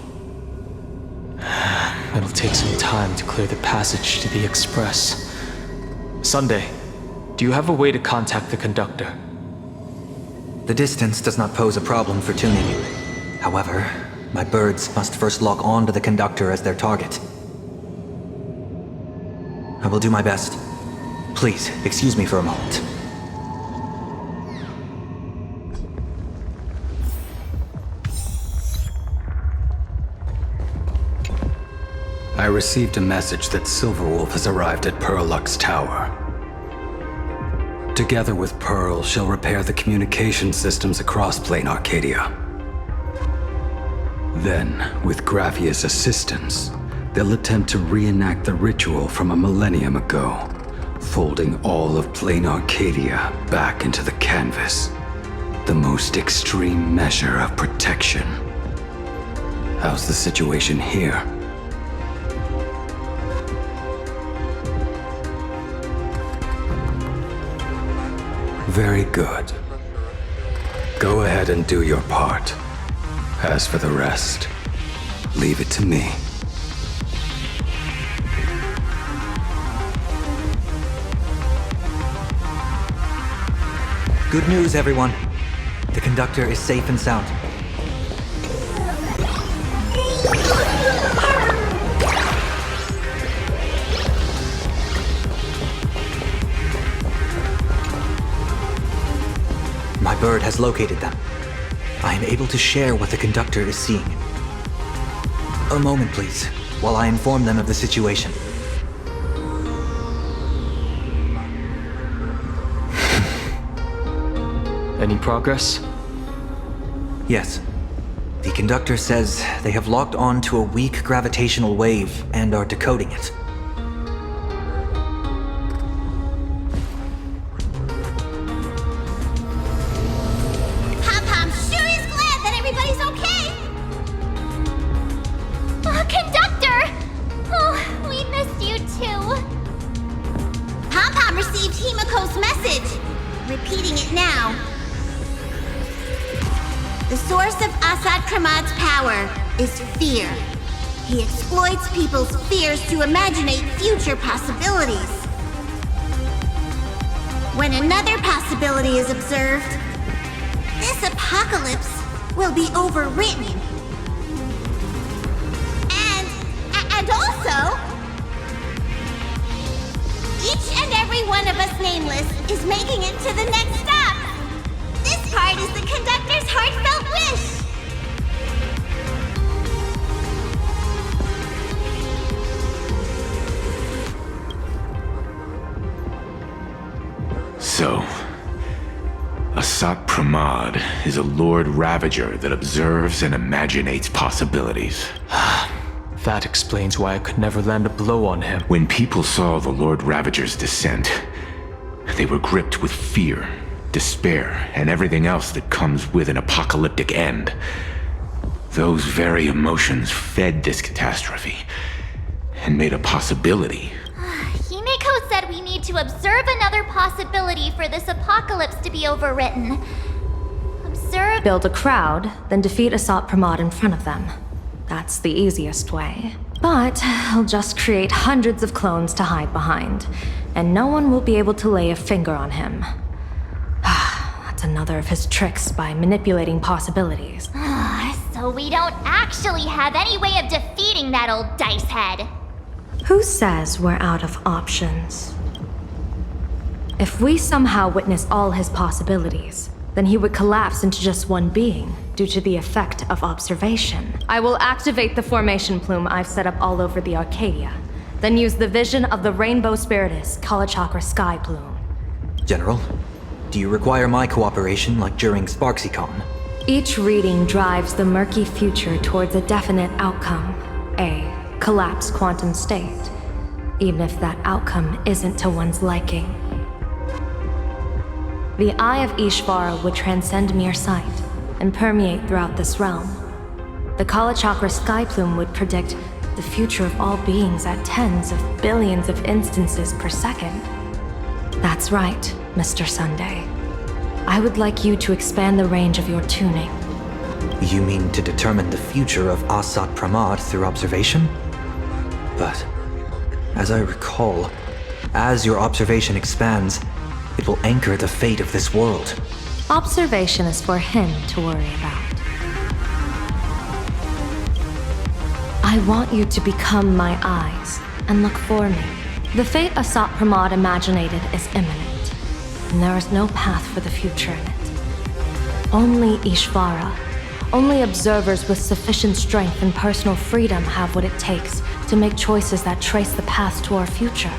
It'll take some time to clear the passage to the Express. Sunday, do you have a way to contact the conductor? The distance does not pose a problem for tuning. However, my birds must first lock on to the conductor as their target. I will do my best. Please, excuse me for a moment. I received a message that Silverwolf has arrived at Pearlux Tower. Together with Pearl, she'll repair the communication systems across Plain Arcadia. Then, with Graphia's assistance, They'll attempt to reenact the ritual from a millennium ago, folding all of plain Arcadia back into the canvas. The most extreme measure of protection. How's the situation here? Very good. Go ahead and do your part. As for the rest, leave it to me. Good news, everyone. The conductor is safe and sound. My bird has located them. I am able to share what the conductor is seeing. A moment, please, while I inform them of the situation. Any progress? Yes. The conductor says they have locked on to a weak gravitational wave and are decoding it. Pom-Pom sure is glad that everybody's okay! Conductor! Oh, we missed you too. Pom-Pom received Himiko's message. Repeating it now. The source of Assad Kramad's power is fear. He exploits people's fears to imaginate future possibilities. When another possibility is observed, this apocalypse will be overwritten. And also, each and every one of us nameless is making it to the next stop. This part is the conductor's heartfelt wish. So, Asat Pramad is a Lord Ravager that observes and imaginates possibilities. That explains why I could never land a blow on him. When people saw the Lord Ravager's descent, they were gripped with fear, despair, and everything else that comes with an apocalyptic end. Those very emotions fed this catastrophe and made a possibility. Himiko said we need to observe another possibility for this apocalypse to be overwritten. Observe. Build a crowd, then defeat Asat Pramad in front of them. That's the easiest way. But I'll just create hundreds of clones to hide behind, and no one will be able to lay a finger on him. That's another of his tricks by manipulating possibilities. So we don't actually have any way of defeating that old dice head. Who says we're out of options? If we somehow witness all his possibilities, then he would collapse into just one being due to the effect of observation. I will activate the formation plume I've set up all over the Arcadia, then use the vision of the Rainbow Spiritus Kalachakra Sky Plume. General, do you require my cooperation like during SparksyCon? Each reading drives the murky future towards a definite outcome, a collapsed quantum state, even if that outcome isn't to one's liking. The Eye of Ishvara would transcend mere sight and permeate throughout this realm. The Kalachakra Sky Plume would predict the future of all beings at tens of billions of instances per second. That's right, Mr. Sunday. I would like you to expand the range of your tuning. You mean to determine the future of Asat Pramad through observation? But, as I recall, as your observation expands, it will anchor the fate of this world. Observation is for him to worry about. I want you to become my eyes and look for me. The fate Asat Pramad imaginated is imminent, and there is no path for the future in it. Only Ishvara, only observers with sufficient strength and personal freedom have what it takes to make choices that trace the path to our future.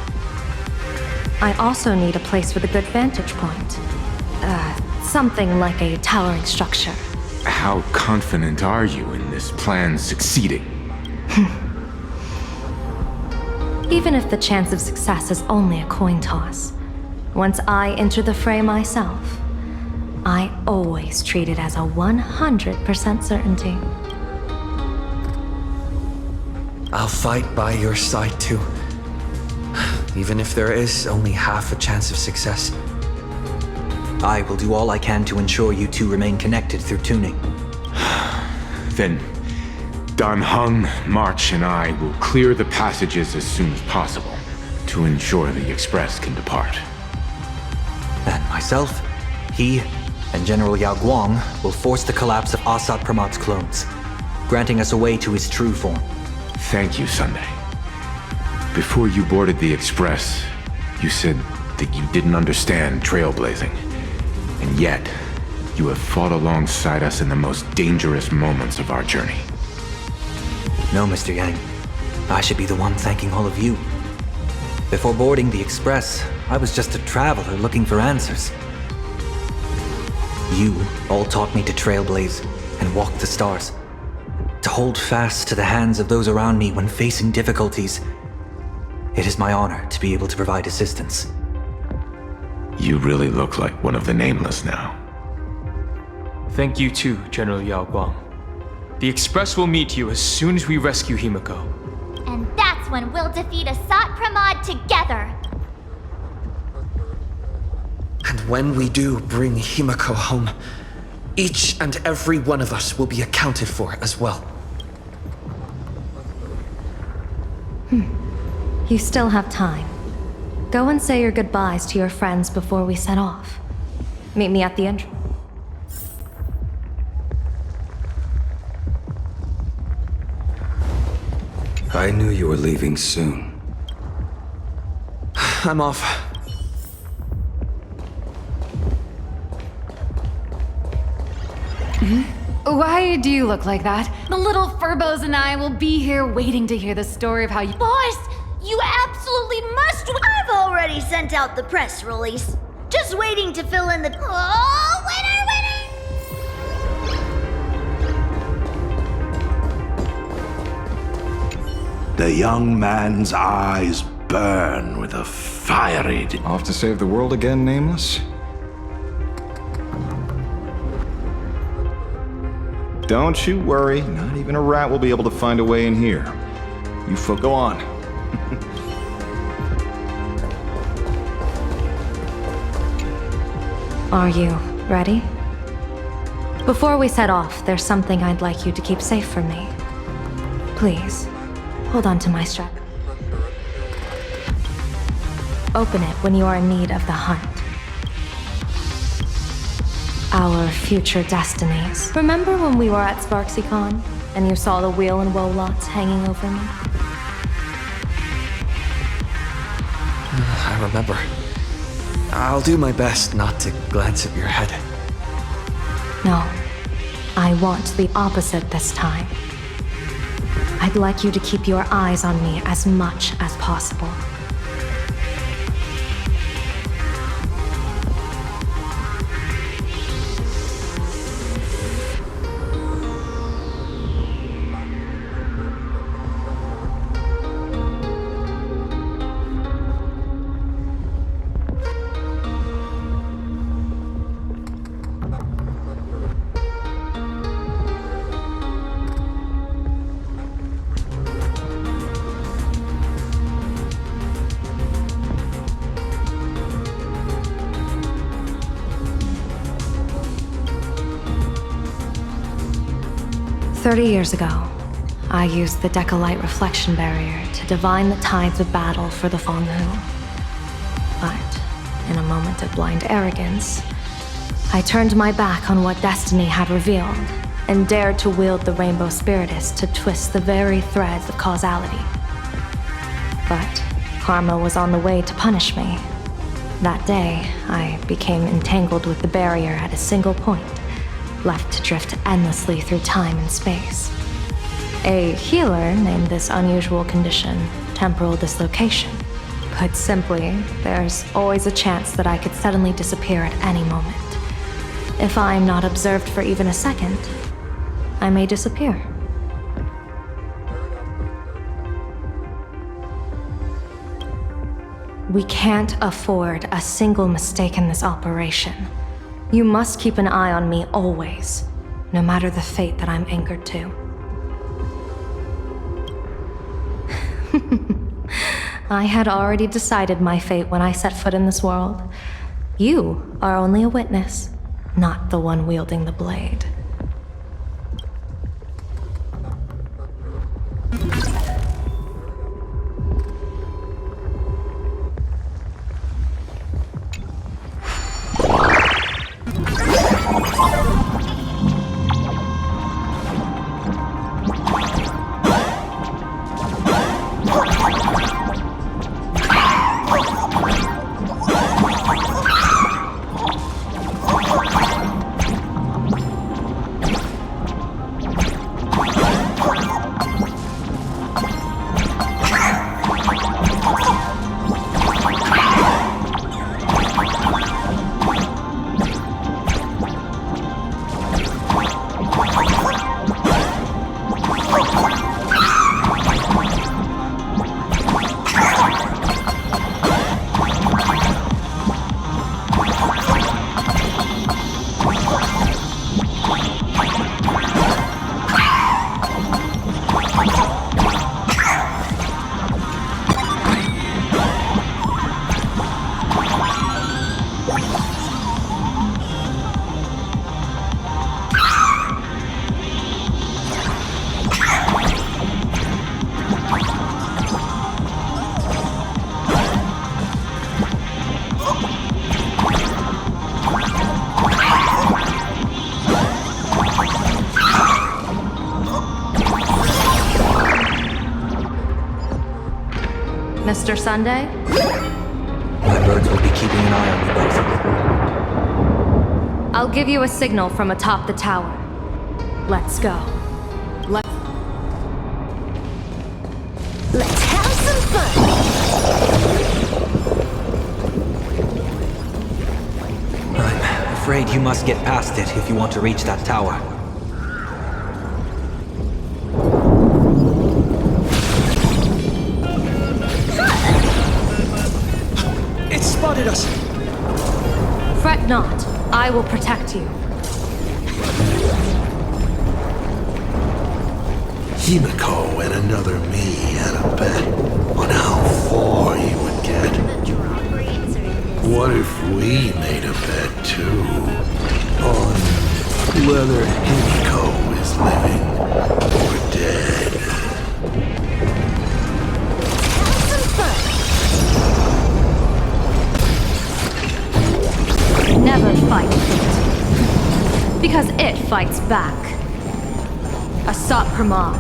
I also need a place with a good vantage point. Something like a towering structure. How confident are you in this plan succeeding? Even if the chance of success is only a coin toss, once I enter the fray myself, I always treat it as a 100% certainty. I'll fight by your side too. Even if there is only half a chance of success. I will do all I can to ensure you two remain connected through tuning. Then Dan Heng, March, and I will clear the passages as soon as possible to ensure the Express can depart. And myself, he, and General Yao Guang will force the collapse of Asat Pramad's clones, granting us a way to his true form. Thank you, Sunday. Before you boarded the Express, you said that you didn't understand trailblazing. And yet, you have fought alongside us in the most dangerous moments of our journey. No, Mr. Yang. I should be the one thanking all of you. Before boarding the Express, I was just a traveler looking for answers. You all taught me to trailblaze and walk the stars. To hold fast to the hands of those around me when facing difficulties. It is my honor to be able to provide assistance. You really look like one of the Nameless now. Thank you too, General Yao Guang. The Express will meet you as soon as we rescue Himiko. And that's when we'll defeat Asat Pramod together. And when we do bring Himiko home, each and every one of us will be accounted for as well. You still have time. Go and say your goodbyes to your friends before we set off. Meet me at the entrance. I knew you were leaving soon. I'm off. Why do you look like that? The little Furbos and I will be here waiting to hear the story of how you— Boss, you absolutely must— I've already sent out the press release. Just waiting to fill in the— Oh, winner! The young man's eyes burn with a fiery... Off to save the world again, Nameless? Don't you worry, not even a rat will be able to find a way in here. You folk go on. Are you ready? Before we set off, there's something I'd like you to keep safe from me. Please, hold on to my strap. Open it when you are in need of the hunt. Our future destinies. Remember when we were at SparksyCon and you saw the wheel and woe lots hanging over me? I remember. I'll do my best not to glance at your head. No, I want the opposite this time. I'd like you to keep your eyes on me as much as possible. Years ago, I used the Decalite reflection barrier to divine the tides of battle for the Fonghu. But, in a moment of blind arrogance, I turned my back on what destiny had revealed and dared to wield the Rainbow Spiritus to twist the very threads of causality. But karma was on the way to punish me. That day, I became entangled with the barrier at a single point, left to drift endlessly through time and space. A healer named this unusual condition temporal dislocation. Put simply, there's always a chance that I could suddenly disappear at any moment. If I'm not observed for even a second, I may disappear. We can't afford a single mistake in this operation. You must keep an eye on me always, no matter the fate that I'm anchored to. I had already decided my fate when I set foot in this world. You are only a witness, not the one wielding the blade. Mr. Sunday? My birds will be keeping an eye on you both. I'll give you a signal from atop the tower. Let's go. Let's have some fun! I'm afraid you must get past it if you want to reach that tower. It spotted us! Fret not. I will protect you. Himiko and another me had a bet on how far you would get. What if we made a bet too? On whether Himiko is living or dead? Never fight it. Because it fights back. Asat Pramod,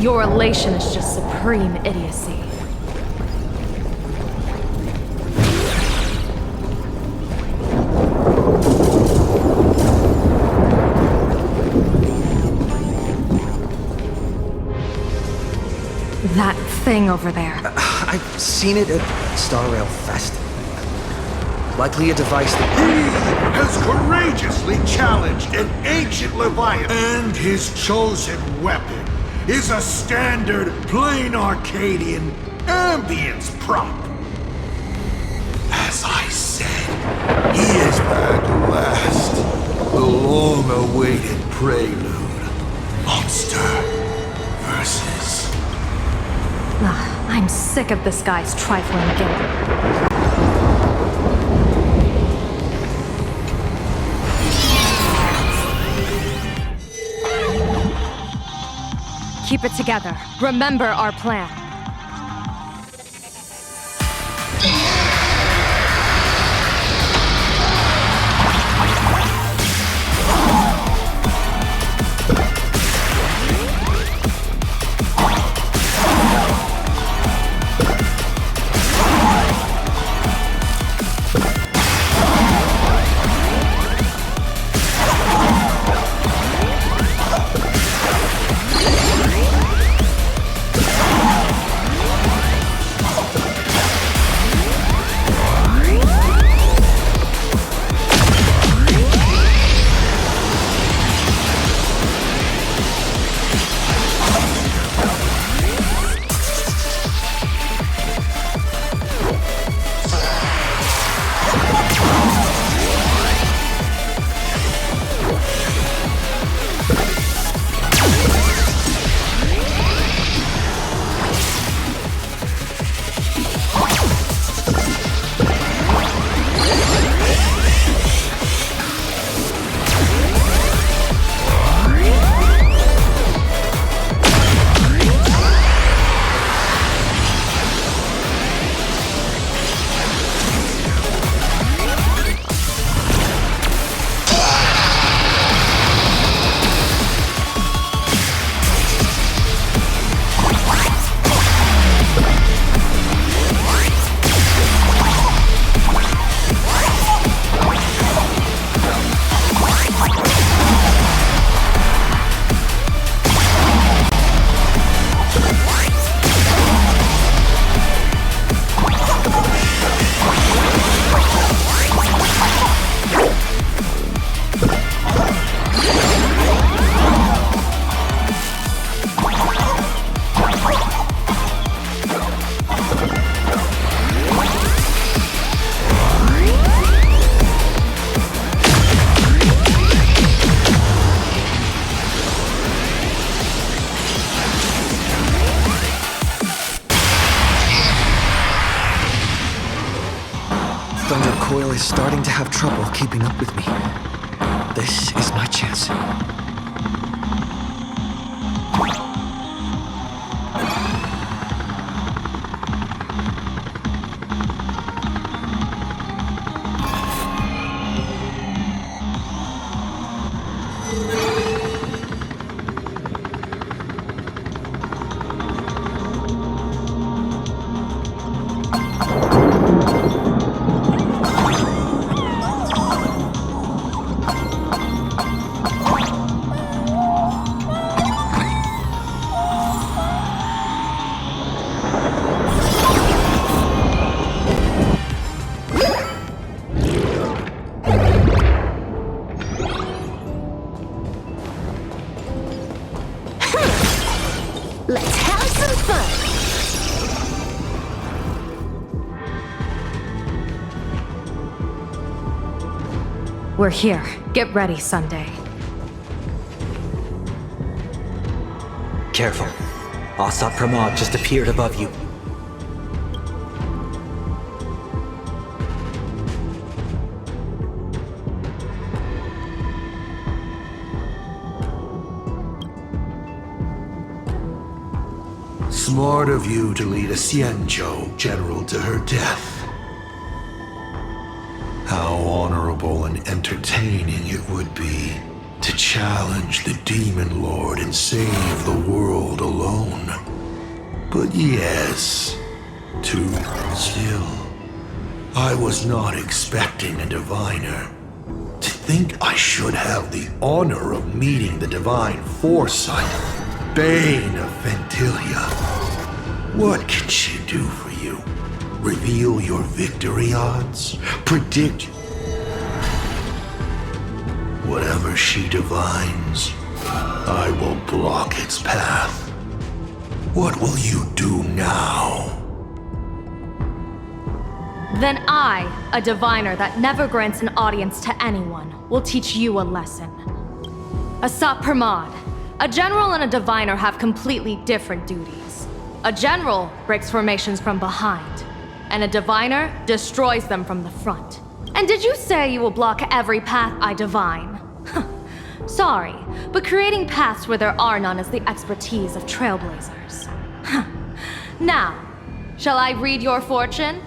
your elation is just supreme idiocy. That thing over there. I've seen it at Star Rail Fest. Likely a device that... He has courageously challenged an ancient Leviathan, and his chosen weapon is a standard plain Arcadian ambience prop. As I said, he is back at last. The long-awaited prelude. Monster versus... I'm sick of this guy's trifling game. Keep it together. Remember our plan. is starting to have trouble keeping up with me. This is my chance. Let's have some fun! We're here. Get ready, Sunday. Careful. Asat Pramod just appeared above you. Smart of you to lead a Xianzhou general to her death. How honorable and entertaining it would be to challenge the Demon Lord and save the world alone. But yes, too still. I was not expecting a diviner. To think I should have the honor of meeting the divine foresight, Bane of Ventilia. What can she do for you? Reveal your victory odds? Predict whatever she divines, I will block its path. What will you do now? Then I, a diviner that never grants an audience to anyone, will teach you a lesson. Asat Pramod, a general and a diviner have completely different duties. A general breaks formations from behind, and a diviner destroys them from the front. And did you say you will block every path I divine? Sorry, but creating paths where there are none is the expertise of trailblazers. Now, shall I read your fortune?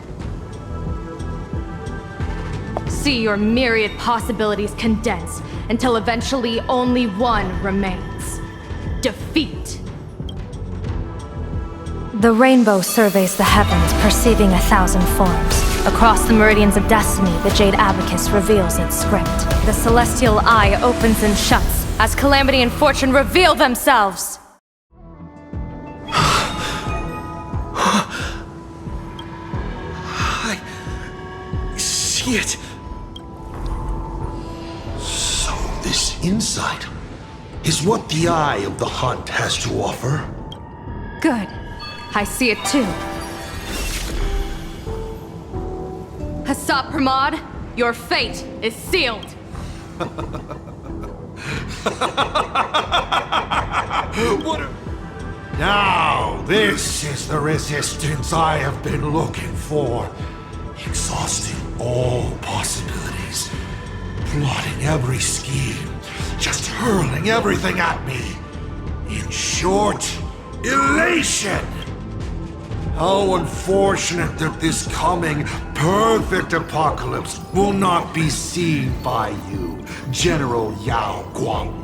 See your myriad possibilities condense until eventually only one remains. Defeat. The rainbow surveys the heavens, perceiving 1,000 forms. Across the meridians of destiny, the Jade Abacus reveals its script. The celestial eye opens and shuts as calamity and fortune reveal themselves. I see it. So this insight is what the Eye of the Hunt has to offer. Good. I see it too. Asat Pramod, your fate is sealed. Now, this is the resistance I have been looking for. Exhausting all possibilities. Plotting every scheme. Just hurling everything at me. In short, elation! How unfortunate that this coming perfect apocalypse will not be seen by you, General Yao Guang.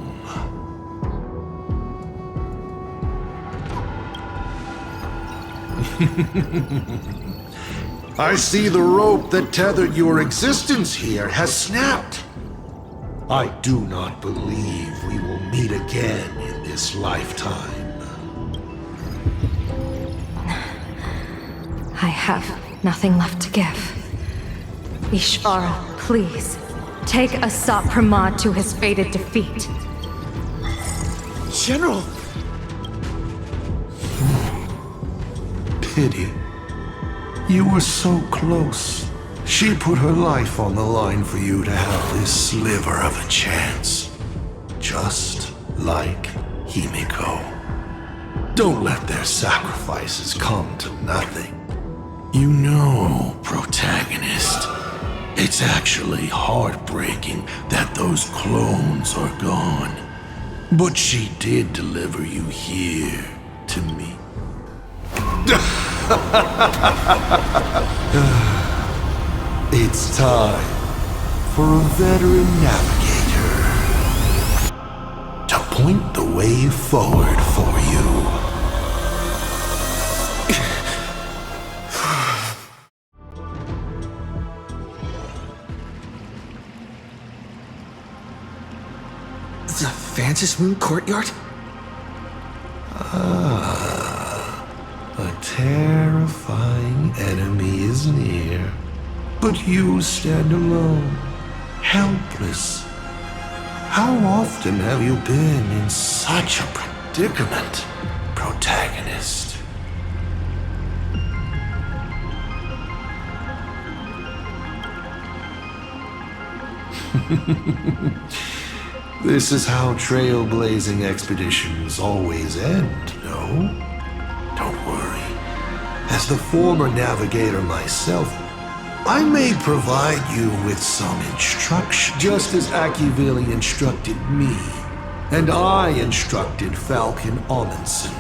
I see the rope that tethered your existence here has snapped. I do not believe we will meet again in this lifetime. I have nothing left to give. Ishvara, please, take Asat Pramod to his fated defeat. General! Pity. You were so close. She put her life on the line for you to have this sliver of a chance. Just like Himiko. Don't let their sacrifices come to nothing. You know, protagonist, It's actually heartbreaking that those clones are gone. But she did deliver you here to me. It's time for a veteran navigator to point the way forward for you. The Vantis Moon Courtyard? A terrifying enemy is near. But you stand alone, helpless. How often have you been in such a predicament, protagonist? This is how trailblazing expeditions always end, no? Don't worry. As the former navigator myself, I may provide you with some instruction, just as Akivili instructed me, and I instructed Falcon Amundsen.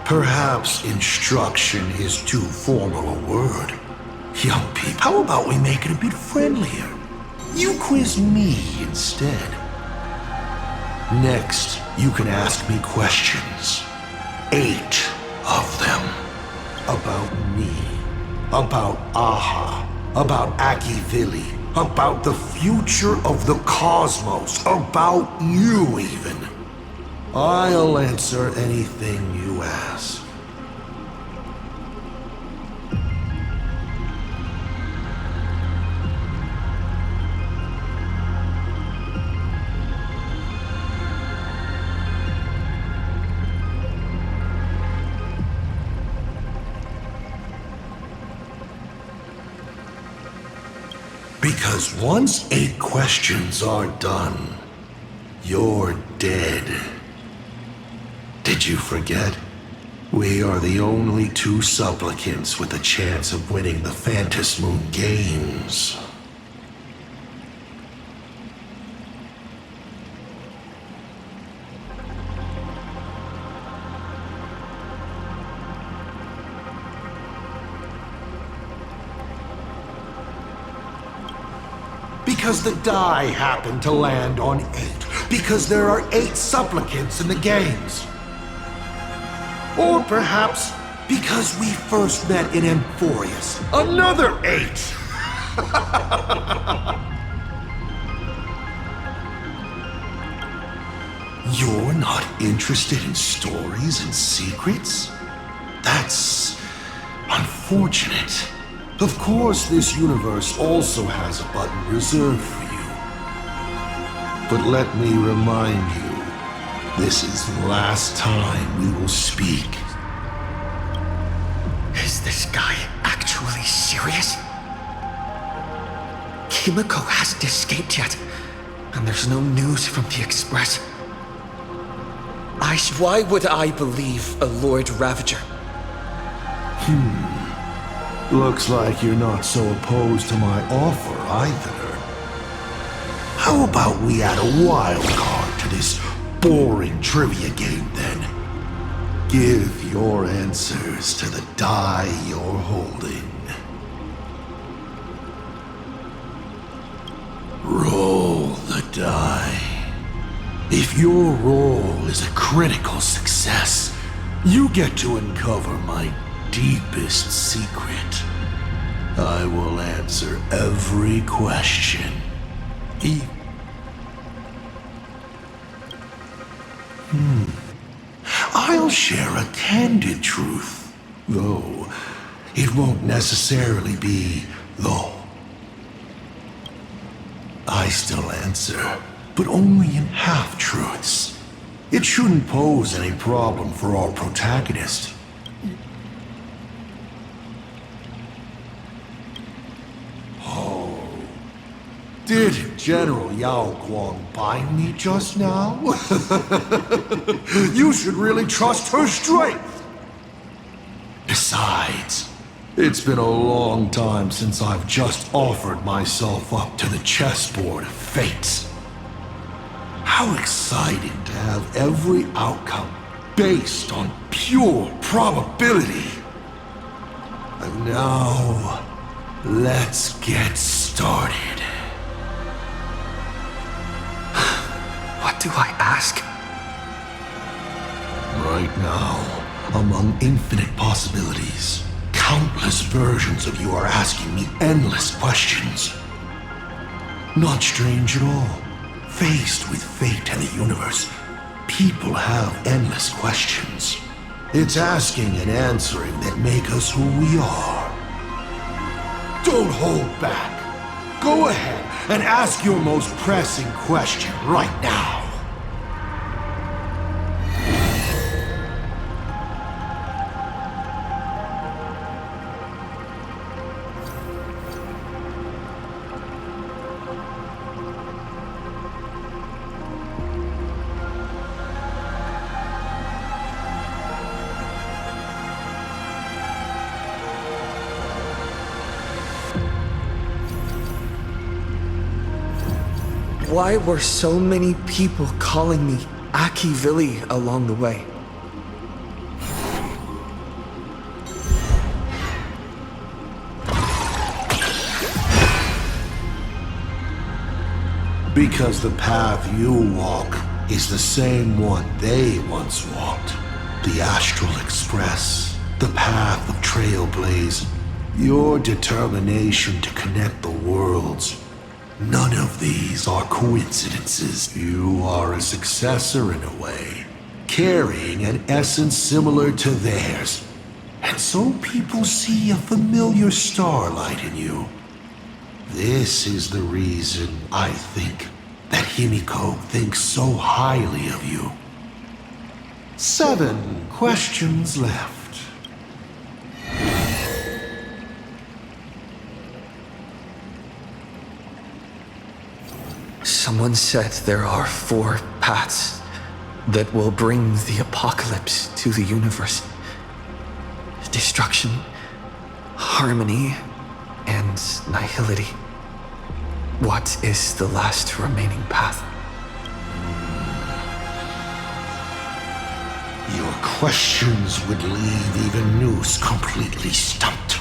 Perhaps instruction is too formal a word. Young people, how about we make it a bit friendlier? You quiz me instead. Next, you can ask me questions. 8 of them. About me. About Aha. About Akivili. About the future of the cosmos. About you, even. I'll answer anything you ask. Because once 8 questions are done, you're dead. Did you forget? We are the only 2 supplicants with a chance of winning the Phantom Moon Games. Because the die happened to land on 8. Because there are 8 supplicants in the games. Or perhaps because we first met in Amphorius. Another 8! You're not interested in stories and secrets? That's unfortunate. Of course, this universe also has a button reserved for you. But let me remind you, this is the last time we will speak. Is this guy actually serious? Kimiko hasn't escaped yet, and there's no news from the Express. Why would I believe a Lord Ravager? Looks like you're not so opposed to my offer either. How about we add a wild card to this boring trivia game then? Give your answers to the die you're holding. Roll the die. If your roll is a critical success, you get to uncover my deepest secret. I will answer every question. I'll share a candid truth, though it won't necessarily be the. I still answer, but only in half-truths. It shouldn't pose any problem for our protagonist. Oh. Did General Yao Guang bind me just now? You should really trust her strength. Besides, It's been a long time since I've just offered myself up to the chessboard of fates. How exciting to have every outcome based on pure probability. And now, let's get started. What do I ask? Right now, among infinite possibilities, countless versions of you are asking me endless questions. Not strange at all. Faced with fate and the universe, people have endless questions. It's asking and answering that make us who we are. Don't hold back. Go ahead and ask your most pressing question right now. Why were so many people calling me Aki Vili along the way? Because the path you walk is the same one they once walked. The Astral Express, the path of Trailblaze, your determination to connect the worlds. None of these are coincidences. You are a successor in a way, carrying an essence similar to theirs. And so people see a familiar starlight in you. This is the reason I think that Himiko thinks so highly of you. 7 questions left. Someone said there are 4 paths that will bring the apocalypse to the universe. Destruction, harmony, and nihility. What is the last remaining path? Your questions would leave even Noose completely stumped.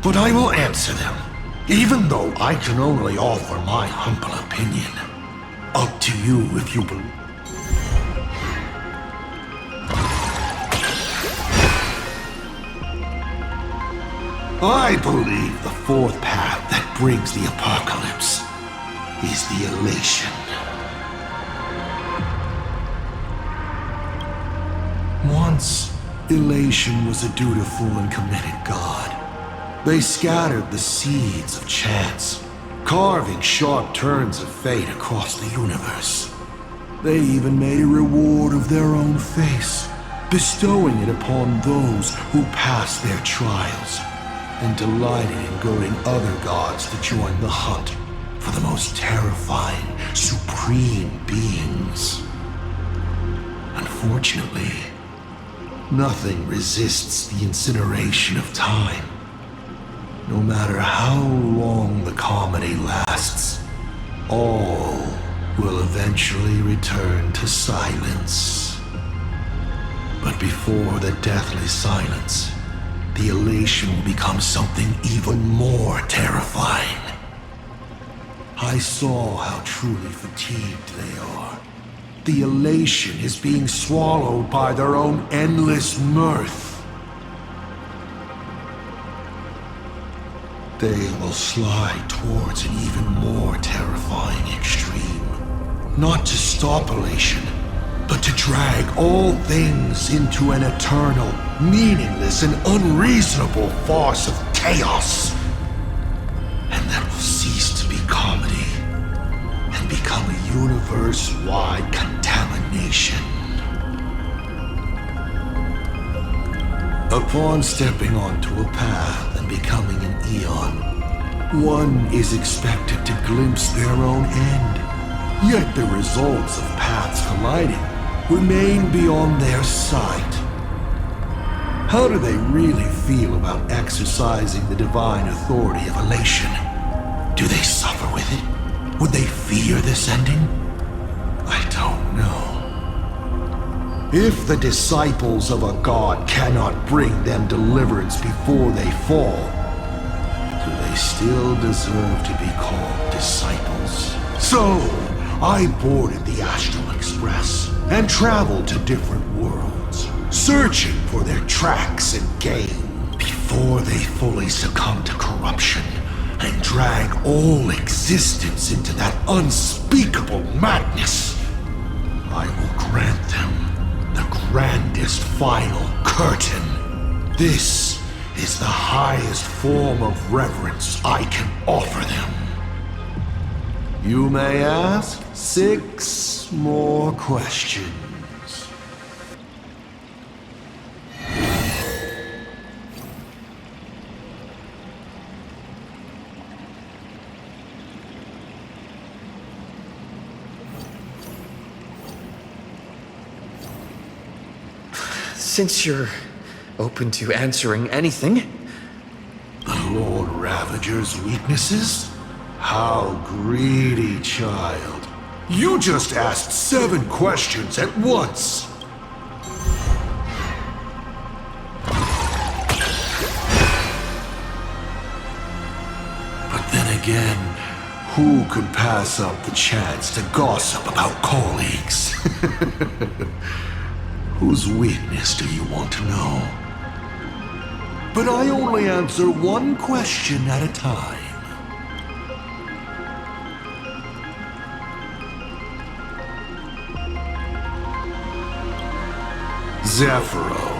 But I will answer them, even though I can only offer my humble opinion. Up to you if you believe. I believe the 4th path that brings the apocalypse is the elation. Once, elation was a dutiful and committed god. They scattered the seeds of chance, carving sharp turns of fate across the universe. They even made a reward of their own face, bestowing it upon those who passed their trials, and delighted in goading other gods to join the hunt for the most terrifying, supreme beings. Unfortunately, nothing resists the incineration of time. No matter how long the comedy lasts, all will eventually return to silence. But before the deathly silence, the elation will become something even more terrifying. I saw how truly fatigued they are. The elation is being swallowed by their own endless mirth. They will slide towards an even more terrifying extreme. Not to stop elation, but to drag all things into an eternal, meaningless, and unreasonable farce of chaos. And that will cease to be comedy and become a universe-wide contamination. Upon stepping onto a path and becoming an eon, one is expected to glimpse their own end. Yet the results of paths colliding remain beyond their sight. How do they really feel about exercising the divine authority of elation? Do they suffer with it? Would they fear this ending? I don't know. If the disciples of a god cannot bring them deliverance before they fall, do they still deserve to be called disciples? So, I boarded the Astral Express and traveled to different worlds, searching for their tracks and game before they fully succumb to corruption and drag all existence into that unspeakable madness. I will grant them the grandest final curtain. This is the highest form of reverence I can offer them. You may ask 6 more questions. Since you're open to answering anything. The Lord Ravager's weaknesses? How greedy, child. You just asked 7 questions at once. But then again, who could pass up the chance to gossip about colleagues? Whose weakness do you want to know? But I only answer one question at a time. Zephyro.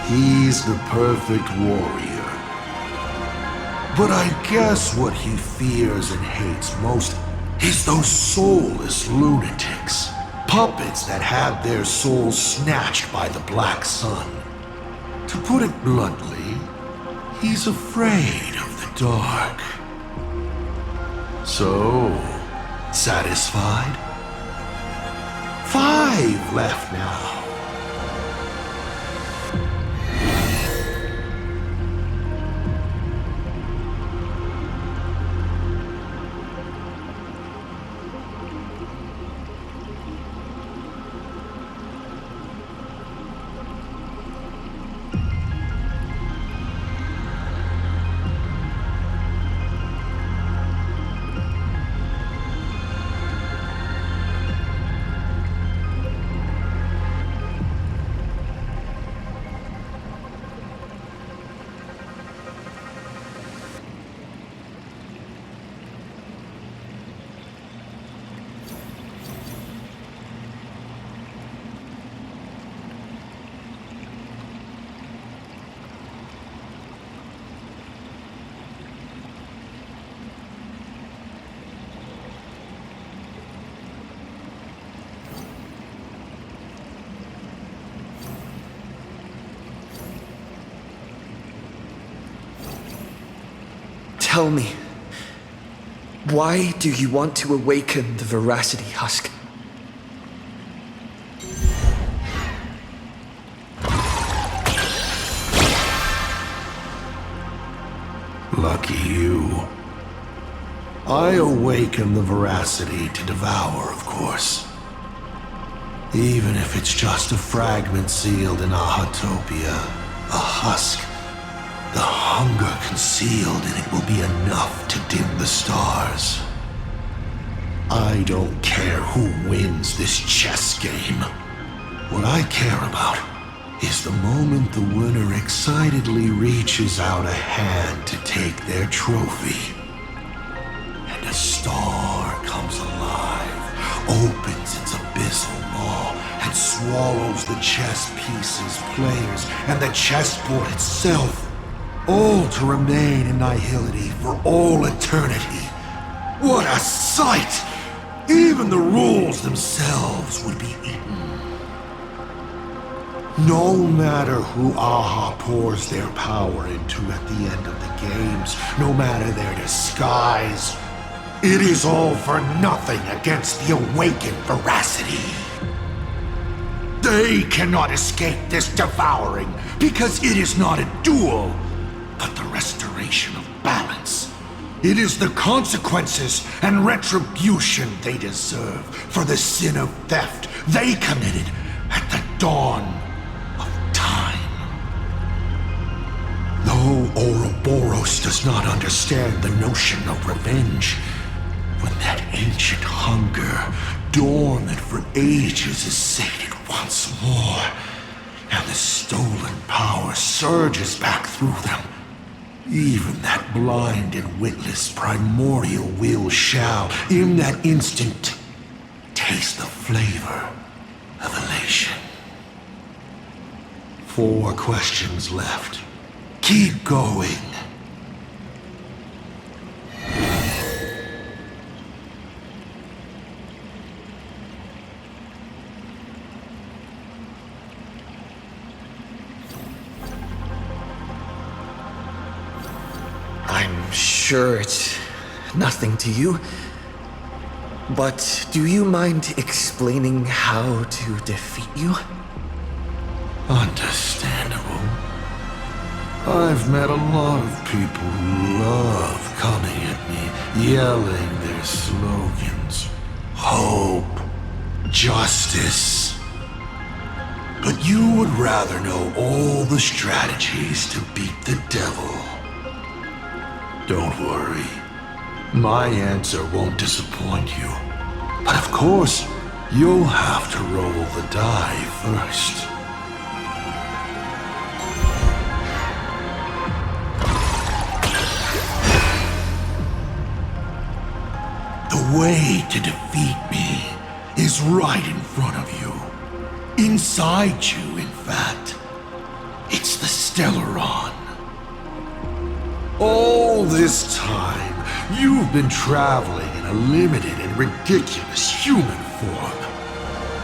He's the perfect warrior. But I guess what he fears and hates most is those soulless lunatics. Puppets that had their souls snatched by the Black Sun. To put it bluntly, he's afraid of the dark. So, satisfied? 5 left now. Tell me, why do you want to awaken the Veracity Husk? Lucky you. I awaken the Veracity to devour, of course. Even if it's just a fragment sealed in Ahatopia, a husk. The hunger concealed in it will be enough to dim the stars. I don't care who wins this chess game. What I care about is the moment the winner excitedly reaches out a hand to take their trophy. And a star comes alive, opens its abyssal maw, and swallows the chess pieces, players, and the chessboard itself. All to remain in nihility for all eternity. What a sight! Even the rules themselves would be eaten. No matter who Aha pours their power into at the end of the games, no matter their disguise, it is all for nothing against the awakened Veracity. They cannot escape this devouring, because it is not a duel, but the restoration of balance. It is the consequences and retribution they deserve for the sin of theft they committed at the dawn of time. Though Ouroboros does not understand the notion of revenge, when that ancient hunger, dormant for ages, is sated once more, and the stolen power surges back through them, even that blind and witless primordial will shall, in that instant, taste the flavor of elation. 4 questions left. Keep going. I'm sure it's nothing to you, but do you mind explaining how to defeat you? Understandable. I've met a lot of people who love coming at me, yelling their slogans. Hope. Justice. But you would rather know all the strategies to beat the devil. Don't worry. My answer won't disappoint you. But of course, you'll have to roll the die first. The way to defeat me is right in front of you. Inside you, in fact. It's the Stellaron. All this time, you've been traveling in a limited and ridiculous human form.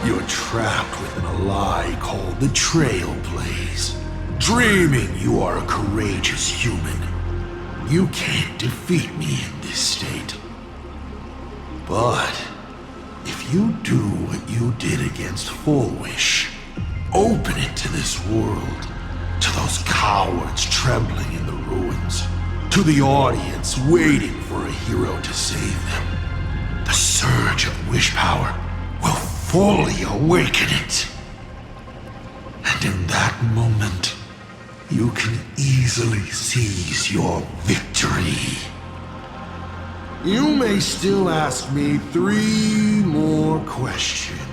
You're trapped within a lie called the Trailblaze, dreaming you are a courageous human. You can't defeat me in this state. But if you do what you did against Full Wish, open it to this world, to those cowards trembling in the ruins, to the audience waiting for a hero to save them, the surge of wish power will fully awaken it. And in that moment, you can easily seize your victory. You may still ask me 3 more questions.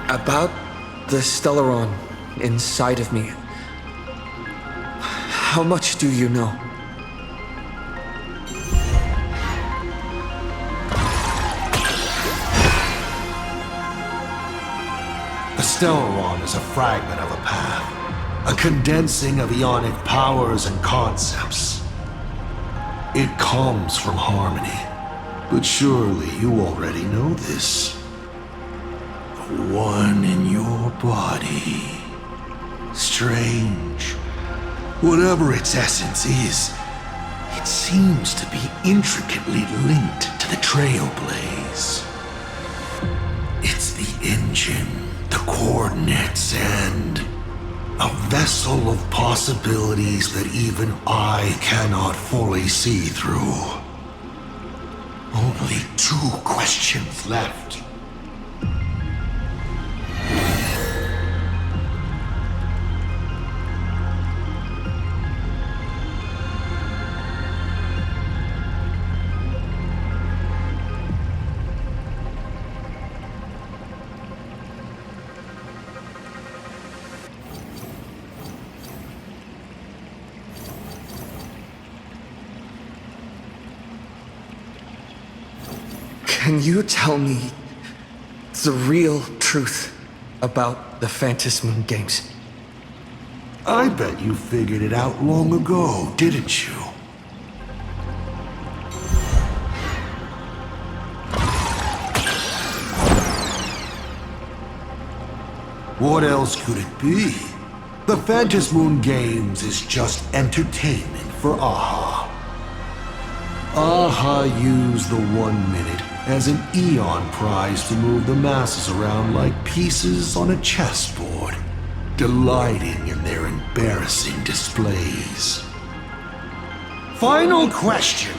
About the Stellaron inside of me. How much do you know? The Stellaron is a fragment of a path, a condensing of ionic powers and concepts. It comes from harmony, but surely you already know this. The one in your body. Strange. Whatever its essence is, it seems to be intricately linked to the Trailblaze. It's the engine, the coordinates, and a vessel of possibilities that even I cannot fully see through. Only 2 questions left. Can you tell me the real truth about the Phantasm Games? I bet you figured it out long ago, didn't you? What else could it be? The Phantasmoon Games is just entertainment for Aha. Aha used the 1 minute as an eon prize to move the masses around like pieces on a chessboard, delighting in their embarrassing displays. Final question.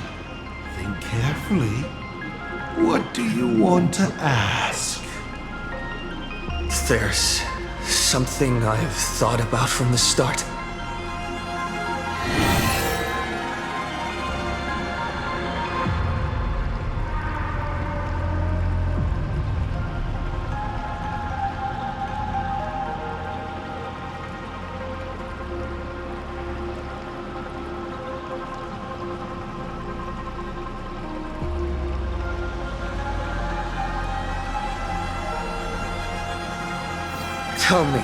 Think carefully. What do you want to ask? There's something I've thought about from the start. Tell me,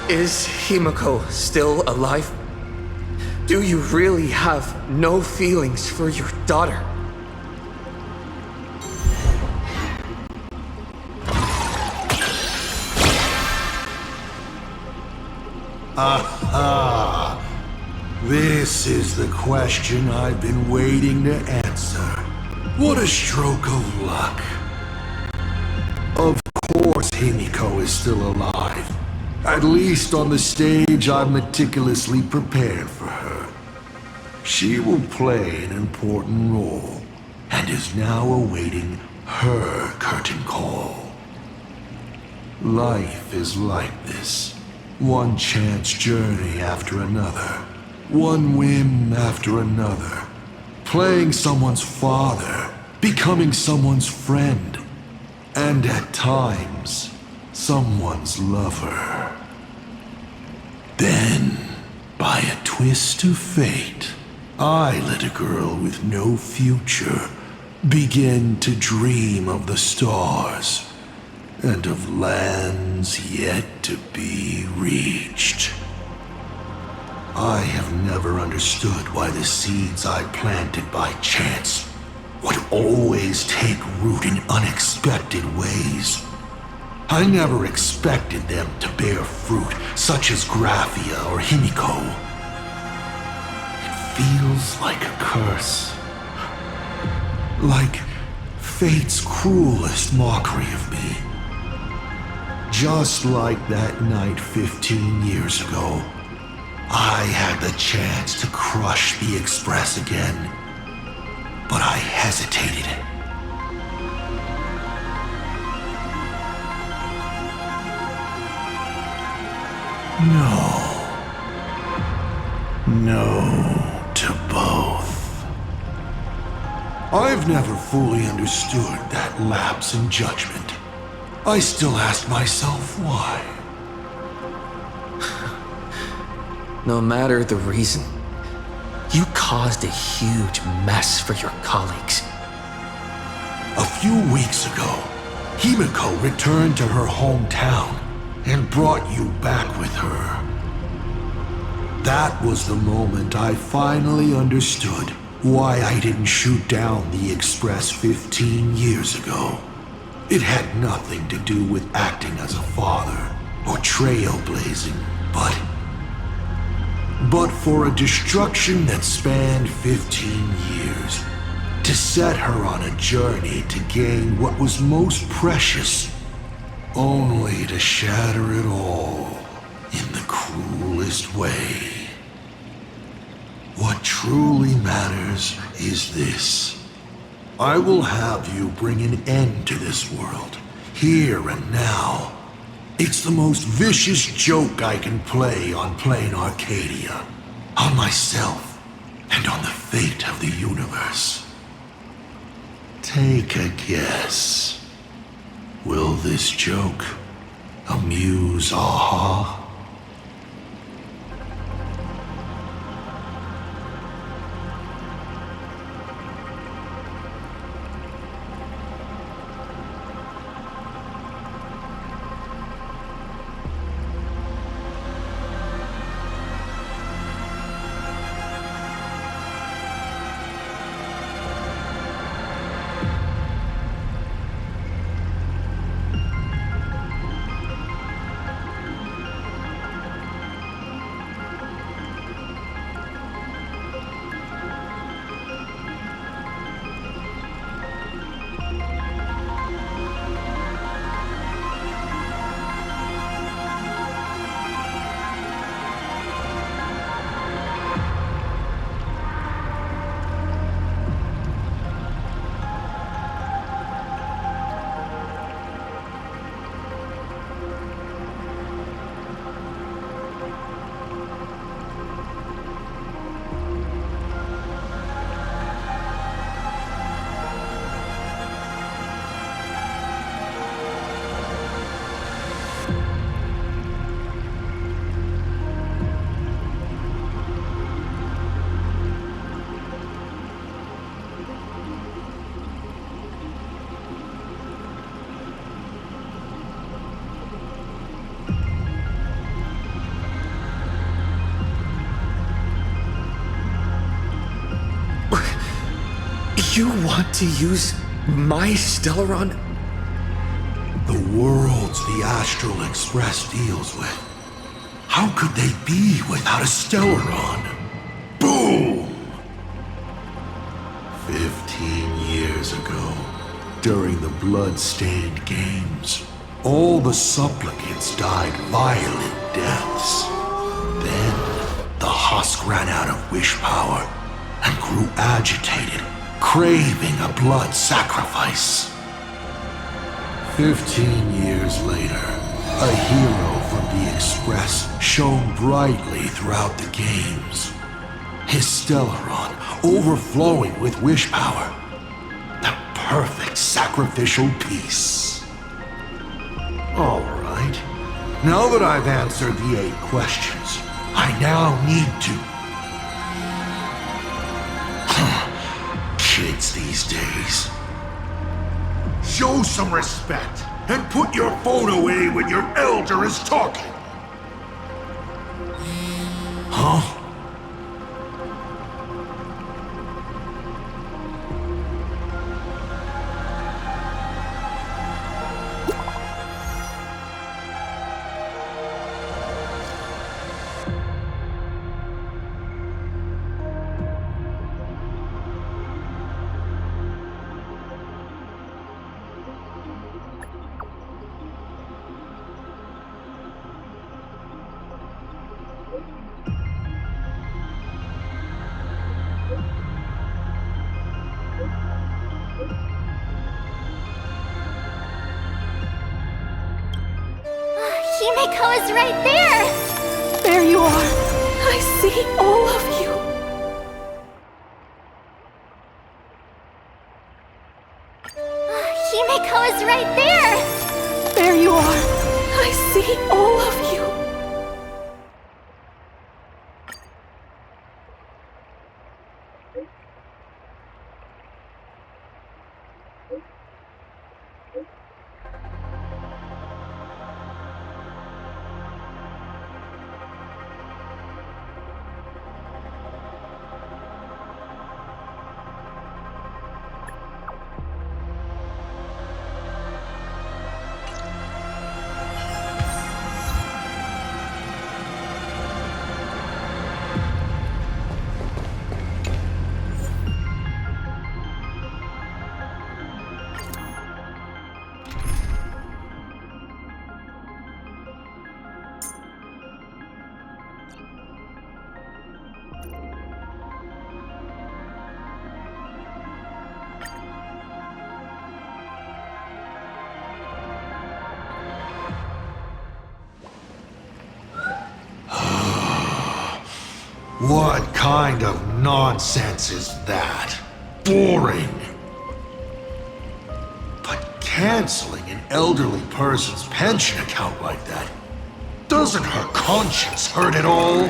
is Himiko still alive? Do you really have no feelings for your daughter? Aha! This is the question I've been waiting to answer. What a stroke of luck. Of course Himiko is still alive. At least on the stage I've meticulously prepared for her. She will play an important role, and is now awaiting her curtain call. Life is like this. One chance journey after another. One whim after another. Playing someone's father, becoming someone's friend, and at times, someone's lover. Then, by a twist of fate, I let a girl with no future begin to dream of the stars and of lands yet to be reached. I have never understood why the seeds I planted by chance would always take root in unexpected ways. I never expected them to bear fruit, such as Graphia or Himiko. It feels like a curse. Like fate's cruelest mockery of me. Just like that night 15 years ago, I had the chance to crush the Express again, but I hesitated. No to both. I've never fully understood that lapse in judgment. I still ask myself why. No matter the reason, you caused a huge mess for your colleagues. A few weeks ago, Himiko returned to her hometown and brought you back with her. That was the moment I finally understood why I didn't shoot down the Express 15 years ago. It had nothing to do with acting as a father or trailblazing, but for a destruction that spanned 15 years, to set her on a journey to gain what was most precious, only to shatter it all in the cruelest way. What truly matters is this. I will have you bring an end to this world, here and now. It's the most vicious joke I can play on plain Arcadia, on myself, and on the fate of the universe. Take a guess. Will this joke amuse Aha? You want to use my Stellaron? The worlds the Astral Express deals with. How could they be without a Stellaron? Boom! 15 years ago, during the blood-stained games, all the supplicants died violent deaths. Then, the husk ran out of wish power and grew agitated, craving a blood sacrifice. 15 years later, a hero from the Express shone brightly throughout the games. His Stellaron overflowing with wish power. The perfect sacrificial piece. All right. Now that I've answered the 8 questions, I now need to... Kids these days. Show some respect and put your phone away when your elder is talking. Huh? Himiko is right there! There you are. I see all of you. Himiko is right there! There you are. I see all of you. What kind of nonsense is that? Boring. But canceling an elderly person's pension account like that, doesn't her conscience hurt at all?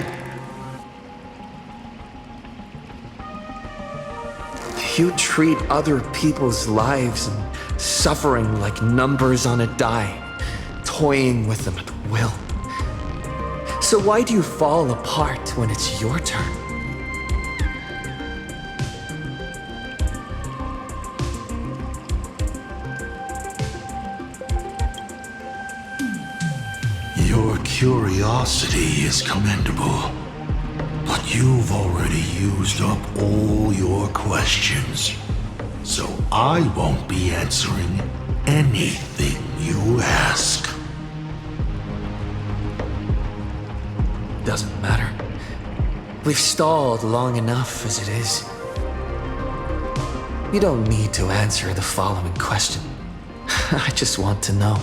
You treat other people's lives and suffering like numbers on a die, toying with them at will. So why do you fall apart when it's your turn? Your curiosity is commendable, but you've already used up all your questions, so I won't be answering anything you ask. Doesn't matter. We've stalled long enough as it is. You don't need to answer the following question. I just want to know.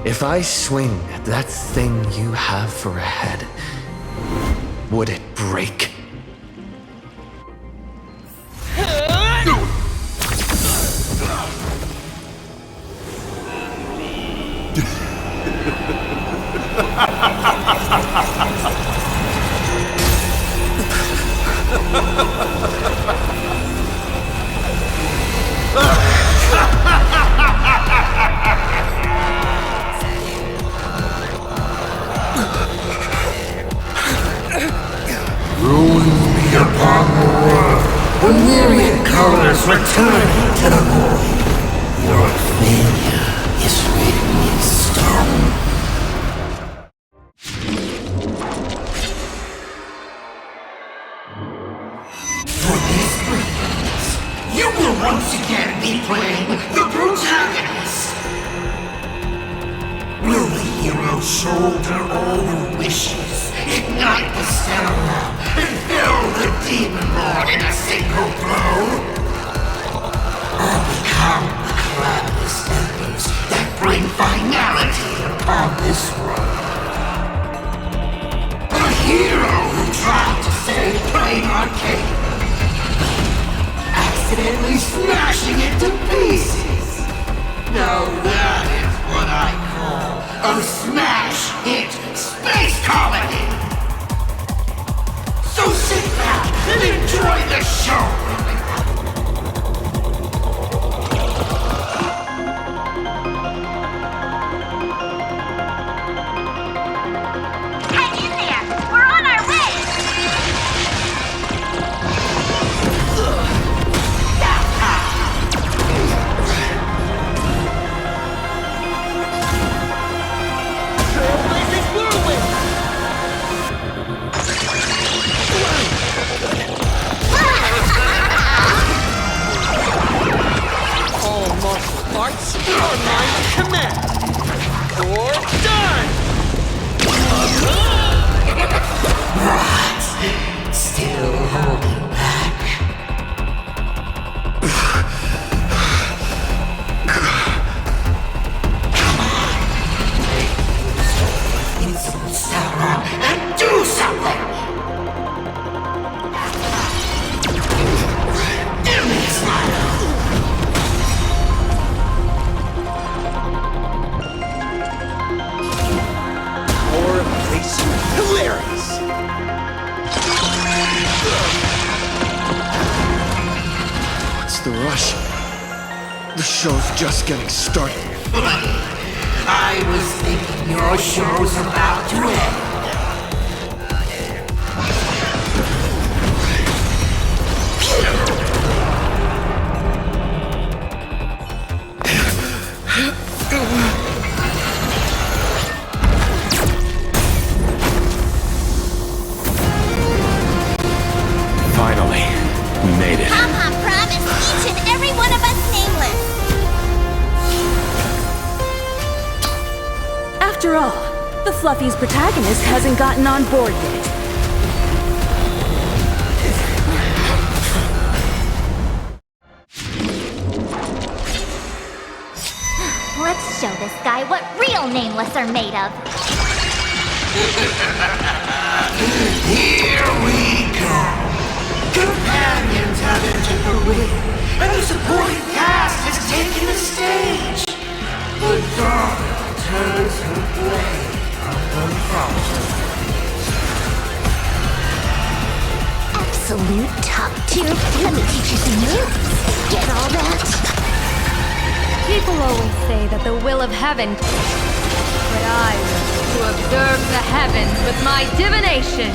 If I swing at that thing you have for a head, would it break? Ruin me apart. The myriad colors returning to the void. Your failure is written in stone. For this breeze, you will once again be playing the protagonist. Will the hero shoulder all the wishes, ignite the stellar, and fill the demon lord in a single blow? Or become the calamitous embers that bring finality upon this world? A hero who tried to save Plain Arcade, accidentally smashing it to pieces. Now that is what I call a smash hit space comedy. So sit back and enjoy the show. Just getting started. I was thinking your show's about to end. Finally, we made it. Pom-Pom promised each and every one of us nameless. After all, the Fluffy's protagonist hasn't gotten on board yet. Let's show this guy what real nameless are made of. Here we go. Companions have entered the ring, and the supporting cast has taken the stage. The daughter turns her blade upon Frost. Absolute top tier. Let me teach you some moves. Get all that? People always say that the will of heaven, but I wish to observe the heavens with my divination.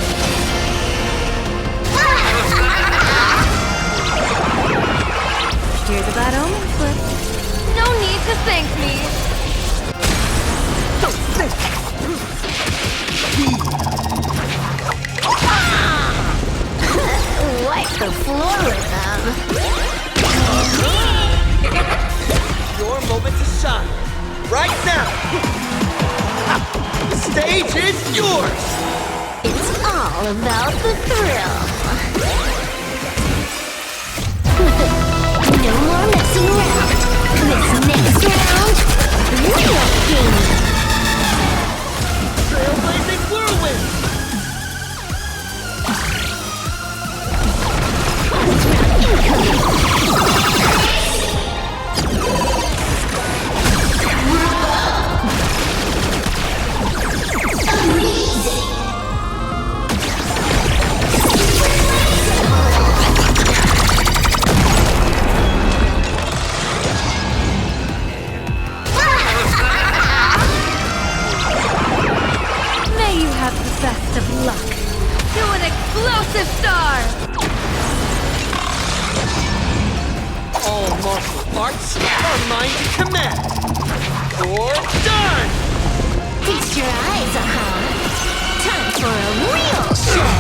Here's a bad omen slip. No need to thank me. Wipe the floor with them. Your moment to shine. Right now. The stage is yours. It's all about the thrill. No more messing around. This next round, real game. Trailblazing whirlwind. Best of luck to an explosive star! All martial arts are mine to command. Or done! Feast your eyes, Time for a real show!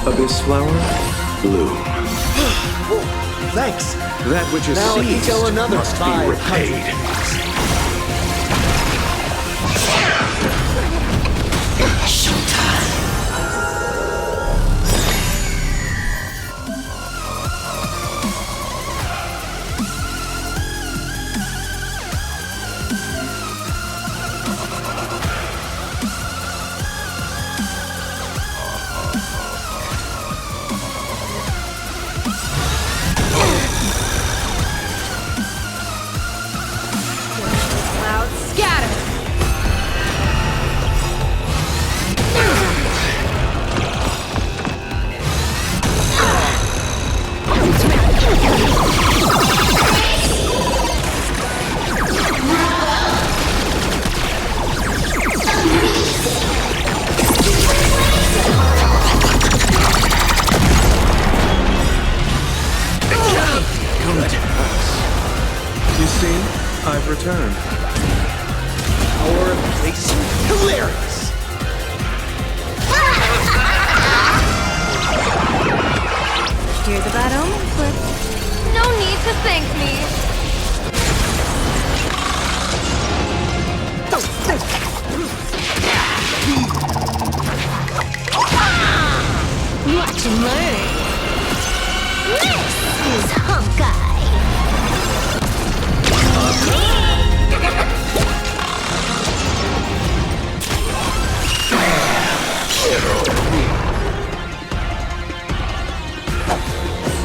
Abyss flower, bloom. Thanks. That which is Now seized each another must be 500 repaid. Clouds scatter. You see, I've returned. Power of placing hilarious! Here's a bad omen slip. No need to thank me. Watch and learn. This is Honkai.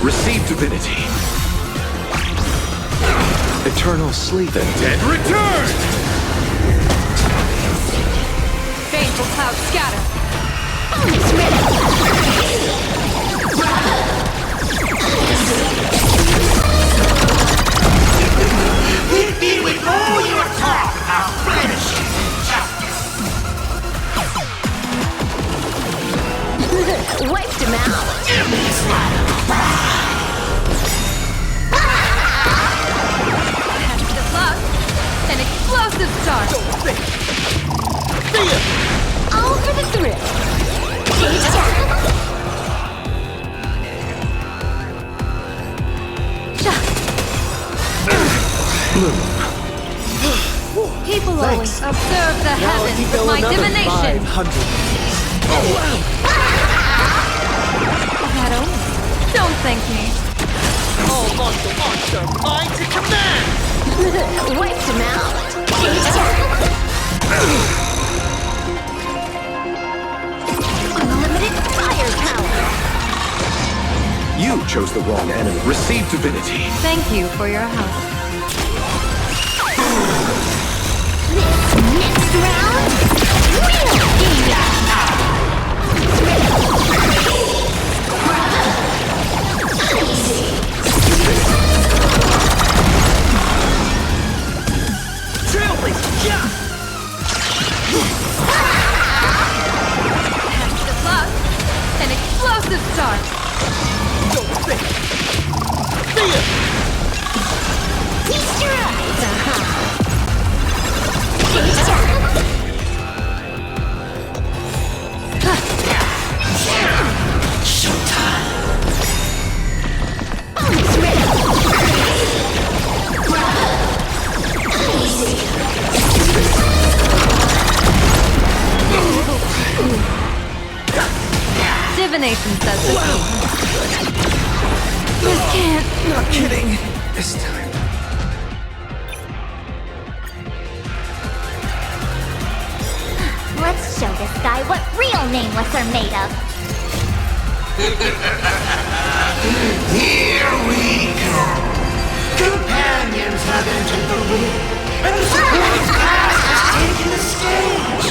Receive divinity. Eternal sleep. The dead return! Baneful clouds scatter. Hit me with all your talk about punishing injustice! Wiped him out. It's not a crime! Catch the cloud. An explosive start. All for the thrill. Take time. People always observe the heavens with my divination. 500. That omen. Don't thank me. All martial arts are mine to command! Wiped him out. Take time. Unlimited firepower. You chose the wrong enemy. Receive divinity. Thank you for your help. Next round, real Trailblazer, yeah! Catch the cloud. An explosive start. Don't think! See ya! Feast your eyes, Divination says the same. This can't. Not kidding. This time. Let's show this guy what real nameless are made of. Here we go! Companions have entered the room, and the supporting cast has taken the stage!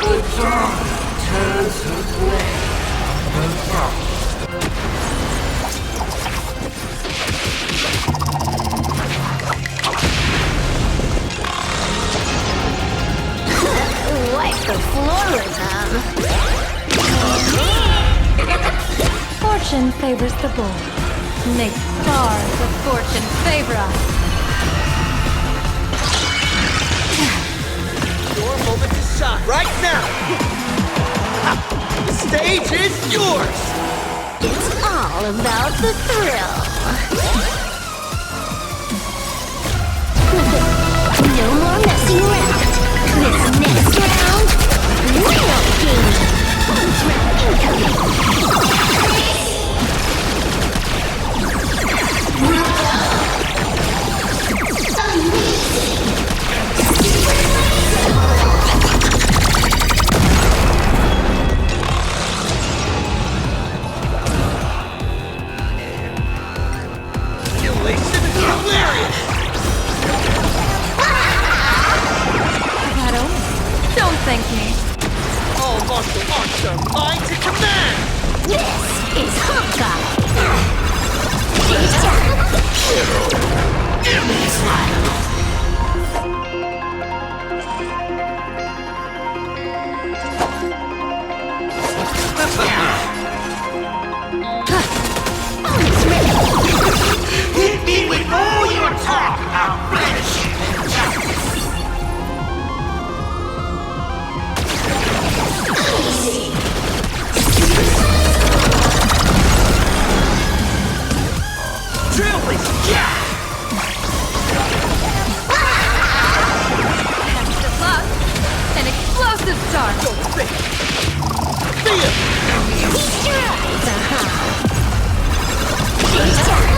The dawn turns her blade on the front. wipe the floor with them. Fortune favors the bold. May stars of fortune favor us. Your moment to shine right now! The stage is yours! It's all about the thrill. No more messing around. This next round, real game. Bonus round incoming. Don't thank me. All martial arts are mine to command! This is Honkai. Stage time. Give me a smile. Hit me with all your talk about friendship and justice. Easy. Trailblazer, yeah! Best of luck. An explosive start. Don't think. See ya! Feast your eyes, Stage time.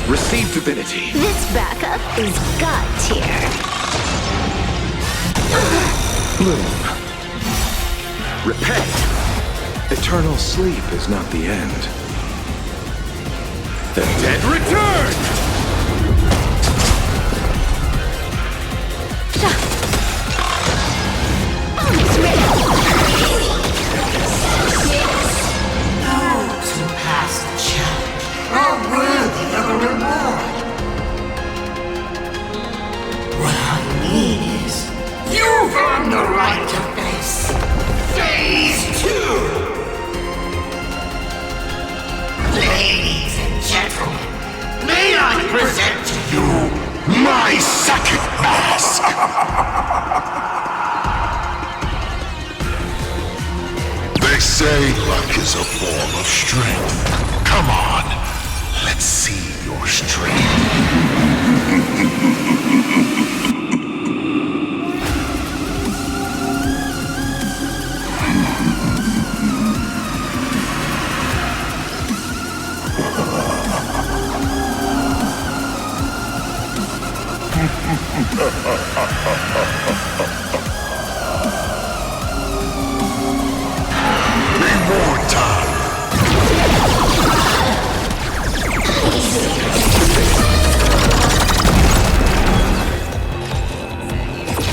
Receive divinity. This backup is God tier. Bloom. Repay. Eternal sleep is not the end. The dead return! Those who pass the challenge are worthy of a reward. What I mean is, you've earned the right to face Phase 2! Ladies and gentlemen, may I present to you my second mask! They say luck is a form of strength. Come on, let's see your strength.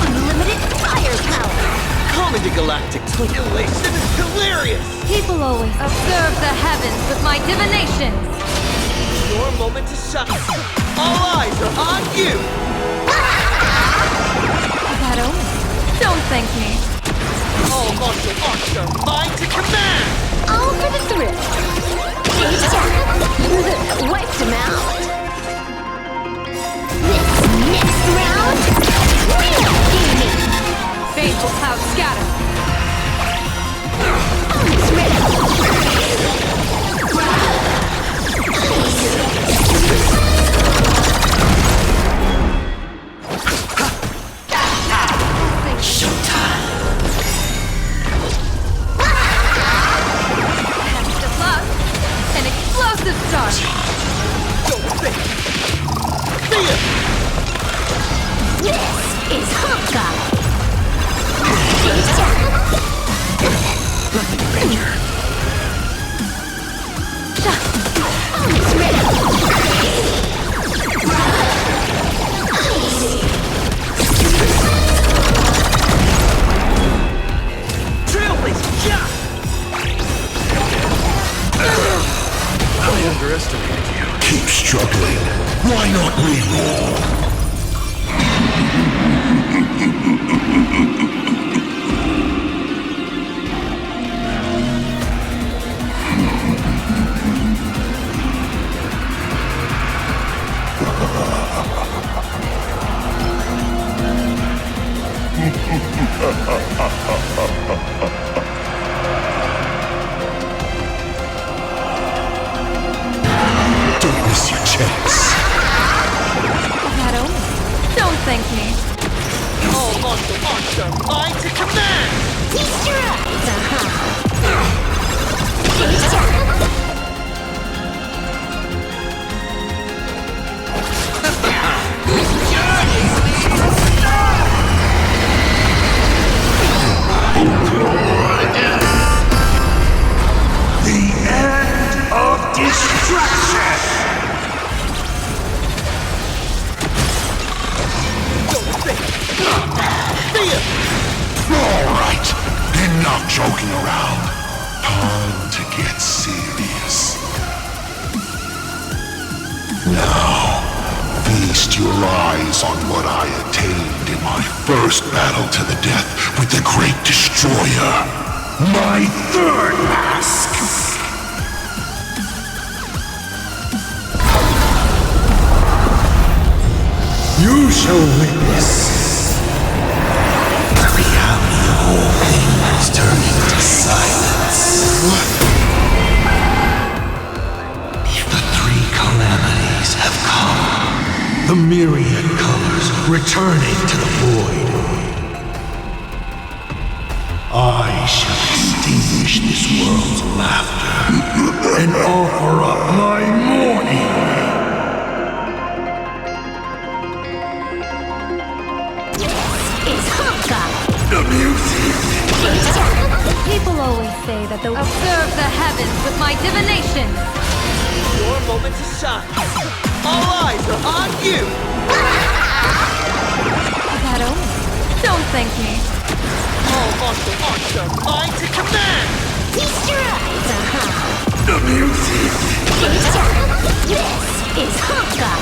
Unlimited firepower. Calling the galactic elation is hilarious! People always observe the heavens with my divinations. Your moment to shine. All eyes are on you! That all? Don't thank me. All martial arts are mine to command! All for the thrill. Stage time. Wiped him out. This next round, real gaming. Fateful cloud scatter. Almost ready. Showtime! underestimated you. Keep struggling. Why not re-roll? Don't miss your chance. Shadow, don't thank me. All monster monster, mine to command! Feast your eyes, The end of distraction! Alright, enough joking around. Time to get serious. Now, feast your eyes on what I attained in my first battle to the death with the Great Destroyer. My third mask! You shall witness the reality of all things turning to silence. The three calamities have come. The myriad colors returning to the void. I shall extinguish this world's laughter and offer up my mourning. It's Honkai! The music! People always say that the observe the heavens with my divination. Your moment to shine. All eyes are on you! Shadow, don't thank me. All monster monster, mine to command! Feast your eyes, The music! This is Honkai!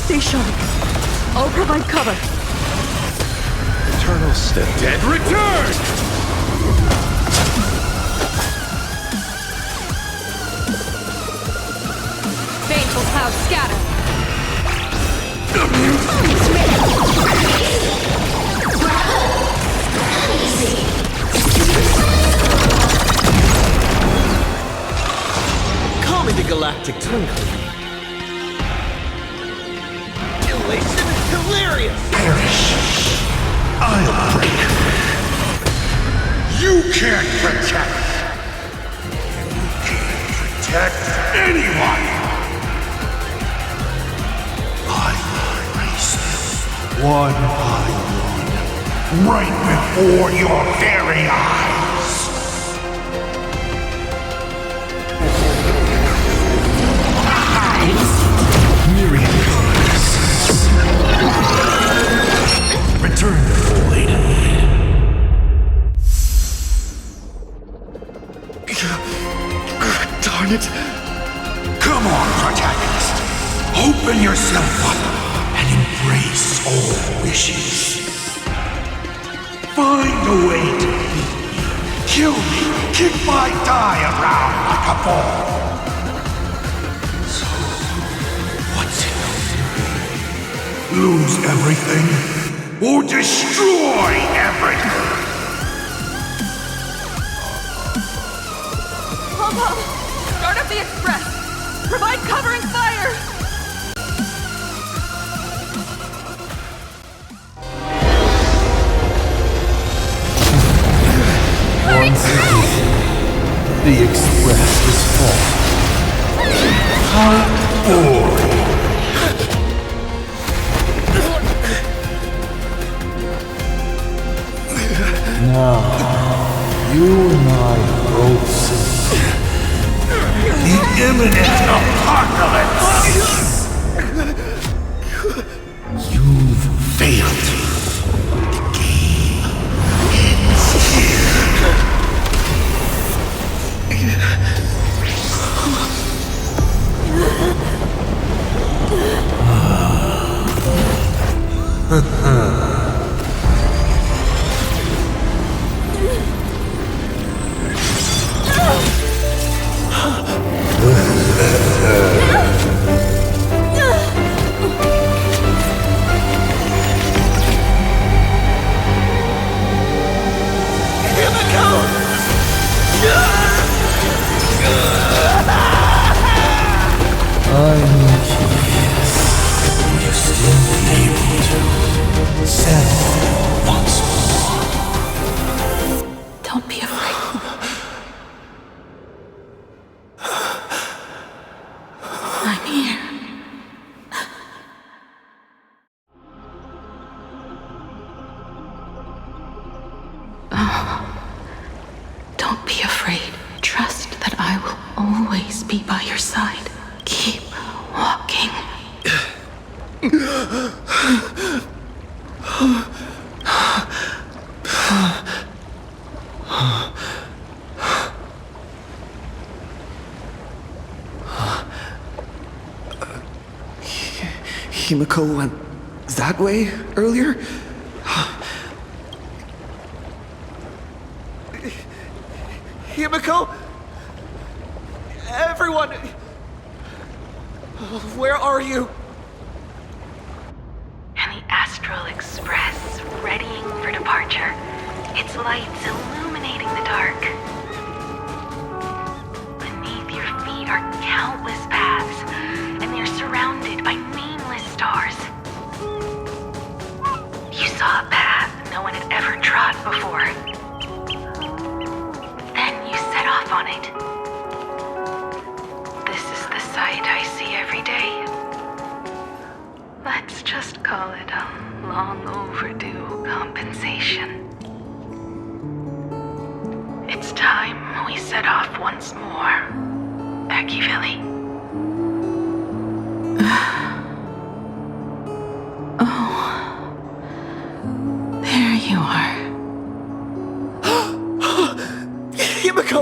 Stay sharp. I'll provide cover. Eternal step. Dead return! Baneful clouds scatter. Call me the galactic twinkle. Elation is hilarious! Perish! I'll break. You can't protect. You can't protect anyone. I will erase them one by one, right before your very eyes. Myriad colors. Return to void. Darn it. Come on, protagonist. Open yourself up and embrace all wishes. Find a way to beat me. Kill me. Kick my die around like a ball. So, what's it going to be? Lose everything or destroy everything? Pom-Pom, start up the express. Provide covering fire. Once again, the express is full. How boring. Now, you and I both see the imminent apocalypse. You've failed. The game ends here. always be by your side. Keep walking. Himiko went that way earlier? Himiko? Everyone! Where are you? And the Astral Express, readying for departure. Its lights illuminating the dark. Beneath your feet are countless paths, and they're surrounded by nameless stars. You saw a path no one had ever trod before. Then you set off on it. This is the sight I see every day. Let's just call it a long overdue compensation. It's time we set off once more, Akivilli. Oh, there you are. Himiko!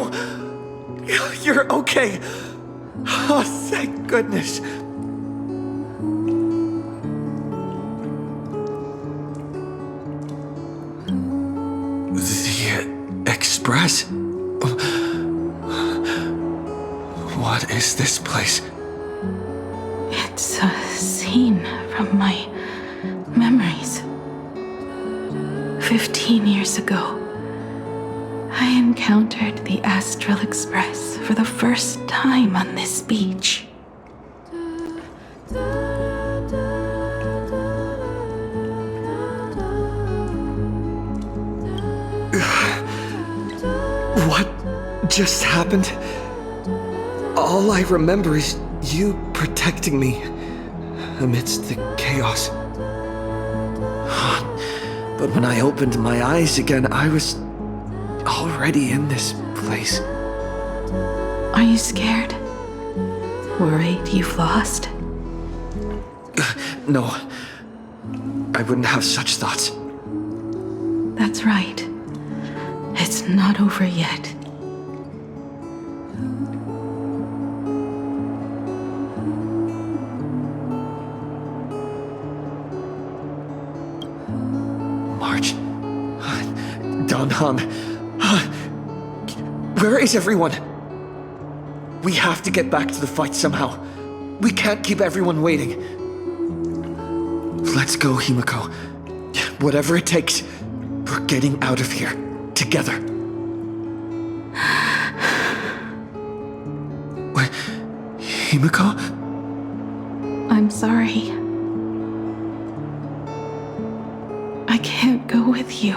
You're okay. Oh, thank goodness. The Express? What is this place? It's a scene from my memories. 15 years ago, I encountered the Astral Express for the first time on this beach. What just happened? All I remember is you protecting me amidst the chaos. But when I opened my eyes again, I was already in this place. Are you scared? Worried you've lost? No. I wouldn't have such thoughts. That's right. It's not over yet. March. Danhan. Where is everyone? We have to get back to the fight somehow. We can't keep everyone waiting. Let's go, Himiko. Whatever it takes, we're getting out of here. Together. What? Himiko? I'm sorry. I can't go with you.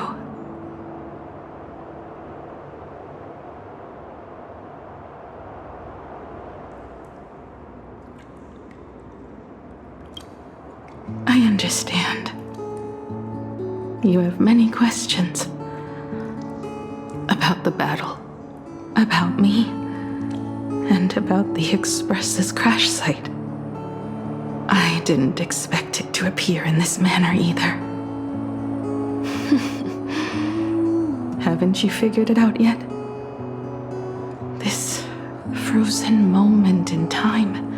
I understand. You have many questions. About the battle. About me. And about the Express's crash site. I didn't expect it to appear in this manner either. Haven't you figured it out yet? This frozen moment in time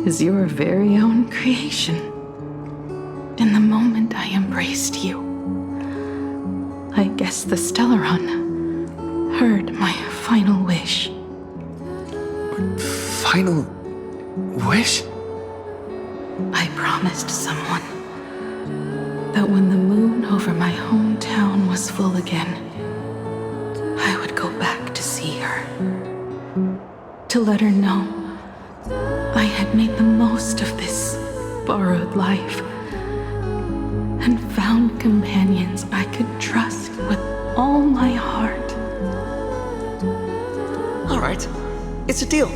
is your very own creation. In the moment I embraced you, I guess the Stellaron heard my final wish. Final wish? I promised someone that when the moon over my hometown was full again, I would go back to see her. To let her know I had made the most of this borrowed life and found companions I could trust with all my heart. All right. It's a deal.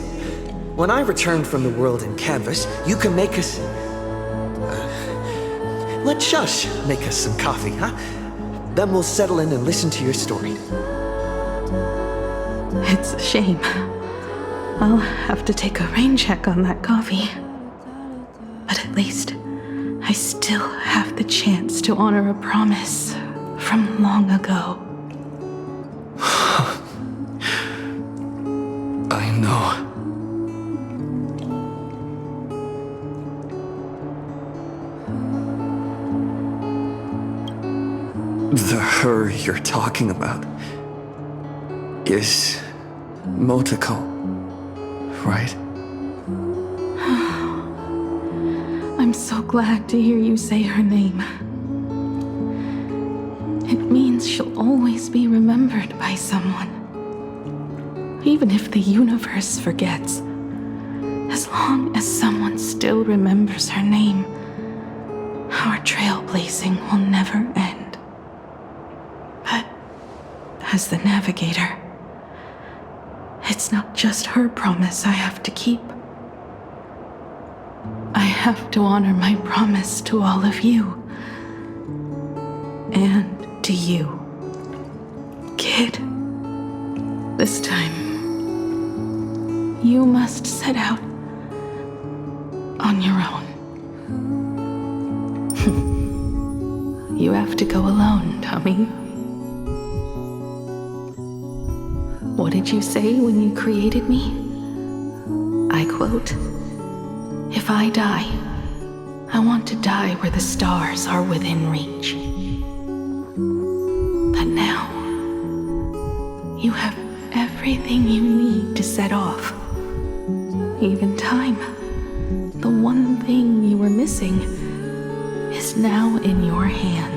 When I return from the world in canvas, you can make us... let Shush make us some coffee, huh? Then we'll settle in and listen to your story. It's a shame. I'll have to take a rain check on that coffee. But at least I still have the chance to honor a promise from long ago. I know. The her you're talking about is Motoko, right? I'm so glad to hear you say her name. It means she'll always be remembered by someone. Even if the universe forgets, as long as someone still remembers her name, our trailblazing will never end. But as the navigator, it's not just her promise I have to keep. I have to honor my promise to all of you. And to you, kid. This time, you must set out on your own. You have to go alone, Tommy. What did you say when you created me? I quote, "If I die, I want to die where the stars are within reach." But now, you have everything you need to set off. Even time. The one thing you were missing is now in your hands.